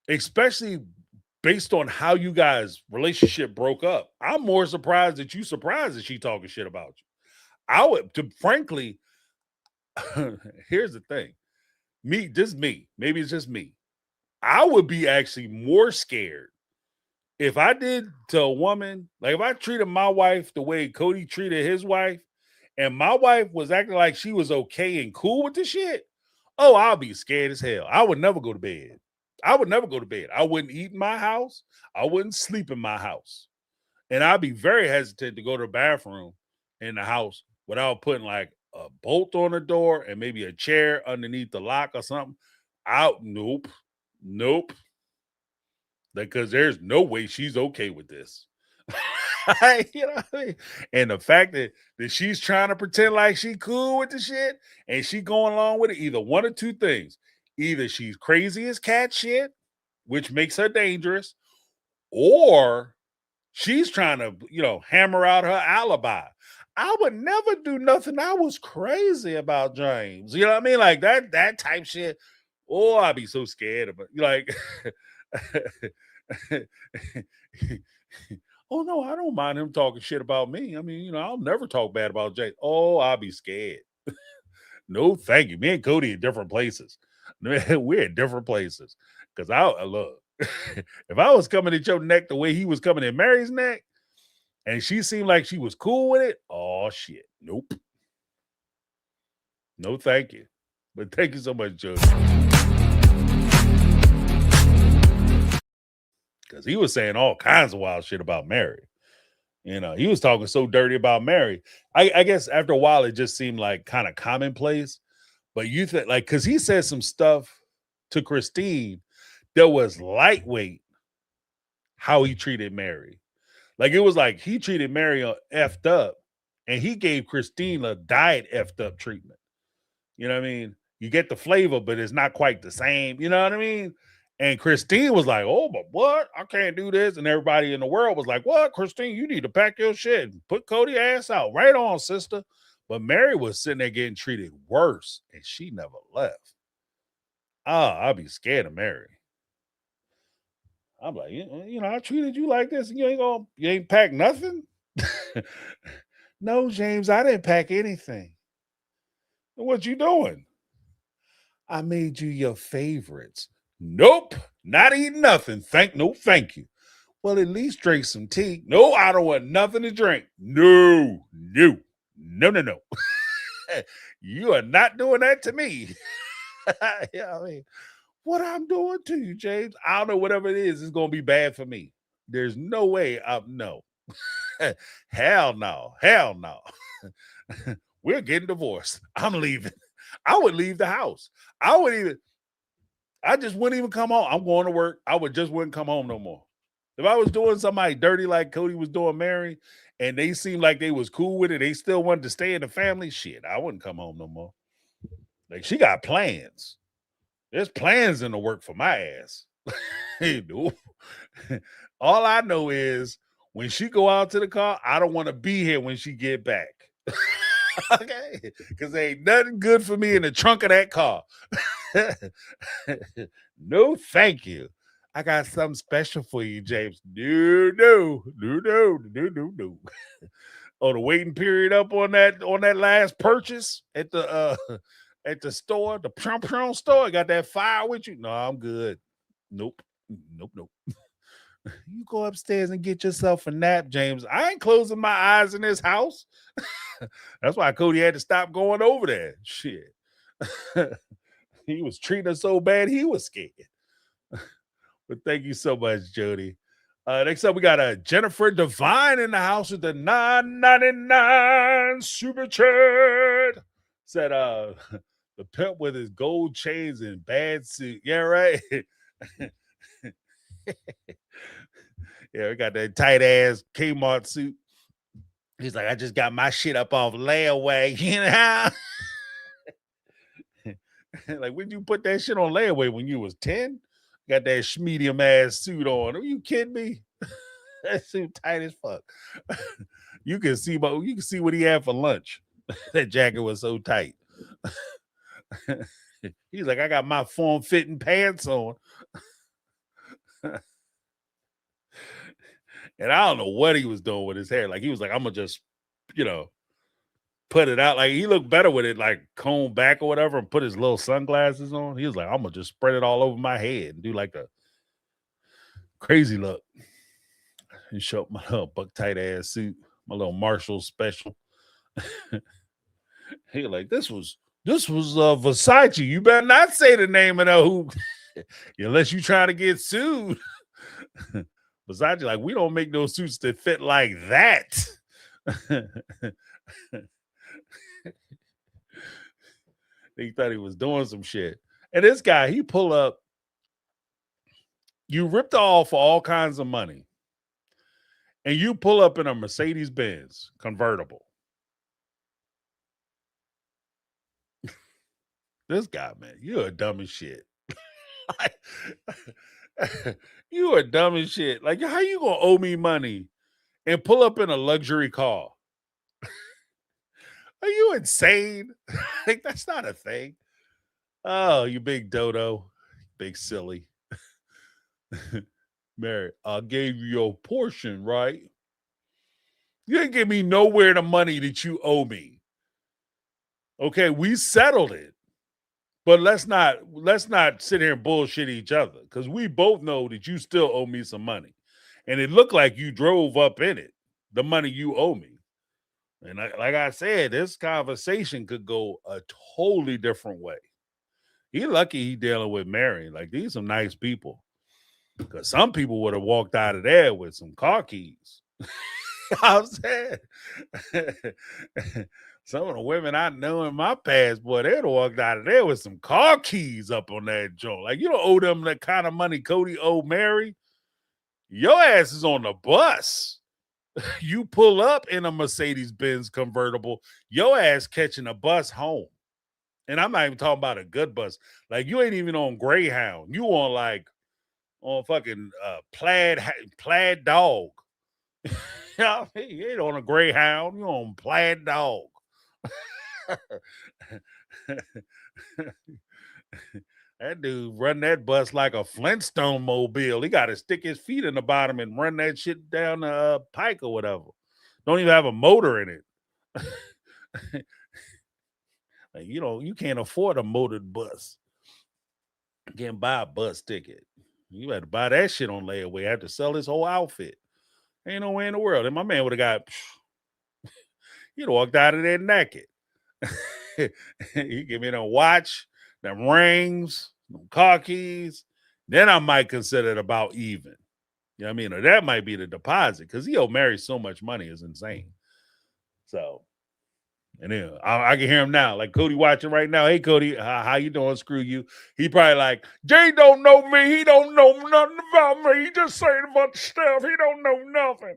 especially based on how you guys' relationship broke up. I'm more surprised that you surprised that she talking shit about you. I would, frankly, here's the thing. Me, maybe it's just me. I would be actually more scared if I did to a woman, like if I treated my wife the way Kody treated his wife, and my wife was acting like she was okay and cool with the shit. Oh, I'll be scared as hell. I would never go to bed. I wouldn't eat in my house. I wouldn't sleep in my house. And I'd be very hesitant to go to the bathroom in the house without putting like a bolt on the door and maybe a chair underneath the lock or something. Nope. Because there's no way she's okay with this. You know what I mean? And the fact that she's trying to pretend like she cool with the shit and she going along with it, either one or two things. Either she's crazy as cat shit, which makes her dangerous, or she's trying to, hammer out her alibi. I would never do nothing I was crazy about James. You know what I mean? Like that type shit. Oh, I'd be so scared of it. Like, oh no, I don't mind him talking shit about me. I mean, I'll never talk bad about James. Oh, I'll be scared. No, thank you. Me and Kody in different places. We're in different places. Because I look, if I was coming at your neck the way he was coming at Meri's neck, and she seemed like she was cool with it, oh shit. Nope. No, thank you. But thank you so much, Jody. Because he was saying all kinds of wild shit about Meri. He was talking so dirty about Meri. I guess after a while, it just seemed like kind of commonplace. But you think, like, because he said some stuff to Christine that was lightweight how he treated Meri. Like, it was like he treated Meri effed up, and he gave Christine a diet effed up treatment. You know what I mean? You get the flavor, but it's not quite the same. You know what I mean? And Christine was like, oh, but what? I can't do this. And everybody in the world was like, what? Christine, you need to pack your shit and put Kody ass out. Right on, sister. But Meri was sitting there getting treated worse, and she never left. I'll be scared of Meri. I'm like, I treated you like this, and you ain't pack nothing? No, James, I didn't pack anything. What you doing? I made you your favorites. Nope, not eating nothing. Thank you. Well, at least drink some tea. No, I don't want nothing to drink. No. You are not doing that to me. Yeah, I mean, what I'm doing to you, James, I don't know, whatever it is going to be bad for me. There's no way. No. Hell no. We're getting divorced. I'm leaving. I would leave the house. I just wouldn't even come home. I'm going to work. Wouldn't come home no more. If I was doing somebody dirty like Kody was doing Meri, and they seemed like they was cool with it, they still wanted to stay in the family, shit, I wouldn't come home no more. Like, she got plans. There's plans in the work for my ass. All I know is when she go out to the car, I don't want to be here when she get back. Okay? Because there ain't nothing good for me in the trunk of that car. No, thank you. I got something special for you, James. No. Oh, the waiting period up on that last purchase at the store, the Prom store. Got that fire with you? No, I'm good. Nope. You go upstairs and get yourself a nap, James. I ain't closing my eyes in this house. That's why Kody had to stop going over there. Shit. He was treating us so bad, he was scared. But thank you so much, Jody. Next up, we got Jennifer Devine in the house with the $9.99 super chat. Said the pimp with his gold chains and bad suit. Yeah, right. Yeah, we got that tight ass Kmart suit. He's like, I just got my shit up off layaway, you know. Like, when you put that shit on layaway when you was 10? Got that medium ass suit on. Are you kidding me? That suit tight as fuck. You can see what he had for lunch. That jacket was so tight. He's like, I got my form fitting pants on. And I don't know what he was doing with his hair. Like, he was like, I'm gonna just, put it out. Like, he looked better with it, like, combed back or whatever, and put his little sunglasses on. He was like, I'm gonna just spread it all over my head and do like a crazy look. And show up my little buck tight ass suit, my little Marshall special. He like, this was Versace. You better not say the name of that who unless you trying to get sued. Versace, like, we don't make no suits that fit like that. He thought he was doing some shit. And this guy, he pull up, you ripped off for all kinds of money. And you pull up in a Mercedes-Benz convertible. This guy, man, you're dumb as shit. You are dumb as shit. Like, how you gonna owe me money and pull up in a luxury car? Are you insane? Like, that's not a thing. Oh, you big dodo, big silly. Mary, I gave you your portion, right? You didn't give me nowhere the money that you owe me. Okay, we settled it. But let's not sit here and bullshit each other, because we both know that you still owe me some money. And it looked like you drove up in it, the money you owe me. And like I said, this conversation could go a totally different way. He lucky he dealing with Meri. Like, these some nice people. Because some people would have walked out of there with some car keys. You know what I'm saying? Some of the women I know in my past, boy, they'd have walked out of there with some car keys up on that joint. Like, you don't owe them that kind of money Kody owed Meri. Your ass is on the bus. You pull up in a Mercedes-Benz convertible, your ass catching a bus home. And I'm not even talking about a good bus. Like, you ain't even on Greyhound. You on fucking plaid dog. You know, you ain't on a Greyhound. You on plaid dog. That dude run that bus like a Flintstone mobile. He got to stick his feet in the bottom and run that shit down the pike or whatever. Don't even have a motor in it. Like, you can't afford a motored bus. You can't buy a bus ticket. You had to buy that shit on layaway. Have to sell his whole outfit. Ain't no way in the world. And my man would have got, he'd walked out of there naked. He give me a watch, them rings, them car keys. Then I might consider it about even. You know what I mean? Or that might be the deposit, because he owed Meri so much money is insane. So, and then I can hear him now. Like, Kody watching right now. Hey, Kody, how you doing? Screw you. He probably like, Jay don't know me. He don't know nothing about me. He just saying a bunch of stuff. He don't know nothing.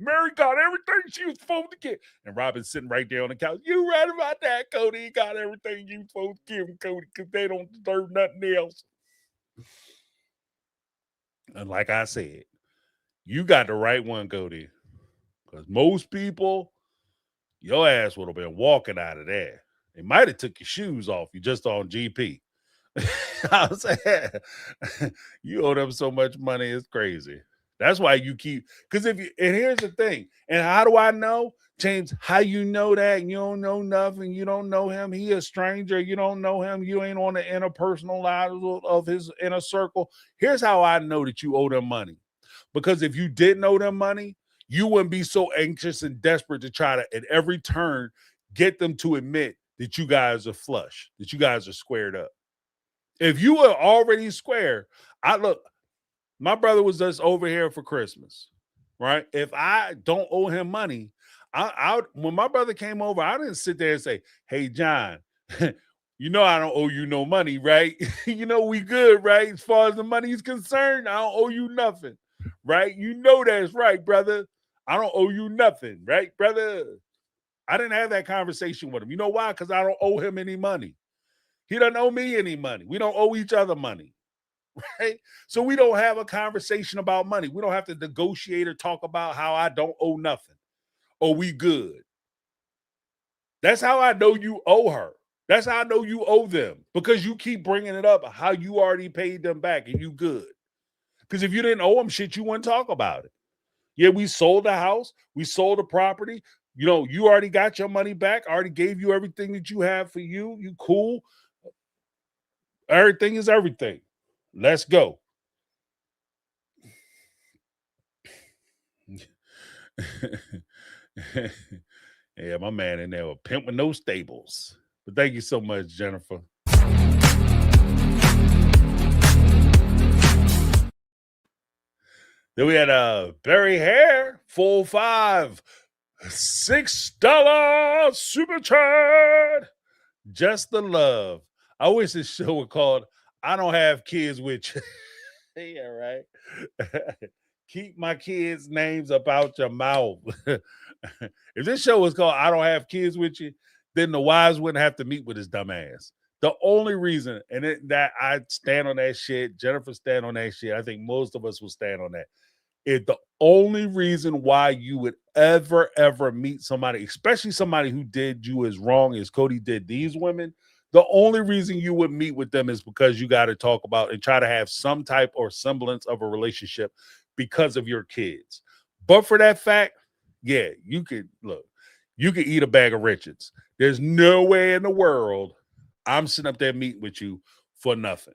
Meri got everything she was supposed to get. And Robin's sitting right there on the couch. You right about that, Kody. He got everything you supposed to give him, Kody, because they don't deserve nothing else. And like I said, you got the right one, Kody. Because most people, your ass would have been walking out of there. They might have took your shoes off you just on GP. I was saying, you owe them so much money, it's crazy. That's why you keep, because and here's the thing, and how do I know, James, how you know that? You don't know nothing, you don't know him, he a stranger, you don't know him, you ain't on the interpersonal line of his inner circle. Here's how I know that you owe them money. Because if you didn't owe them money, you wouldn't be so anxious and desperate to try to, at every turn, get them to admit that you guys are flush, that you guys are squared up. If you were already square, my brother was just over here for Christmas, right? If I don't owe him money, when my brother came over, I didn't sit there and say, "Hey, John, you know I don't owe you no money, right? You know we good, right? As far as the money is concerned, I don't owe you nothing, right? You know that's right, brother. I don't owe you nothing, right, brother?" I didn't have that conversation with him. You know why? Because I don't owe him any money. He doesn't owe me any money. We don't owe each other money. Right? So we don't have a conversation about money. We don't have to negotiate or talk about how I don't owe nothing. Or we good. That's how I know you owe her. That's how I know you owe them. Because you keep bringing it up how you already paid them back and you good. Because if you didn't owe them shit, you wouldn't talk about it. Yeah, we sold the house. We sold the property. You know, you already got your money back. I already gave you everything that you have for you. You cool. Everything is everything. Let's go. Yeah, my man in there with Pimp with No Stables. But thank you so much, Jennifer. Then we had Barry Hare, 405, $6 super chat. Just the love. I wish this show was called I Don't Have Kids With You. Yeah, right. Keep my kids' names about your mouth. If this show was called I Don't Have Kids With You, then the wives wouldn't have to meet with his dumb ass. The only reason, that I stand on that shit, Jennifer stand on that shit, I think most of us will stand on that. If the only reason why you would ever meet somebody, especially somebody who did you as wrong as Kody did these women, the only reason you would meet with them is because you got to talk about and try to have some type or semblance of a relationship because of your kids. But for that fact, yeah, you could eat a bag of Richards. There's no way in the world I'm sitting up there meeting with you for nothing.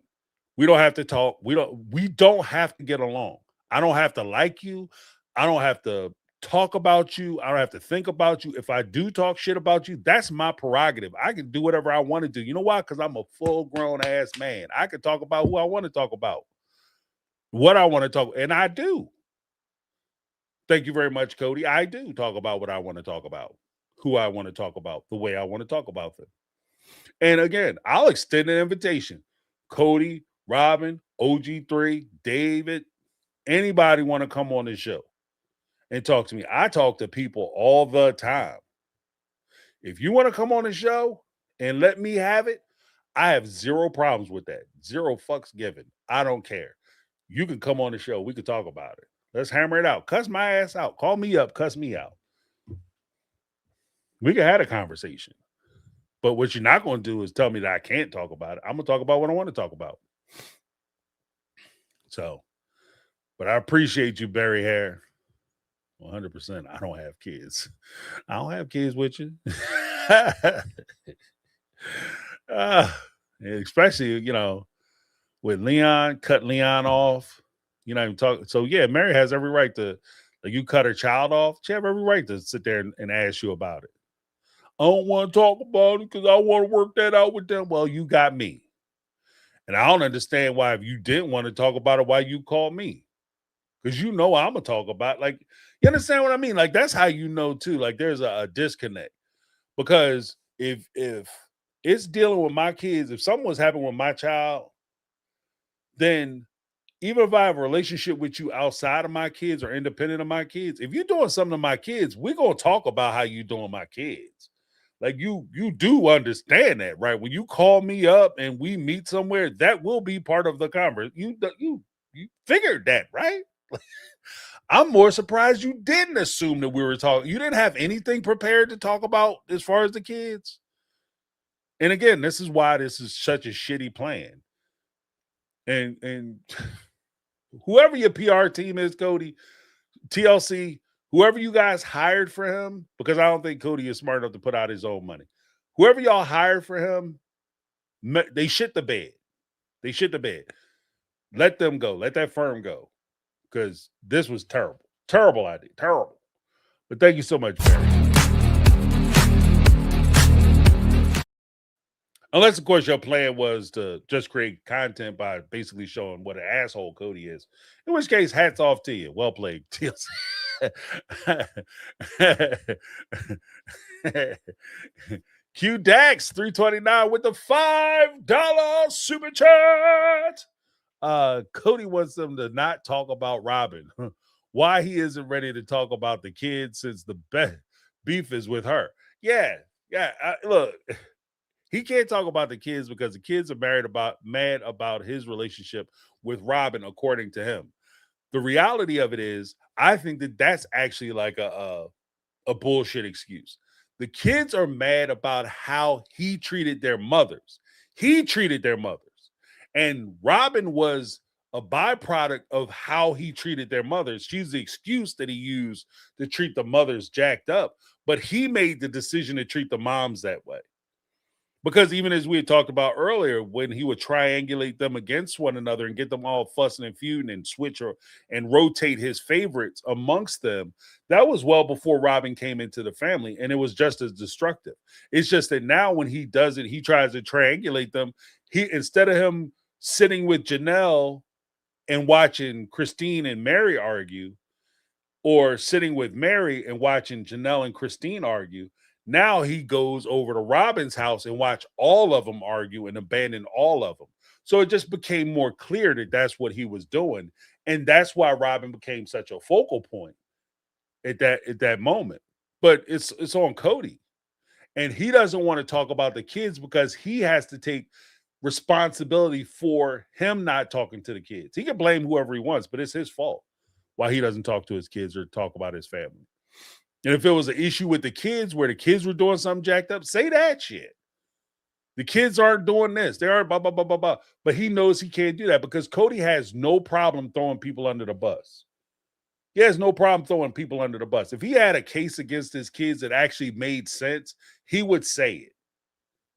We don't have to talk. We don't have to get along. I don't have to like you. I don't have to talk about you. I don't have to think about you. If I do talk shit about you, that's my prerogative. I can do whatever I want to do. You know why? Because I'm a full-grown ass man. I can talk about who I want to talk about, what I want to talk, and I do. Thank you very much, Kody. I do talk about what I want to talk about, who I want to talk about, the way I want to talk about them. And again, I'll extend an invitation. Kody, Robin, OG3, David, anybody want to come on this show and talk to me? I talk to people all the time. If you want to come on the show and let me have it, I have zero problems with that. Zero fucks given. I don't care. You can come on the show. We can talk about it. Let's hammer it out. Cuss my ass out. Call me up. Cuss me out. We can have a conversation. But what you're not going to do is tell me that I can't talk about it. I'm going to talk about what I want to talk about. So, but I appreciate you, Barry Hare. 100%. I don't have kids. I don't have kids with you. Especially, with Leon, cut Leon off. You're not even talking. So, yeah, Meri has every right to, you cut her child off. She have every right to sit there and ask you about it. I don't want to talk about it because I want to work that out with them. Well, you got me. And I don't understand why, if you didn't want to talk about it, why you called me. Because I'm going to talk about it. You understand what I mean? That's how you know, too. There's a disconnect. Because if it's dealing with my kids, if something was happening with my child, then even if I have a relationship with you outside of my kids or independent of my kids, if you're doing something to my kids, we're going to talk about how you doing my kids. You do understand that, right? When you call me up and we meet somewhere, that will be part of the conversation. You figured that, right? I'm more surprised you didn't assume that we were talking. You didn't have anything prepared to talk about as far as the kids. And again, this is why this is such a shitty plan. And whoever your PR team is, Kody, TLC, whoever you guys hired for him, because I don't think Kody is smart enough to put out his own money. Whoever y'all hired for him, they shit the bed. They shit the bed. Let them go. Let that firm go. Because this was terrible. Terrible idea. Terrible. But thank you so much, Meri. Unless, of course, your plan was to just create content by basically showing what an asshole Kody is. In which case, hats off to you. Well played, TLC. Q Dax 329 with the $5 super chat. Kody wants them to not talk about Robin. Why he isn't ready to talk about the kids since the beef is with her. Yeah. Look, he can't talk about the kids because the kids are mad about his relationship with Robin, according to him. The reality of it is, I think that that's actually like a bullshit excuse. The kids are mad about how he treated their mothers. He treated their mothers. And Robin was a byproduct of how he treated their mothers. She's the excuse that he used to treat the mothers jacked up. But he made the decision to treat the moms that way. Because even as we had talked about earlier, when he would triangulate them against one another and get them all fussing and feuding and switch and rotate his favorites amongst them, that was well before Robin came into the family, and it was just as destructive. It's just that now when he does it, he tries to triangulate them. Instead of him sitting with Janelle and watching Christine and Meri argue, or sitting with Meri and watching Janelle and Christine argue, now he goes over to Robin's house and watch all of them argue and abandon all of them. So it just became more clear that that's what he was doing. And that's why Robin became such a focal point at that moment. But it's on Kody. And he doesn't want to talk about the kids because he has to take responsibility for him not talking to the kids. He can blame whoever he wants, but it's his fault why he doesn't talk to his kids or talk about his family. And if it was an issue with the kids where the kids were doing something jacked up, say that shit. The kids aren't doing this. They aren't blah, blah, blah, blah, blah. But he knows he can't do that because Kody has no problem throwing people under the bus. He has no problem throwing people under the bus. If he had a case against his kids that actually made sense, he would say it.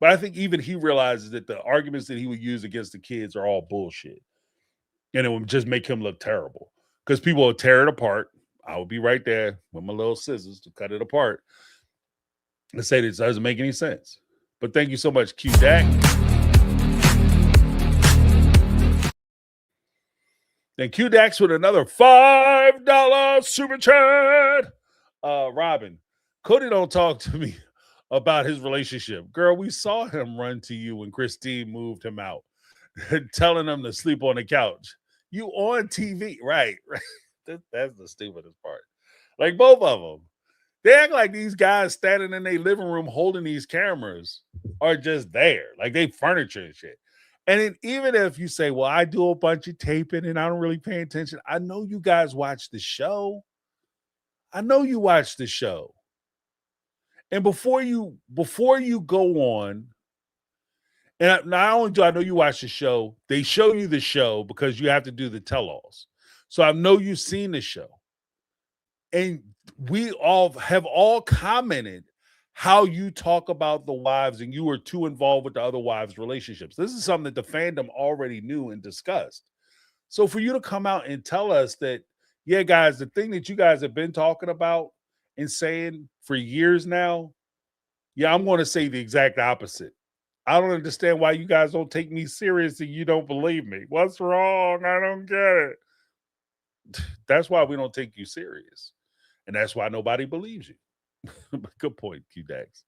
But I think even he realizes that the arguments that he would use against the kids are all bullshit. And it would just make him look terrible because people will tear it apart. I would be right there with my little scissors to cut it apart and say this doesn't make any sense. But thank you so much, Q Dak. Then Q Dax with another $5 super chat. Robin, Kody don't talk to me about his relationship. Girl, we saw him run to you when Christine moved him out, telling him to sleep on the couch. You on TV, right? That's the stupidest part. Like both of them. They act like these guys standing in their living room holding these cameras are just there. Like they furniture and shit. And then even if you say, well, I do a bunch of taping and I don't really pay attention. I know you guys watch the show. I know you watch the show. And before you go on, and not only do I know you watch the show, they show you the show because you have to do the tell-alls. So I know you've seen the show. And we all have commented how you talk about the wives and you were too involved with the other wives' relationships. This is something that the fandom already knew and discussed. So for you to come out and tell us that, yeah, guys, the thing that you guys have been talking about and saying for years now, yeah, I'm going to say the exact opposite. I don't understand why you guys don't take me seriously. You don't believe me. What's wrong? I don't get it. That's why we don't take you serious. And that's why nobody believes you. Good point, Q-Dax.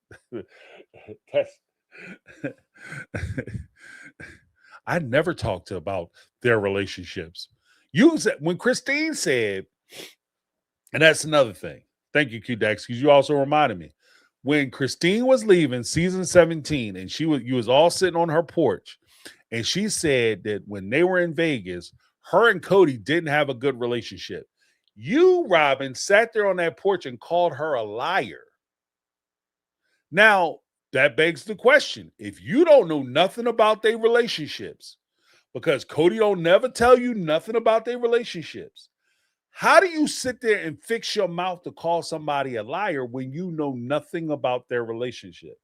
I never talked about their relationships. When Christine said, and that's another thing. Thank you, Q-Dax, because you also reminded me. When Christine was leaving season 17 and you was all sitting on her porch and she said that when they were in Vegas, her and Kody didn't have a good relationship. You, Robin, sat there on that porch and called her a liar. Now, that begs the question. If you don't know nothing about their relationships, because Kody don't never tell you nothing about their relationships, how do you sit there and fix your mouth to call somebody a liar when you know nothing about their relationship?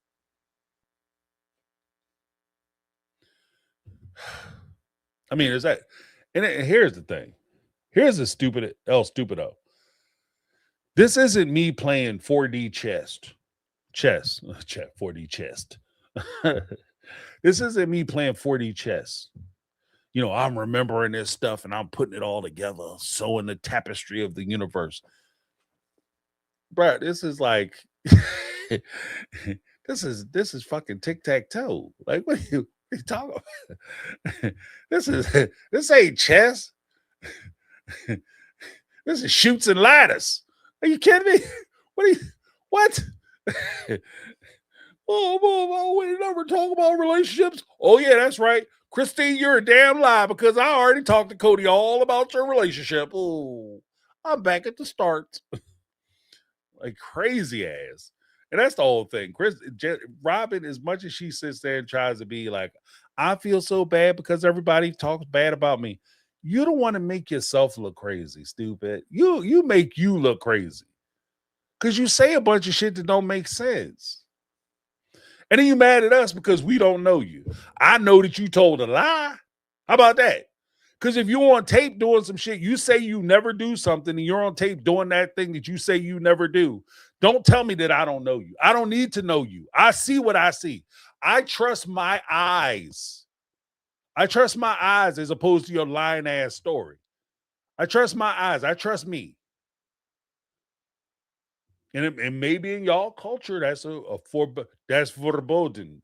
I mean, is that, and here's the thing. Here's the stupido. This isn't me playing 4D chess. 4D chess. This isn't me playing 4D chess. You know, I'm remembering this stuff and I'm putting it all together, sewing the tapestry of the universe. Bro, this is like this is fucking tic-tac-toe. Like, what are you talking about? This ain't chess. This is shoots and ladders. Are you kidding me? What? Oh, we never talk about relationships. Oh, yeah, that's right. Christine, you're a damn lie because I already talked to Kody all about your relationship. Oh, I'm back at the start. Like crazy ass. And that's the whole thing. Robin, as much as she sits there and tries to be like, I feel so bad because everybody talks bad about me. You don't want to make yourself look crazy, stupid. You make you look crazy. Because you say a bunch of shit that don't make sense. And then you mad at us because we don't know you. I know that you told a lie. How about that? Because if you're on tape doing some shit, you say you never do something and you're on tape doing that thing that you say you never do. Don't tell me that I don't know you. I don't need to know you. I see what I see. I trust my eyes. I trust my eyes as opposed to your lying ass story. I trust my eyes. I trust me. And maybe in y'all culture, that's that's verboten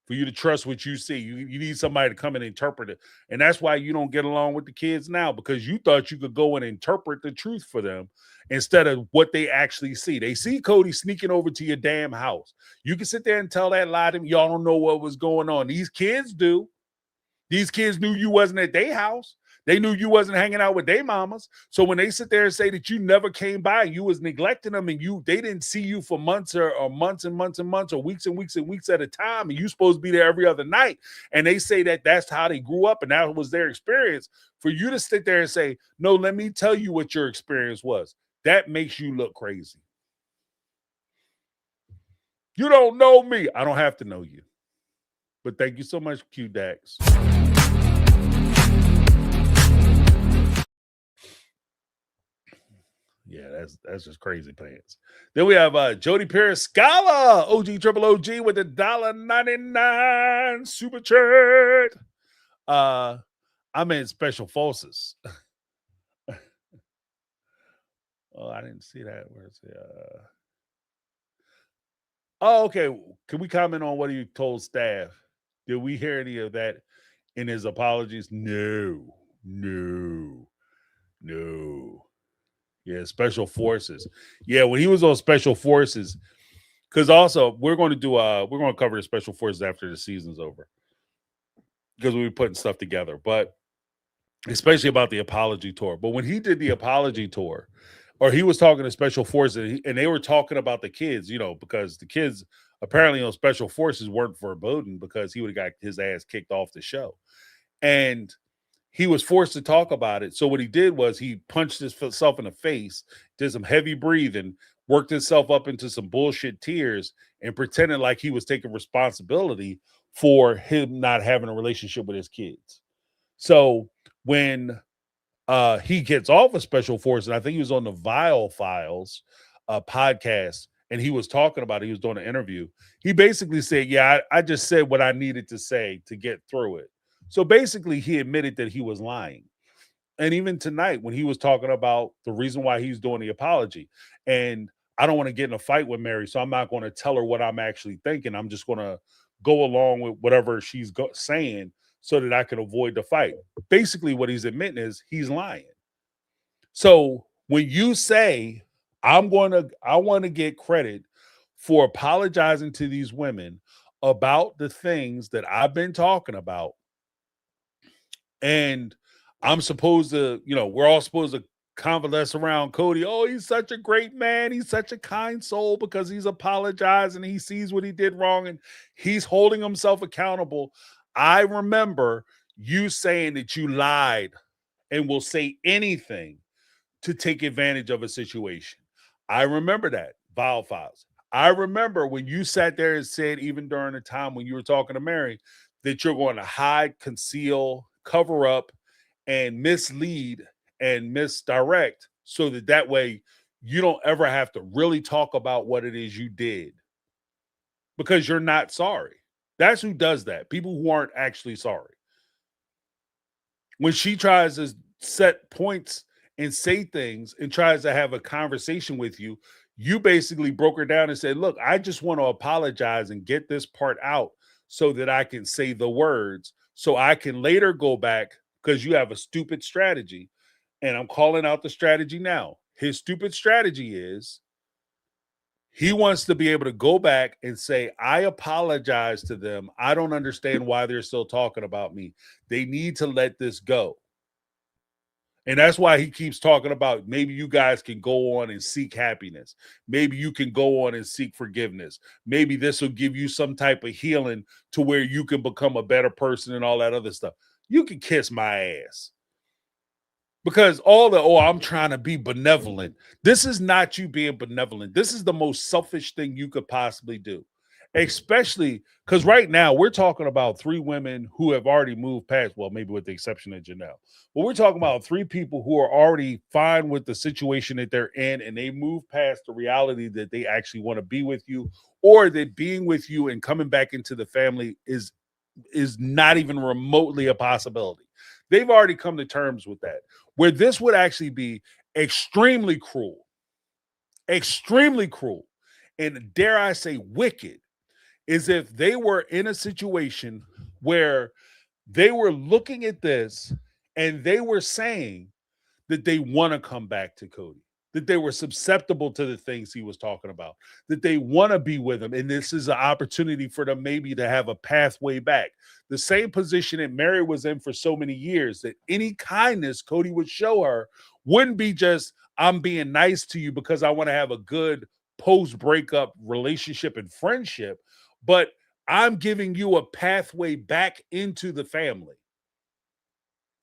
for you to trust what you see. You need somebody to come and interpret it. And that's why you don't get along with the kids now, because you thought you could go and interpret the truth for them instead of what they actually see. They see Kody sneaking over to your damn house. You can sit there and tell that lie to them. Y'all don't know what was going on. These kids do. These kids knew you wasn't at their house. They knew you wasn't hanging out with their mamas. So when they sit there and say that you never came by, you was neglecting them, and they didn't see you for months or months and months and months or weeks and weeks and weeks at a time, and you supposed to be there every other night, and they say that that's how they grew up and that was their experience, for you to sit there and say, no, let me tell you what your experience was, that makes you look crazy. You don't know me. I don't have to know you. But thank you so much, Q Dax. Yeah, that's just crazy pants. Then we have Jody Pierce Scala, OG Triple OG with the $1.99 super chat. I'm in Special Forces. Oh, I didn't see that. Where's it? Oh, okay. Can we comment on what he told staff? Did we hear any of that in his apologies? No. Yeah, Special Forces. Yeah, when he was on Special Forces, because also we're going to cover the Special Forces after the season's over, because we'll be putting stuff together, but especially about the apology tour. But when he did the apology tour, or he was talking to Special Forces, and they were talking about the kids, because the kids apparently on Special Forces weren't verboten, because he would have got his ass kicked off the show. And he was forced to talk about it. So what he did was he punched himself in the face, did some heavy breathing, worked himself up into some bullshit tears, and pretended like he was taking responsibility for him not having a relationship with his kids. So when he gets off of Special Forces, and I think he was on the Vile Files podcast, and he was talking about it, he was doing an interview. He basically said, yeah, I just said what I needed to say to get through it. So basically, he admitted that he was lying. And even tonight, when he was talking about the reason why he's doing the apology, and I don't want to get in a fight with Meri, so I'm not going to tell her what I'm actually thinking. I'm just going to go along with whatever she's saying so that I can avoid the fight. Basically, what he's admitting is he's lying. So when you say, I want to get credit for apologizing to these women about the things that I've been talking about, and I'm supposed to, we're all supposed to convalesce around Kody. Oh, he's such a great man. He's such a kind soul because he's apologizing. He sees what he did wrong and he's holding himself accountable. I remember you saying that you lied and will say anything to take advantage of a situation. I remember that, Vile Files. I remember when you sat there and said, even during the time when you were talking to Meri, that you're going to hide, conceal, cover up, and mislead and misdirect, so that way you don't ever have to really talk about what it is you did, because you're not sorry. That's who does that. People who aren't actually sorry. When she tries to set points and say things and tries to have a conversation with you, you basically broke her down and said, look, I just want to apologize and get this part out so that I can say the words so I can later go back because you have a stupid strategy. And I'm calling out the strategy now. His stupid strategy is he wants to be able to go back and say, I apologize to them. I don't understand why they're still talking about me. They need to let this go. And that's why he keeps talking about maybe you guys can go on and seek happiness. Maybe you can go on and seek forgiveness. Maybe this will give you some type of healing to where you can become a better person and all that other stuff. You can kiss my ass. Because I'm trying to be benevolent. This is not you being benevolent. This is the most selfish thing you could possibly do. Especially because right now we're talking about 3 women who have already moved past, well, maybe with the exception of Janelle. But we're talking about 3 people who are already fine with the situation that they're in, and they move past the reality that they actually want to be with you, or that being with you and coming back into the family is not even remotely a possibility. They've already come to terms with that. Where this would actually be extremely cruel, and dare I say wicked, is if they were in a situation where they were looking at this and they were saying that they want to come back to Kody, that they were susceptible to the things he was talking about, that they want to be with him. And this is an opportunity for them maybe to have a pathway back. The same position that Meri was in for so many years, that any kindness Kody would show her wouldn't be just, I'm being nice to you because I want to have a good post-breakup relationship and friendship, but I'm giving you a pathway back into the family.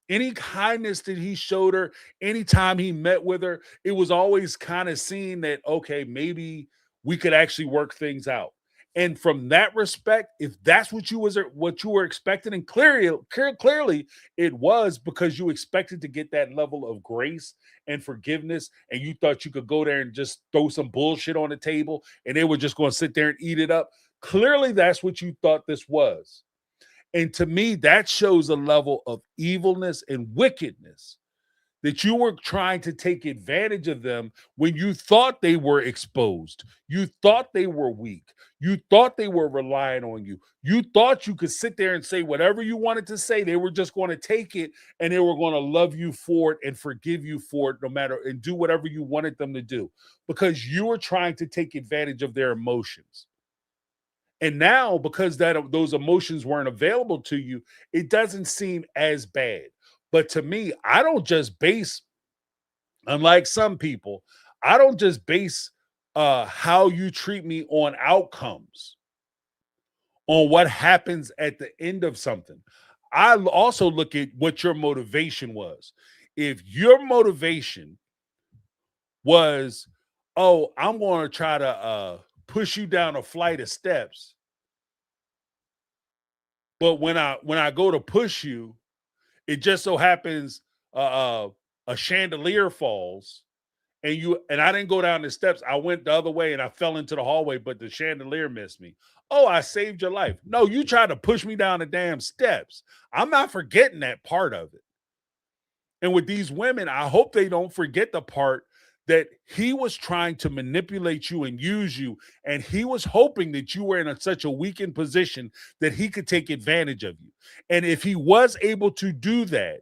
Any kindness that he showed her, anytime he met with her, it was always kind of seen that, okay, maybe we could actually work things out. And from that respect, if that's what you were expecting, and clearly it was, because you expected to get that level of grace and forgiveness, and you thought you could go there and just throw some bullshit on the table and they were just going to sit there and eat it up. Clearly, that's what you thought this was. And to me, that shows a level of evilness and wickedness, that you were trying to take advantage of them when you thought they were exposed. You thought they were weak. You thought they were relying on you. You thought you could sit there and say whatever you wanted to say. They were just going to take it and they were going to love you for it and forgive you for it, no matter, and do whatever you wanted them to do, because you were trying to take advantage of their emotions. And now, because those emotions weren't available to you, it doesn't seem as bad. But to me, I don't just base, unlike some people, I don't just base how you treat me on outcomes, on what happens at the end of something. I also look at what your motivation was. If your motivation was, oh, I'm going to try to push you down a flight of steps, but when I go to push you, it just so happens a chandelier falls, and I didn't go down the steps. I went the other way and I fell into the hallway, but the chandelier missed me. Oh, I saved your life. No, you tried to push me down the damn steps. I'm not forgetting that part of it. And with these women, I hope they don't forget the part that he was trying to manipulate you and use you. And he was hoping that you were in such a weakened position that he could take advantage of you. And if he was able to do that,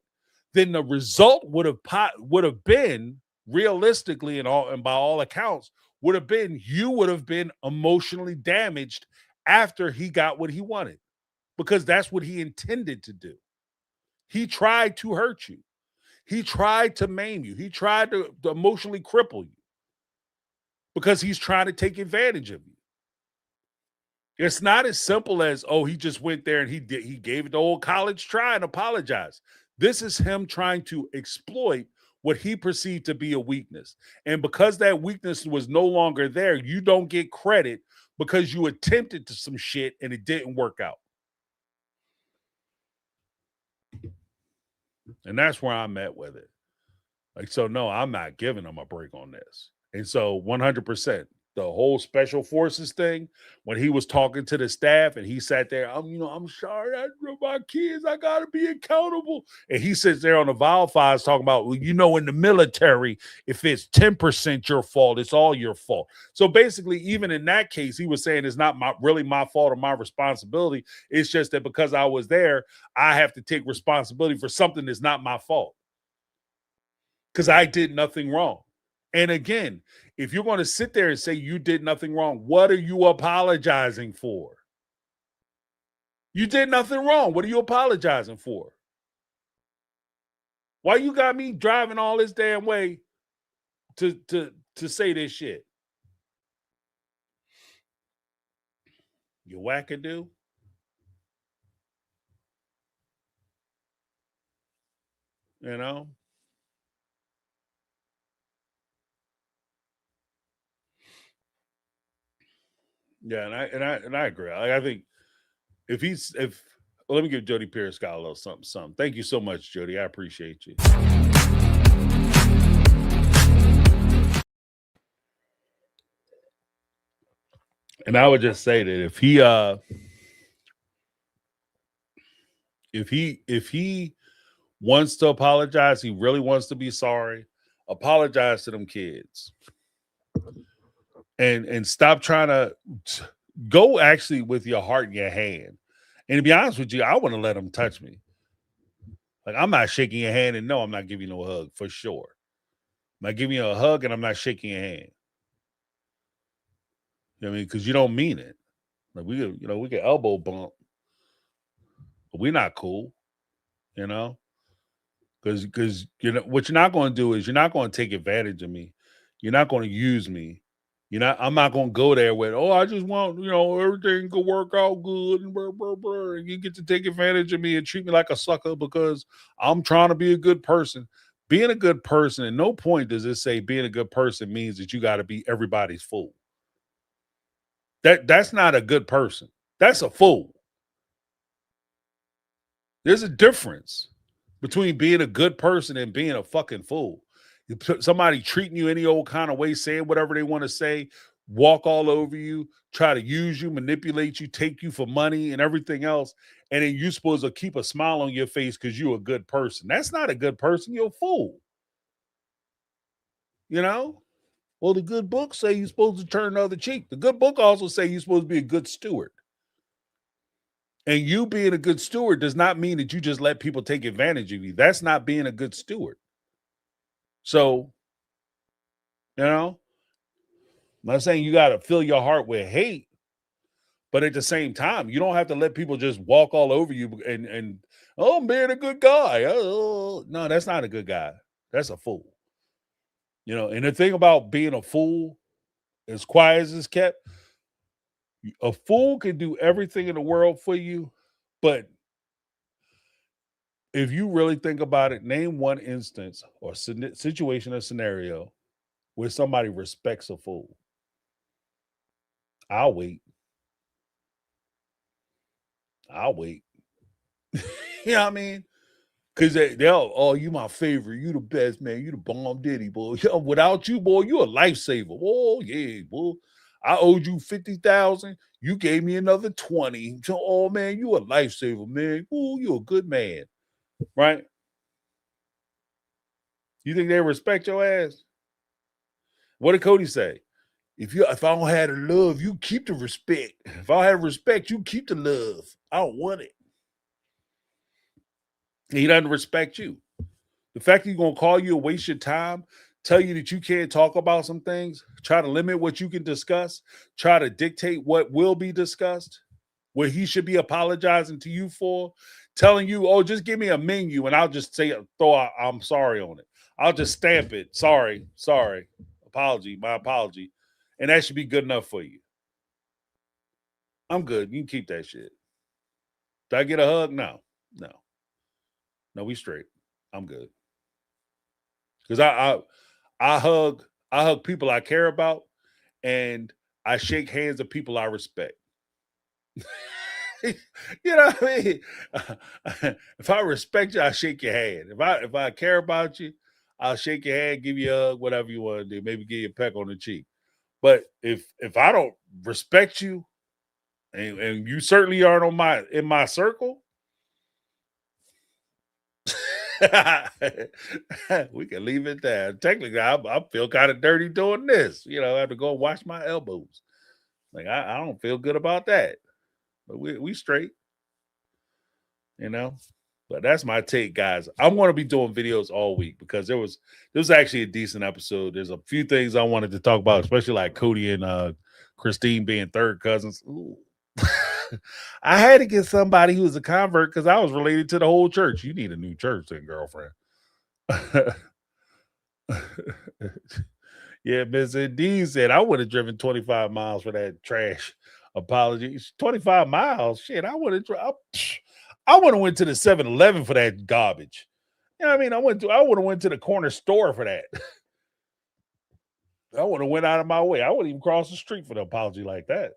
then the result would have been, realistically and by all accounts, would have been, you would have been emotionally damaged after he got what he wanted, because that's what he intended to do. He tried to hurt you. He tried to maim you. He tried to emotionally cripple you because he's trying to take advantage of you. It's not as simple as, oh, he just went there and he gave it the old college try and apologized. This is him trying to exploit what he perceived to be a weakness. And because that weakness was no longer there, you don't get credit because you attempted to some shit and it didn't work out. And that's where I'm at with it. Like, so no, I'm not giving him a break on this. And so 100%, the whole special forces thing, when he was talking to the staff and he sat there, I'm sorry, my kids, I gotta be accountable. And he sits there on the wildfires talking about, well, in the military, if it's 10% your fault, it's all your fault. So basically, even in that case, he was saying it's not really my fault or my responsibility. It's just that because I was there, I have to take responsibility for something that's not my fault. Because I did nothing wrong. And again, if you're going to sit there and say you did nothing wrong, what are you apologizing for? You did nothing wrong. What are you apologizing for? Why you got me driving all this damn way to say this shit? You wackadoo? You know? Yeah, and I agree. I think if let me give Jody Pierce Scott a little something. Thank you so much, Jody. I appreciate you. And I would just say that if he wants to apologize, he really wants to be sorry, apologize to them kids. And stop trying to go actually with your heart in your hand. And to be honest with you, I want to let him touch me. Like, I'm not shaking your hand, and no, I'm not giving you no hug for sure. I'm not giving you a hug, and I'm not shaking your hand. You know what I mean? Because you don't mean it. Like, we can elbow bump, but we're not cool, Because what you're not going to do is you're not going to take advantage of me. You're not going to use me. I'm not going to go there with, I just want, everything to work out good and blah, blah, blah. And you get to take advantage of me and treat me like a sucker because I'm trying to be a good person. Being a good person, at no point does it say being a good person means that you got to be everybody's fool. That's not a good person. That's a fool. There's a difference between being a good person and being a fucking fool. Somebody treating you any old kind of way, saying whatever they want to say, walk all over you, try to use you, manipulate you, take you for money and everything else. And then you're supposed to keep a smile on your face because you're a good person. That's not a good person. You're a fool. Well, the good book say you're supposed to turn the other cheek. The good book also say you're supposed to be a good steward. And you being a good steward does not mean that you just let people take advantage of you. That's not being a good steward. So, I'm not saying you got to fill your heart with hate, but at the same time, you don't have to let people just walk all over you and I'm being a good guy. Oh, no, that's not a good guy. That's a fool. And the thing about being a fool, as quiet as it's kept, a fool can do everything in the world for you, but if you really think about it, name one instance or situation or scenario where somebody respects a fool. I'll wait. You know what I mean? Because they'll, you my favorite. You the best, man. You the bomb diddy, boy. Without you, boy, you a lifesaver. Oh, yeah, boy. I owed you 50,000. You gave me another 20. So, oh, man, you a lifesaver, man. Oh, you a good man. Right? You think they respect your ass? What did Kody say? If I don't have the love, you keep the respect. If I don't have respect, you keep the love. I don't want it. He doesn't respect you. The fact that he's going to call you and waste your time, tell you that you can't talk about some things, try to limit what you can discuss, try to dictate what will be discussed, what he should be apologizing to you for, telling you, just give me a menu and I'll just say, I'm sorry on it. I'll just stamp it. Sorry, apology, my apology. And that should be good enough for you. I'm good. You can keep that shit. Did I get a hug? No, we straight. I'm good. Because I hug people I care about, and I shake hands of people I respect. You know what I mean? If I respect you, I shake your hand. If I care about you, I'll shake your hand, give you a hug, whatever you want to do. Maybe give you a peck on the cheek. But if I don't respect you, and you certainly aren't in my circle, we can leave it there. Technically, I feel kind of dirty doing this. You know, I have to go wash my elbows. Like I don't feel good about that. But we straight, you know. But that's my take, guys. I'm going to be doing videos all week because there was actually a decent episode. There's a few things I wanted to talk about, especially like Kody and Christine being third cousins. Ooh. I had to get somebody who was a convert because I was related to the whole church. You need a new church, then, girlfriend. Yeah, Miss Indeed said I would have driven 25 miles for that trash apology. 25 miles? Shit, I would have went to the 7-Eleven for that garbage. You know what I mean? I would have went to the corner store for that. I would have went out of my way. I wouldn't even cross the street for the apology like that.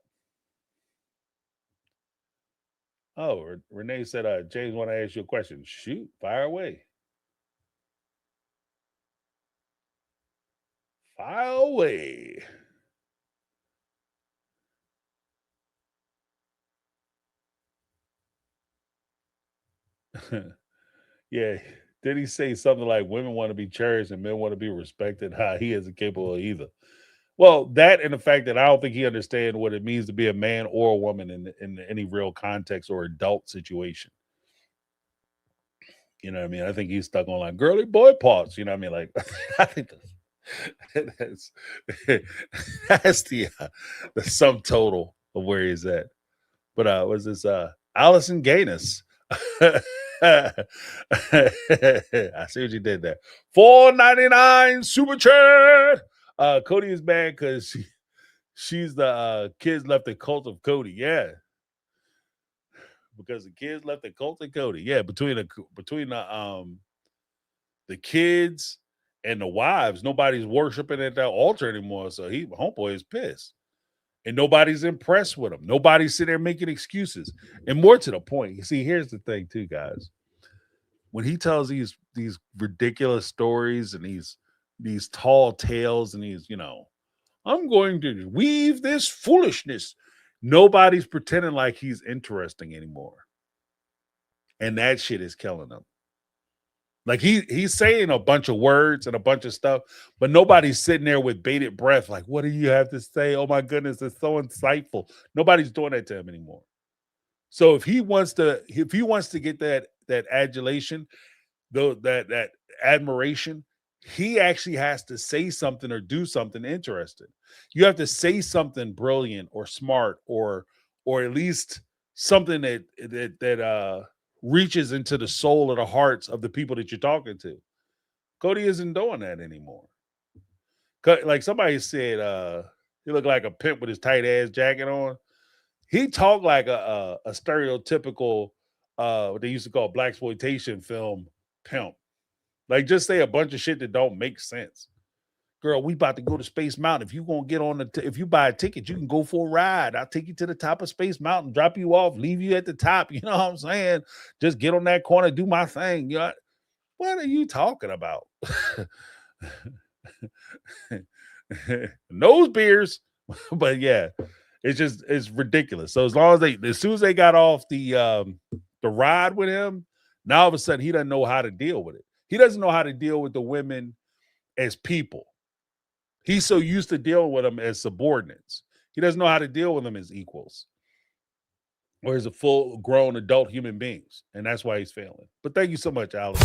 Oh, Renee said, James, want to ask you a question. Shoot, fire away. Fire away. Yeah. Did he say something like women want to be cherished and men want to be respected? He isn't capable of either. Well, that and the fact that I don't think he understands what it means to be a man or a woman in any real context or adult situation. You know what I mean? I think he's stuck on like girly boy parts. You know what I mean? Like, I think that's the sum total of where he's at. But was this Allison Gaines? I see what you did there. $4.99 super chat. Kody is mad because she's the kids left the cult of Kody. Yeah, because the kids left the cult of Kody. Yeah, between the kids and the wives, nobody's worshiping at that altar anymore. So homeboy is pissed. And nobody's impressed with him. Nobody's sitting there making excuses. And more to the point, you see, here's the thing, too, guys. When he tells these ridiculous stories and these tall tales and these, I'm going to weave this foolishness. Nobody's pretending like he's interesting anymore. And that shit is killing him. Like he's saying a bunch of words and a bunch of stuff, but nobody's sitting there with bated breath. Like, what do you have to say? Oh my goodness, it's so insightful. Nobody's doing that to him anymore. So if he wants to get that adulation, that admiration, he actually has to say something or do something interesting. You have to say something brilliant or smart or at least something that reaches into the soul or the hearts of the people that you're talking to. Kody isn't doing that anymore. Like somebody said, he looked like a pimp with his tight ass jacket on. He talked like a stereotypical, what they used to call blaxploitation film pimp. Like just say a bunch of shit that don't make sense. Girl, we about to go to Space Mountain. If you gonna get on if you buy a ticket, you can go for a ride. I'll take you to the top of Space Mountain, drop you off, leave you at the top. You know what I'm saying? Just get on that corner, do my thing. You know, what are you talking about? Nose beers, but yeah, it's ridiculous. So as soon as they got off the ride with him, now all of a sudden he doesn't know how to deal with it. He doesn't know how to deal with the women as people. He's so used to dealing with them as subordinates. He doesn't know how to deal with them as equals or as a full-grown adult human beings. And that's why he's failing. But thank you so much, Alex.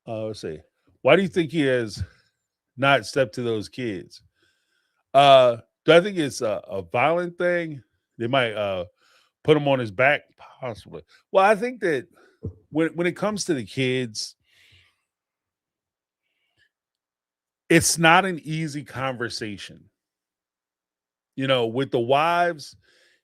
Let's see. Why do you think he has not stepped to those kids? Do I think it's a violent thing? They might put him on his back, possibly. Well, I think that when it comes to the kids, it's not an easy conversation. With the wives,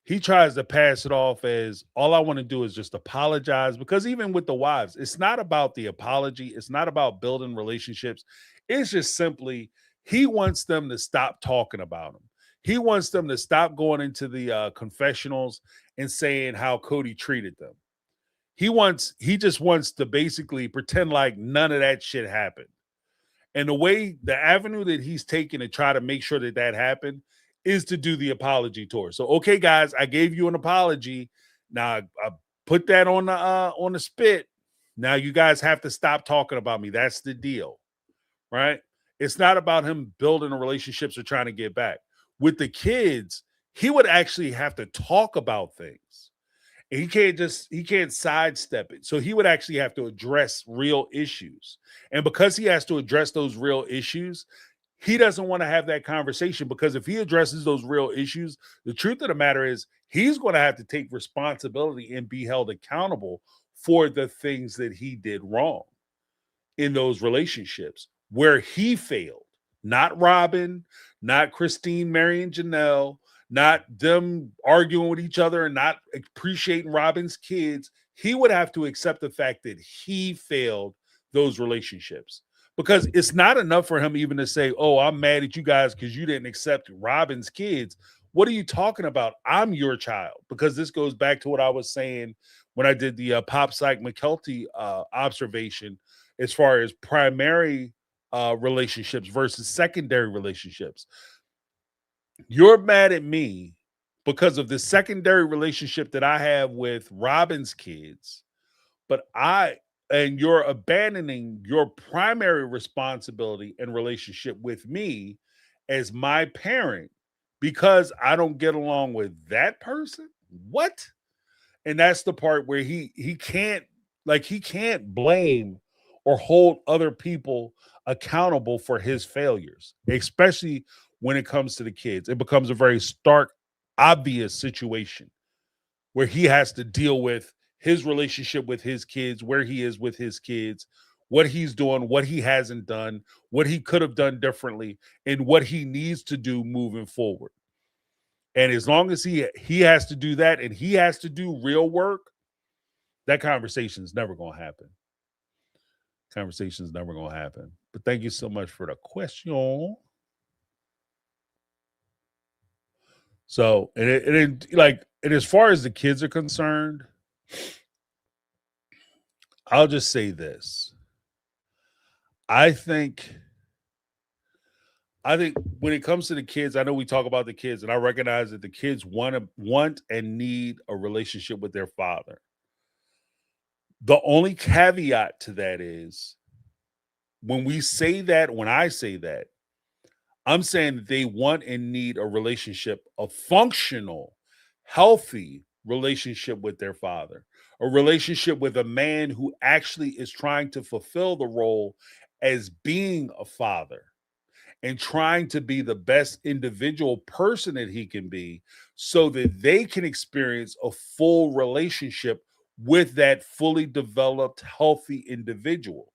he tries to pass it off as all I want to do is just apologize, because even with the wives, it's not about the apology. It's not about building relationships. It's just simply he wants them to stop talking about him. He wants them to stop going into the confessionals and saying how Kody treated them. He just wants to basically pretend like none of that shit happened. And the avenue that he's taken to try to make sure that that happened is to do the apology tour. So, okay, guys, I gave you an apology. Now I put that on the spit. Now you guys have to stop talking about me. That's the deal, right? It's not about him building relationships or trying to get back. With the kids, he would actually have to talk about things. He can't sidestep it. So he would actually have to address real issues. And because he has to address those real issues, he doesn't want to have that conversation, because if he addresses those real issues, the truth of the matter is he's going to have to take responsibility and be held accountable for the things that he did wrong in those relationships where he failed. Not Robin, not Christine, Meri, and Janelle, not them arguing with each other and not appreciating Robin's kids. He would have to accept the fact that he failed those relationships, because it's not enough for him even to say, oh, I'm mad at you guys because you didn't accept Robin's kids. What are you talking about? I'm your child. Because this goes back to what I was saying when I did the Pop Psych McKelty observation as far as primary relationships versus secondary relationships. You're mad at me because of the secondary relationship that I have with Robin's kids, and you're abandoning your primary responsibility and relationship with me as my parent because I don't get along with that person? What? And that's the part where he can't blame or hold other people accountable for his failures, especially when it comes to the kids. It becomes a very stark, obvious situation where he has to deal with his relationship with his kids, where he is with his kids, what he's doing, what he hasn't done, what he could have done differently, and what he needs to do moving forward. And as long as he has to do that and he has to do real work, that conversation is never going to happen. Conversation is never going to happen. But thank you so much for the question. So, and as far as the kids are concerned, I'll just say this. I think when it comes to the kids, I know we talk about the kids, and I recognize that the kids want and need a relationship with their father. The only caveat to that is when I say that, I'm saying that they want and need a relationship, a functional, healthy relationship with their father, a relationship with a man who actually is trying to fulfill the role as being a father and trying to be the best individual person that he can be so that they can experience a full relationship with that fully developed, healthy individual,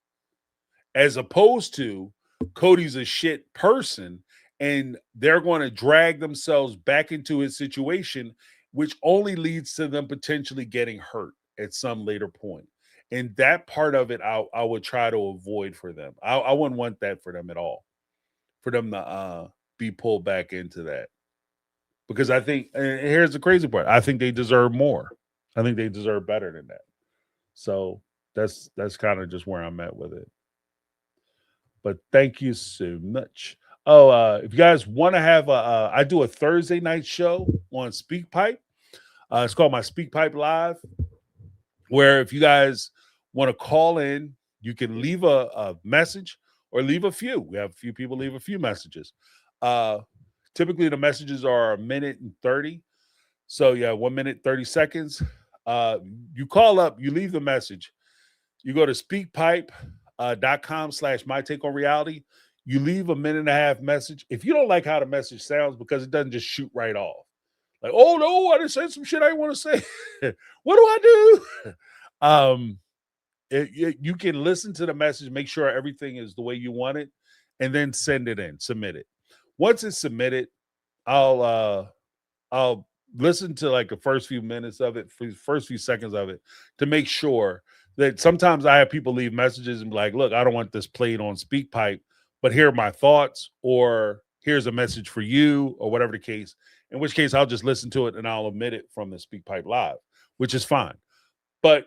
as opposed to Kody's a shit person and they're going to drag themselves back into his situation, which only leads to them potentially getting hurt at some later point. And that part of it, I would try to avoid for them. I wouldn't want that for them at all, for them to be pulled back into that. Because I think, and here's the crazy part, I think they deserve more. I think they deserve better than that. So that's kind of just where I'm at with it. But thank you so much. Oh, if you guys want to have I do a Thursday night show on SpeakPipe. It's called my SpeakPipe Live, where if you guys want to call in, you can leave a message or leave a few. We have a few people leave a few messages. Typically, the messages are a minute and 30. So, yeah, 1 minute, 30 seconds. You call up, you leave the message. You go to speakpipe.com/mytakeonreality. You leave a minute and a half message. If you don't like how the message sounds, because it doesn't just shoot right off. Like, oh, no, I just said some shit I didn't want to say. What do I do? You can listen to the message, make sure everything is the way you want it, and then send it in, submit it. Once it's submitted, I'll listen to like the first few minutes of it, first few seconds of it, to make sure that sometimes I have people leave messages and be like, look, I don't want this played on SpeakPipe, but here are my thoughts, or here's a message for you, or whatever the case. in which case I'll just listen to it and I'll omit it from the Speak Pipe Live, which is fine. But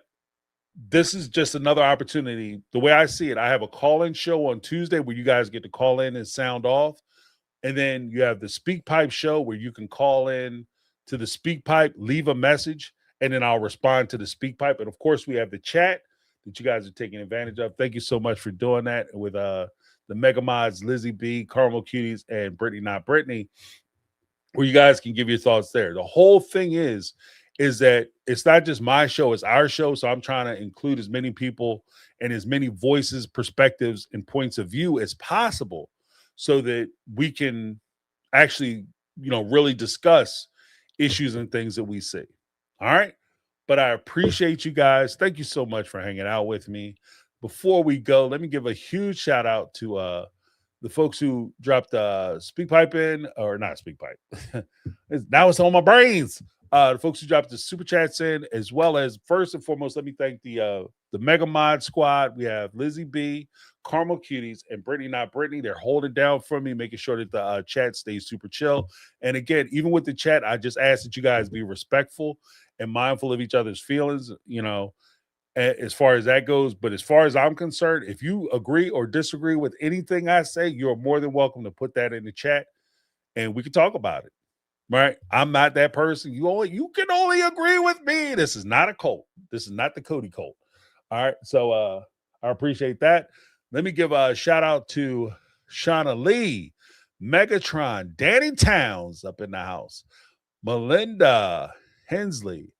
this is just another opportunity. The way I see it, I have a call-in show on Tuesday where you guys get to call in and sound off. And then you have the Speak Pipe show where you can call in to the Speak Pipe, leave a message, and then I'll respond to the Speak Pipe. And of course, we have the chat that you guys are taking advantage of. Thank you so much for doing that with the Mega Mods, Lizzie B, Caramel Cuties, and Brittany Not Brittany, where you guys can give your thoughts there. The whole thing is that it's not just my show, it's our show. So I'm trying to include as many people and as many voices, perspectives, and points of view as possible so that we can actually, really discuss issues and things that we see. All right. But I appreciate you guys. Thank you so much for hanging out with me. Before we go, let me give a huge shout out to the folks who dropped Speak Pipe in, or not Speak Pipe. Now it's on my brains. The folks who dropped the super chats in, as well as first and foremost, let me thank the Mega Mod squad. We have Lizzie B, Caramel Cuties, and Brittany Not Brittany. They're holding down for me, making sure that the chat stays super chill. And again, even with the chat, I just ask that you guys be respectful and mindful of each other's feelings, as far as that goes. But as far as I'm concerned, if you agree or disagree with anything I say, you're more than welcome to put that in the chat and we can talk about it. Right? I'm not that person. You can only agree with me. This is not a cult. This is not the Kody cult. All right. So I appreciate that. Let me give a shout out to Shauna Lee, Megatron, Danny Towns up in the house, Melinda Hensley.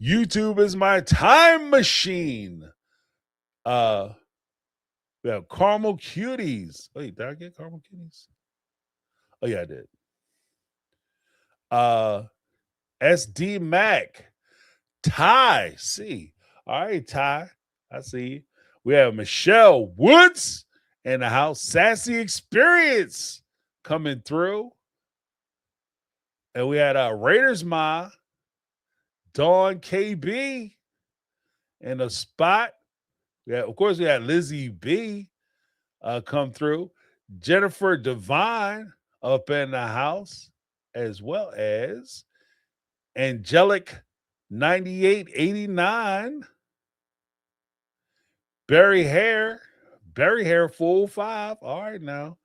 YouTube is my time machine. We have Caramel Cuties. Wait, did I get Caramel Cuties? Oh, yeah, I did. SD Mac. Ty. See. All right, Ty. I see you. We have Michelle Woods in the house. Sassy Experience coming through. And we had Raiders Ma, Dawn KB in a spot. Yeah, of course, we had Lizzie B come through. Jennifer Devine up in the house, as well as Angelic 9889. Barry Hare 405. All right, now.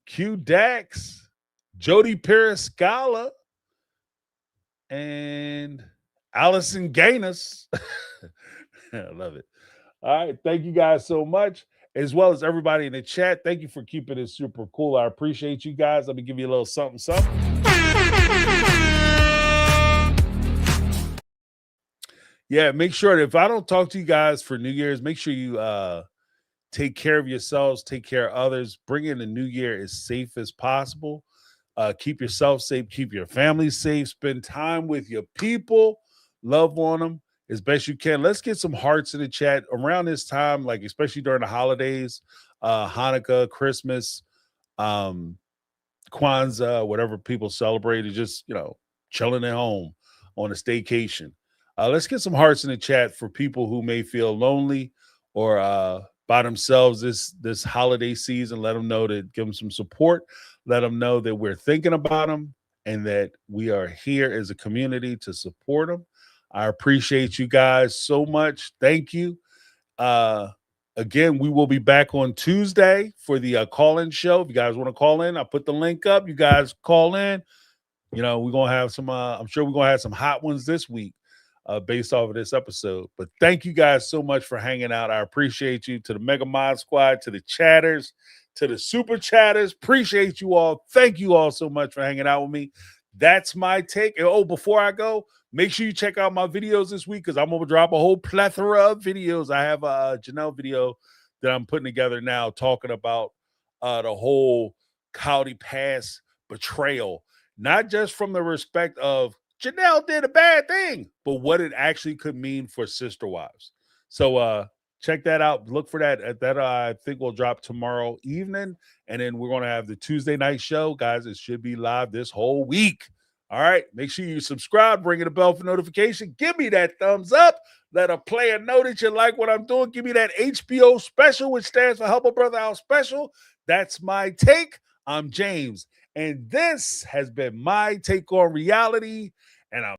Q Dax, Jody Periscala, and Allison Gaines. I love it. All right. Thank you guys so much, as well as everybody in the chat. Thank you for keeping it super cool. I appreciate you guys. Let me give you a little something. Yeah, make sure that if I don't talk to you guys for New Year's, make sure you take care of yourselves, take care of others. Bring in the new year as safe as possible. Keep yourself safe, keep your family safe, spend time with your people, love on them as best you can. Let's get some hearts in the chat around this time, like especially during the holidays, Hanukkah, Christmas, Kwanzaa, whatever people celebrate, is just, chilling at home on a staycation. Let's get some hearts in the chat for people who may feel lonely or by themselves this holiday season. Let them know that, give them some support. Let them know that we're thinking about them and that we are here as a community to support them. I appreciate you guys so much. Thank you. Again, we will be back on Tuesday for the call-in show. If you guys want to call in, I'll put the link up. You guys call in. We're going to have some, I'm sure we're going to have some hot ones this week based off of this episode. But thank you guys so much for hanging out. I appreciate you. To the Mega Mod Squad, to the chatters, to the super chatters. Appreciate you all. Thank you all so much for hanging out with me. That's my take. And before I go, make sure you check out my videos this week because I'm going to drop a whole plethora of videos. I have a Janelle video that I'm putting together now talking about the whole Kody Pass betrayal, not just from the respect of Janelle did a bad thing, but what it actually could mean for sister wives. So check that out. Look for that. That I think will drop tomorrow evening. And then we're going to have the Tuesday night show. Guys, it should be live this whole week. All right. Make sure you subscribe, ring the bell for notification. Give me that thumbs up. Let a player know that you like what I'm doing. Give me that HBO special, which stands for Help a Brother Out Special. That's my take. I'm James, and this has been my take on reality. And I'm